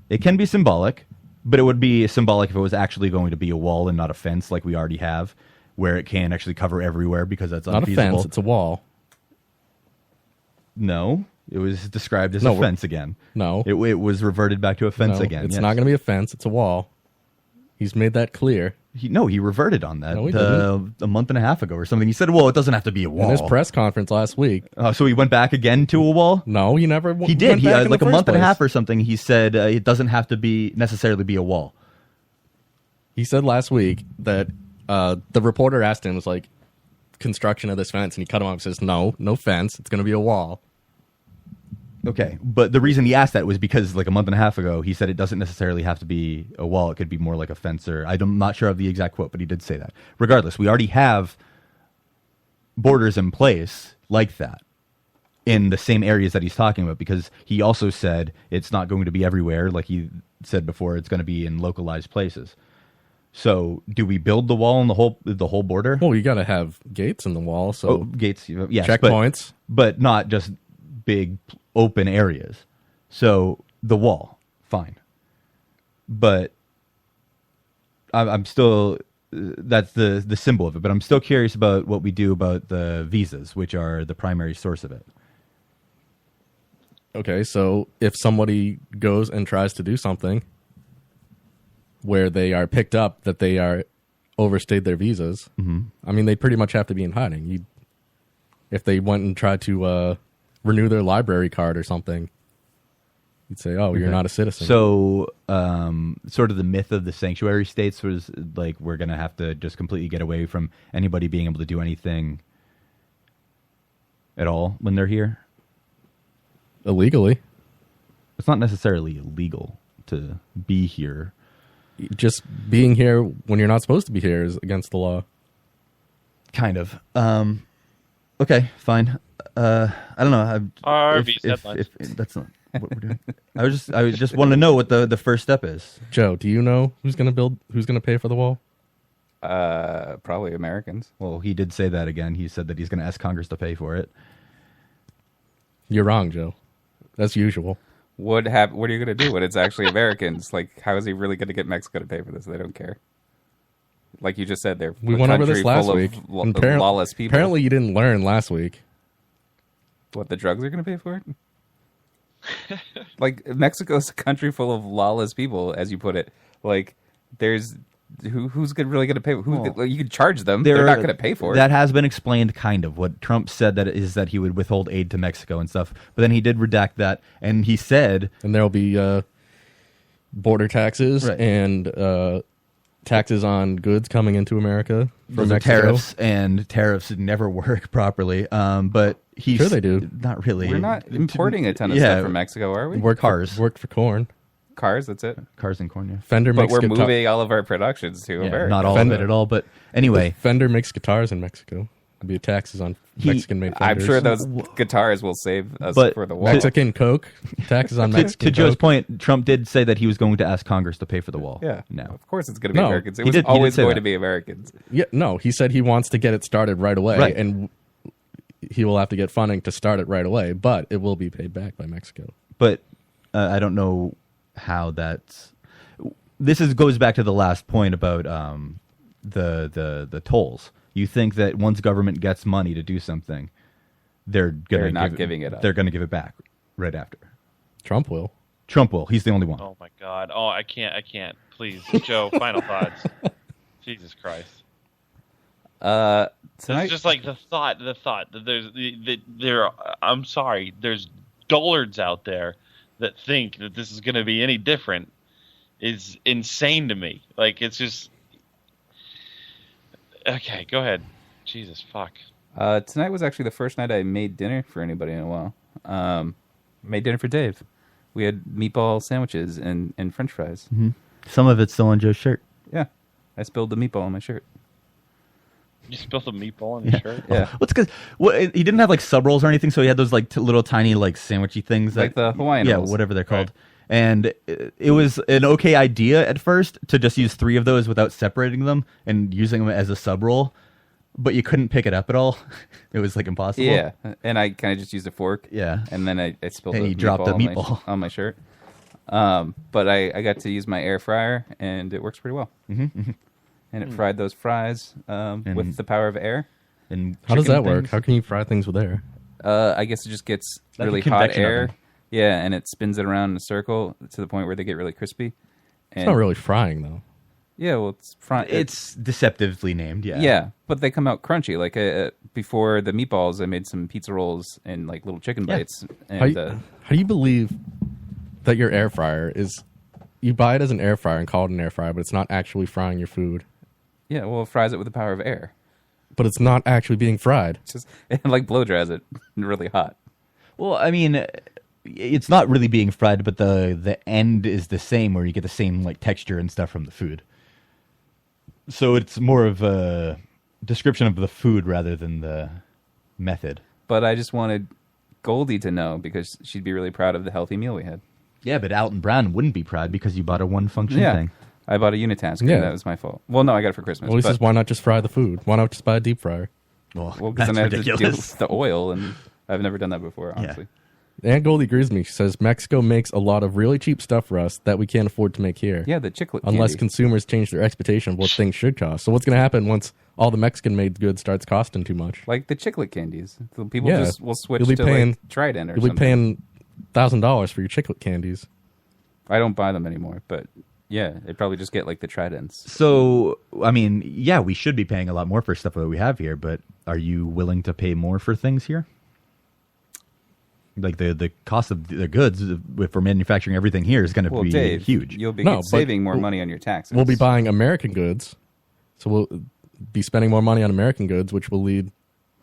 It can be symbolic, but it would be symbolic if it was actually going to be a wall and not a fence like we already have, where it can actually cover everywhere because that's not unfeasible. a fence. It's a wall. No. It was described as a fence again. No. It was reverted back to a fence again. It's not going to be a fence. It's a wall. He's made that clear. He reverted on that No, he didn't. a month and a half ago or something. He said, well, it doesn't have to be a wall. In his press conference last week. So he went back again to a wall? No, he never He did. He Like a month and a half or something, he said it doesn't have to necessarily be a wall. He said last week that the reporter asked him, was like, construction of this fence, and he cut him off and says, no fence. It's going to be a wall. Okay, but the reason he asked that was because like a month and a half ago, he said it doesn't necessarily have to be a wall. It could be more like a fence or I'm not sure of the exact quote, but he did say that. Regardless, we already have borders in place like that in the same areas that he's talking about because he also said it's not going to be everywhere. Like he said before, it's going to be in localized places. So do we build the wall on the whole border? Well, you got to have gates in the wall. So gates, yes. Checkpoints. But not just big open areas. So the wall, fine. But I'm still, that's the symbol of it. But I'm still curious about what we do about the visas, which are the primary source of it. Okay, so if somebody goes and tries to do something where they are picked up that they are overstayed their visas, I mean, they pretty much have to be in hiding. If they went and tried to renew their library card or something, you'd say, oh, you're not a citizen. So sort of the myth of the sanctuary states was like we're going to have to just completely get away from anybody being able to do anything at all when they're here? Illegally. It's not necessarily illegal to be here. Just being here when you're not supposed to be here is against the law. Kind of. Okay, fine. I don't know. If that's not what we're doing. I was just wanting to know what the first step is. Joe, do you know who's going to pay for the wall? Probably Americans. Well, he did say that again. He said that he's going to ask Congress to pay for it. You're wrong, Joe. That's usual. What are you going to do when it's actually Americans? Like, how is he really going to get Mexico to pay for this? They don't care. Like you just said, we went over this last week. Lawless people. Apparently, you didn't learn last week. What, the drugs are going to pay for it? Like, Mexico's a country full of lawless people, as you put it. Like, there's who's really going to pay? You could charge them. They're not going to pay for it. That has been explained, kind of. What Trump said is that he would withhold aid to Mexico and stuff. But then he did redact that, and he said, and there'll be border taxes and taxes on goods coming into America from Mexico. Tariffs never work properly. But sure they do. Not really. We're not importing a ton of stuff from Mexico, are we? Worked for corn. Cars, that's it. Cars and corn, yeah. But we're moving all of our productions to America. Not all of it at all, but anyway. Fender makes guitars in Mexico. There'll be taxes on Mexican-made Fenders. I'm sure those guitars will save us for the wall. Mexican Coke, taxes on Mexican To Joe's point, Trump did say that he was going to ask Congress to pay for the wall. Yeah. No. Of course it's going to be Americans. It was always going to be Americans. Yeah, no, he said he wants to get it started right away, and he will have to get funding to start it right away, but it will be paid back by Mexico. But I don't know how that's... This goes back to the last point about the tolls. You think that once government gets money to do something, they're not giving it up. They're going to give it back right after. Trump will. He's the only one. Oh my God. Oh, I can't. Please, Joe. Final thoughts. Jesus Christ. It's just like the thought that I'm sorry. There's dullards out there that think that this is going to be any different is insane to me. Like, it's just... Okay, go ahead. Jesus, fuck. Tonight was actually the first night I made dinner for anybody in a while. Made dinner for Dave. We had meatball sandwiches and French fries. Mm-hmm. Some of it's still on Joe's shirt. Yeah. I spilled the meatball on my shirt. You spilled a meatball on your shirt? Yeah. What's because he didn't have like sub rolls or anything, so he had those like little tiny like sandwichy things, like the Hawaiian rolls. Whatever they're called. Right. And it was an okay idea at first to just use 3 of those without separating them and using them as a sub roll, but you couldn't pick it up at all. It was like impossible. Yeah, and I kind of just used a fork. Yeah, and then I spilled. And you dropped the meatball on my shirt. But I got to use my air fryer, and it works pretty well. Mm-hmm. And it fried those fries with the power of air. And how does that work? How can you fry things with air? I guess it just gets like really hot air. Yeah, and it spins it around in a circle to the point where they get really crispy. It's not really frying, though. Yeah, well, it's frying. It's deceptively named, yeah. Yeah, but they come out crunchy. Like before the meatballs, I made some pizza rolls and like little chicken bites. And, how do you believe that your air fryer is... You buy it as an air fryer and call it an air fryer, but it's not actually frying your food. Yeah, well, it fries it with the power of air. But it's not actually being fried. It's just, it like blow dries it really hot. Well, I mean... It's not really being fried, but the end is the same, where you get the same like texture and stuff from the food. So it's more of a description of the food rather than the method. But I just wanted Goldie to know because she'd be really proud of the healthy meal we had. Yeah, but Alton Brown wouldn't be proud because you bought a one-function thing. I bought a Unitask, and that was my fault. Well, no, I got it for Christmas. Well, he says, why not just fry the food? Why not just buy a deep fryer? Well, because then I have to deal with the oil, and I've never done that before, honestly. Yeah. Aunt Goldie agrees with me. She says Mexico makes a lot of really cheap stuff for us that we can't afford to make here. Yeah, the chiclet unless candy. Consumers change their expectation of what things should cost. So what's going to happen once all the Mexican-made goods starts costing too much? Like the chiclet candies. People just will switch to like Trident or something. You'll be paying $1,000 for your chiclet candies. I don't buy them anymore, but yeah, they'd probably just get like the Tridents. So, I mean, yeah, we should be paying a lot more for stuff that we have here, but are you willing to pay more for things here? Like the cost of the goods for manufacturing everything here is going to be Dave, huge. You'll be saving more money on your taxes. We'll be buying American goods, so we'll be spending more money on American goods, which will lead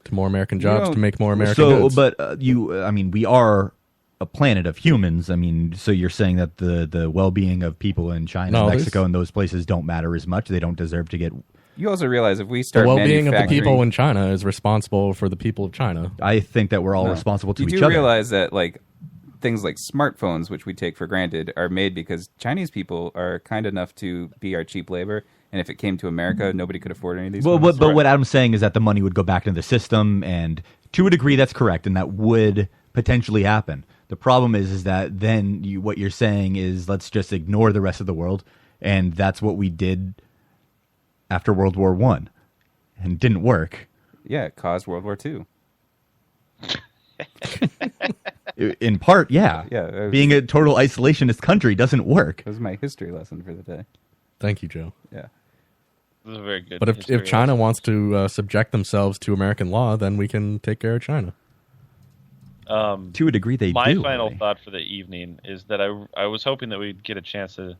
to more American jobs to make more American goods. But we are a planet of humans. I mean, so you're saying that the well-being of people in China, Mexico, and those places don't matter as much? They don't deserve to get... You also realize if we start the well-being of the people in China is responsible for the people of China. I think that we're all responsible to each other. You do realize that things like smartphones, which we take for granted, are made because Chinese people are kind enough to be our cheap labor. And if it came to America, nobody could afford any of these phones. But what Adam's saying is that the money would go back into the system, and to a degree that's correct, and that would potentially happen. The problem is that then what you're saying is let's just ignore the rest of the world, and that's what we did after World War I, and it didn't work. Yeah, it caused World War II. In part, yeah. Being a total isolationist country doesn't work. That was my history lesson for the day. Thank you, Joe. Yeah. This is a very good. But if China wants to subject themselves to American law, then we can take care of China. To a degree, they do. My final thought for the evening is that I was hoping that we'd get a chance to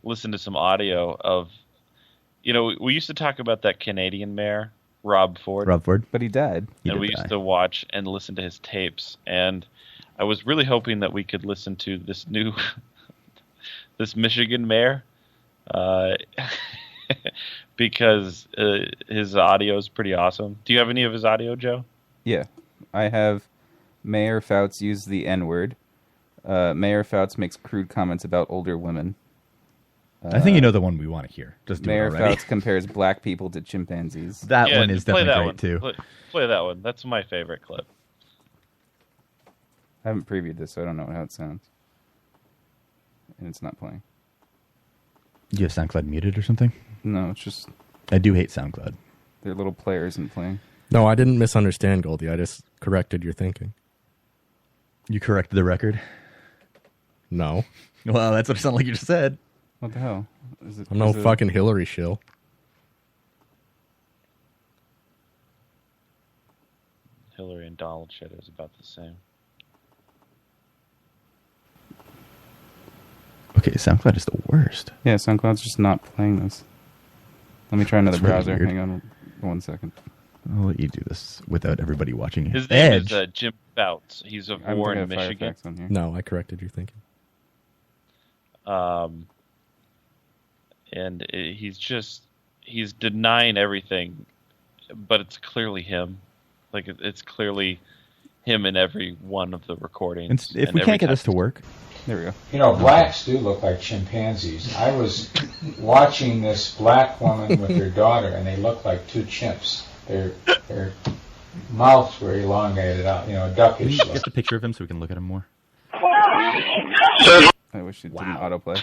listen to some audio of, we used to talk about that Canadian mayor, Rob Ford. But he died. We used to watch and listen to his tapes. And I was really hoping that we could listen to this new, this Michigan mayor, because his audio is pretty awesome. Do you have any of his audio, Joe? Yeah. I have Mayor Fouts use the N-word. Mayor Fouts makes crude comments about older women. I think you know the one we want to hear. Just do Mayor it already. Fouts compares black people to chimpanzees. That one is definitely great, too. Play that one. That's my favorite clip. I haven't previewed this, so I don't know how it sounds. And it's not playing. Do you have SoundCloud muted or something? No, it's just... I do hate SoundCloud. Their little player isn't playing. No, I didn't misunderstand, Goldie. I just corrected your thinking. You corrected the record? No. Well, that's what it sounded like you just said. What the hell? I'm no fucking Hillary shill. Hillary and Donald shit is about the same. Okay, SoundCloud is the worst. Yeah, SoundCloud's just not playing this. Let me try another That's really browser. weird. Hang on 1 second. I'll let you do this without everybody watching. His name is Jim Fouts. He's of I'm Warren, thinking of Michigan. Firefox on here. No, I corrected your thinking. And he's denying everything, but it's clearly him. Like, it's clearly him in every one of the recordings. And if we can't get this to work... There we go. You know, blacks do look like chimpanzees. I was watching this black woman with her daughter, and they look like two chimps. Their mouths were elongated out, duckish. Can you get the picture of him so we can look at him more? I wish it didn't autoplay.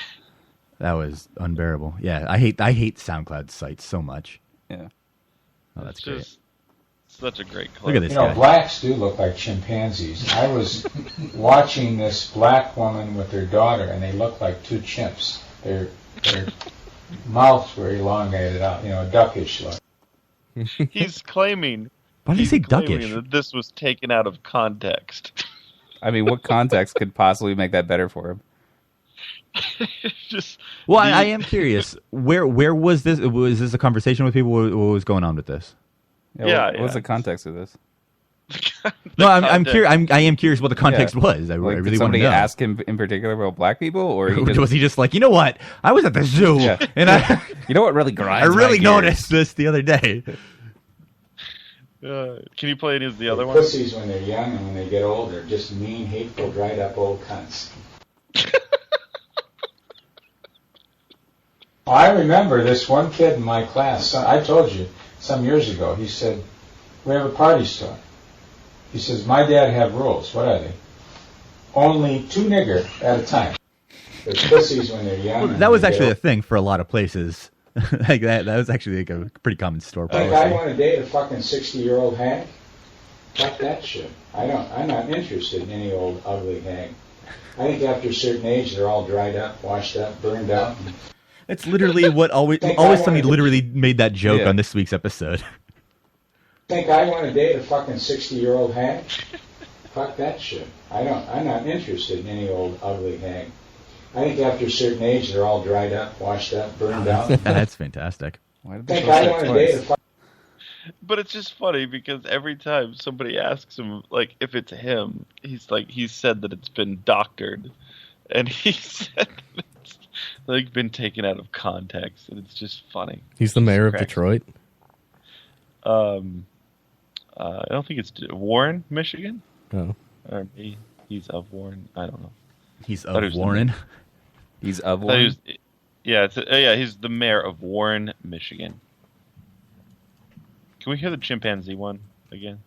That was unbearable. Yeah, I hate SoundCloud sites so much. Yeah. Oh, that's It's great. just such a great clip. Look at this You know, guy. blacks do look like chimpanzees. I was watching this black woman with her daughter, and they look like two chimps. Their mouths were elongated out, duckish look. He's claiming. Why did he say claiming duckish? that this was taken out of context. I mean, what context could possibly make that better for him? Just Well, I am curious. Where was this? Was this a conversation with people? What was going on with this? What was the context of this? No, I'm curious. I am curious what the context was. I Like, really did want to somebody know. ask him in particular about black people, or Was he just like, you know what? I was at the zoo, and I, you know what really I grinds? really my gears? noticed this the other day. can you play any of the other ones? Pussies when they're young and when they get older, just mean, hateful, dried up old cunts. I remember this one kid in my class. I told you some years ago. He said, "We have a party store." He says, "My dad have rules. What are they? Only 2 nigger at a time. They're pussies when they're young." Well, that was actually a thing for a lot of places. Like that was actually like a pretty common store Think policy. I want to date a fucking 60-year-old hag? Fuck that shit. I'm not interested in any old ugly hag. I think after a certain age, they're all dried up, washed up, burned out. It's literally what always somebody literally made that joke on this week's episode. Think I want to date a fucking 60-year-old hag? Fuck that shit. I'm not interested in any old ugly hag. I think after a certain age, they're all dried up, washed up, burned out. That's fantastic. Why did Think I want to date a But it's just funny because every time somebody asks him, like, if it's him, he's said that it's been doctored. And he said that it's, like, been taken out of context. And it's just funny. He's the mayor of Detroit? I don't think it's Warren, Michigan. Oh. Or maybe he's of Warren. I don't know. He's of Warren? He's of Warren? He's the mayor of Warren, Michigan. Can we hear the chimpanzee one again?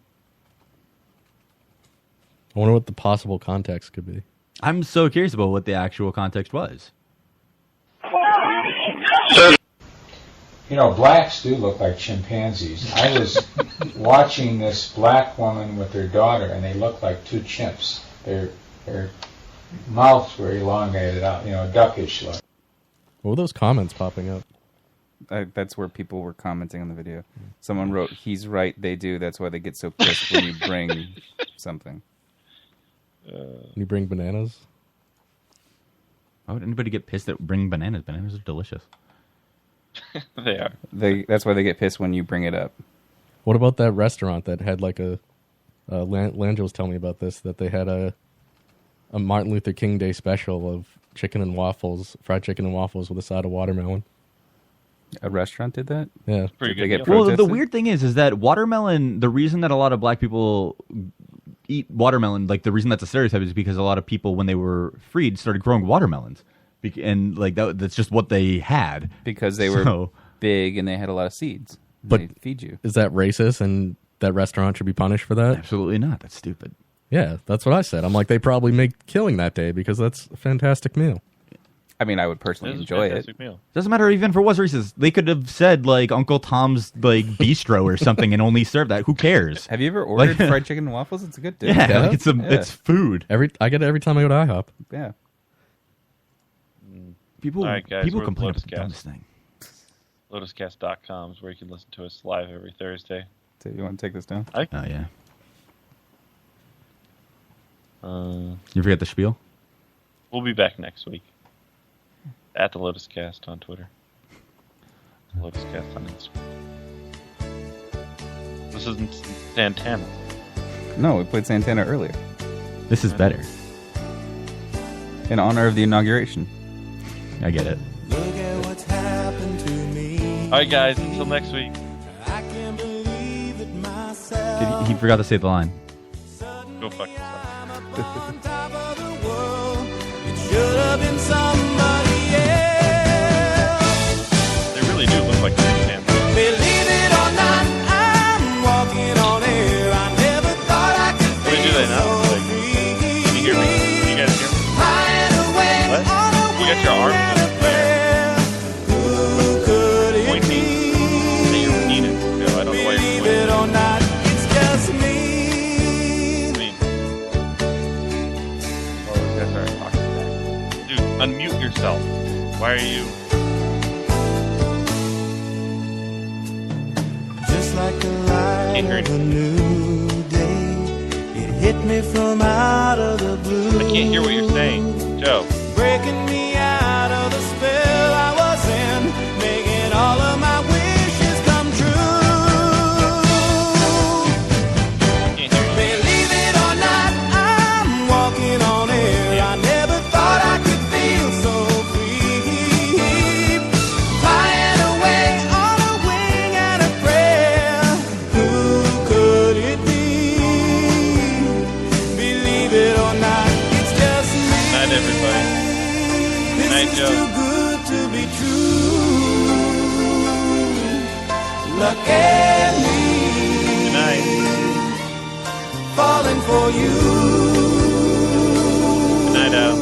I wonder what the possible context could be. I'm so curious about what the actual context was. You know, blacks do look like chimpanzees. I was watching this black woman with her daughter, and they look like two chimps. Their mouths were elongated out, duckish look. What were those comments popping up? That's where people were commenting on the video. Someone wrote, "He's right, they do. That's why they get so pissed when you bring something." You bring bananas? Why would anybody get pissed at bringing bananas? Bananas are delicious. They are. That's why they get pissed when you bring it up. What about that restaurant that had like Landra was telling me about this, that they had a Martin Luther King Day special of chicken and waffles, fried chicken and waffles with a side of watermelon. A restaurant did that? Yeah. Pretty good. Well, the weird thing is that watermelon, the reason that a lot of black people eat watermelon, like the reason that's a stereotype is because a lot of people, when they were freed, started growing watermelons. And like that's just what they had. Because they were big and they had a lot of seeds. But they feed you. Is that racist and that restaurant should be punished for that? Absolutely not. That's stupid. Yeah, that's what I said. I'm like, they probably make killing that day because that's a fantastic meal. I mean, I would personally enjoy it. Meal. Doesn't matter even if it was racist. They could have said like Uncle Tom's like bistro or something and only served that. Who cares? Have you ever ordered fried chicken and waffles? It's a good dish. Yeah, like it's food. I get it every time I go to IHOP. Yeah. People right, guys, people we're complain about Lotuscast. the dumbest thing. Lotuscast.com is where you can listen to us live every Thursday. So you want to take this down? Oh yeah. You You forget the spiel? We'll be back next week. At the Lotuscast on Twitter. Lotuscast on Instagram. This isn't Santana. No, we played Santana earlier. This is better. In honor of the inauguration. I get it. Look at what's happened to me. Alright guys, until next week. I can't believe it myself. He forgot to say the line. Go fuck yourself. On top of the world, it should have been somebody else. They really do look like Santana. Believe it or not, I'm walking on air. I never thought I could What do they now? Like, can you hear me? Can you guys hear me? What? You got your arms in the air. Pointing. Say your penis. No, I don't know why you're Believe it or not, it's just me. Dude, unmute yourself. Why are you? Just like the light of a new day, it hit me from out of the blue. I can't hear what you're saying, Joe. Breaking me out of the spell I was in, making all of my wishes come true. Believe it or not, I'm walking on air. I never thought I could feel so free. Flying away on a wing and a prayer. Who could it be? Believe it or not, it's just me. Night, everybody. Night, This is Joe. too good to be true. Look at me. Good night. Falling for you. Night out.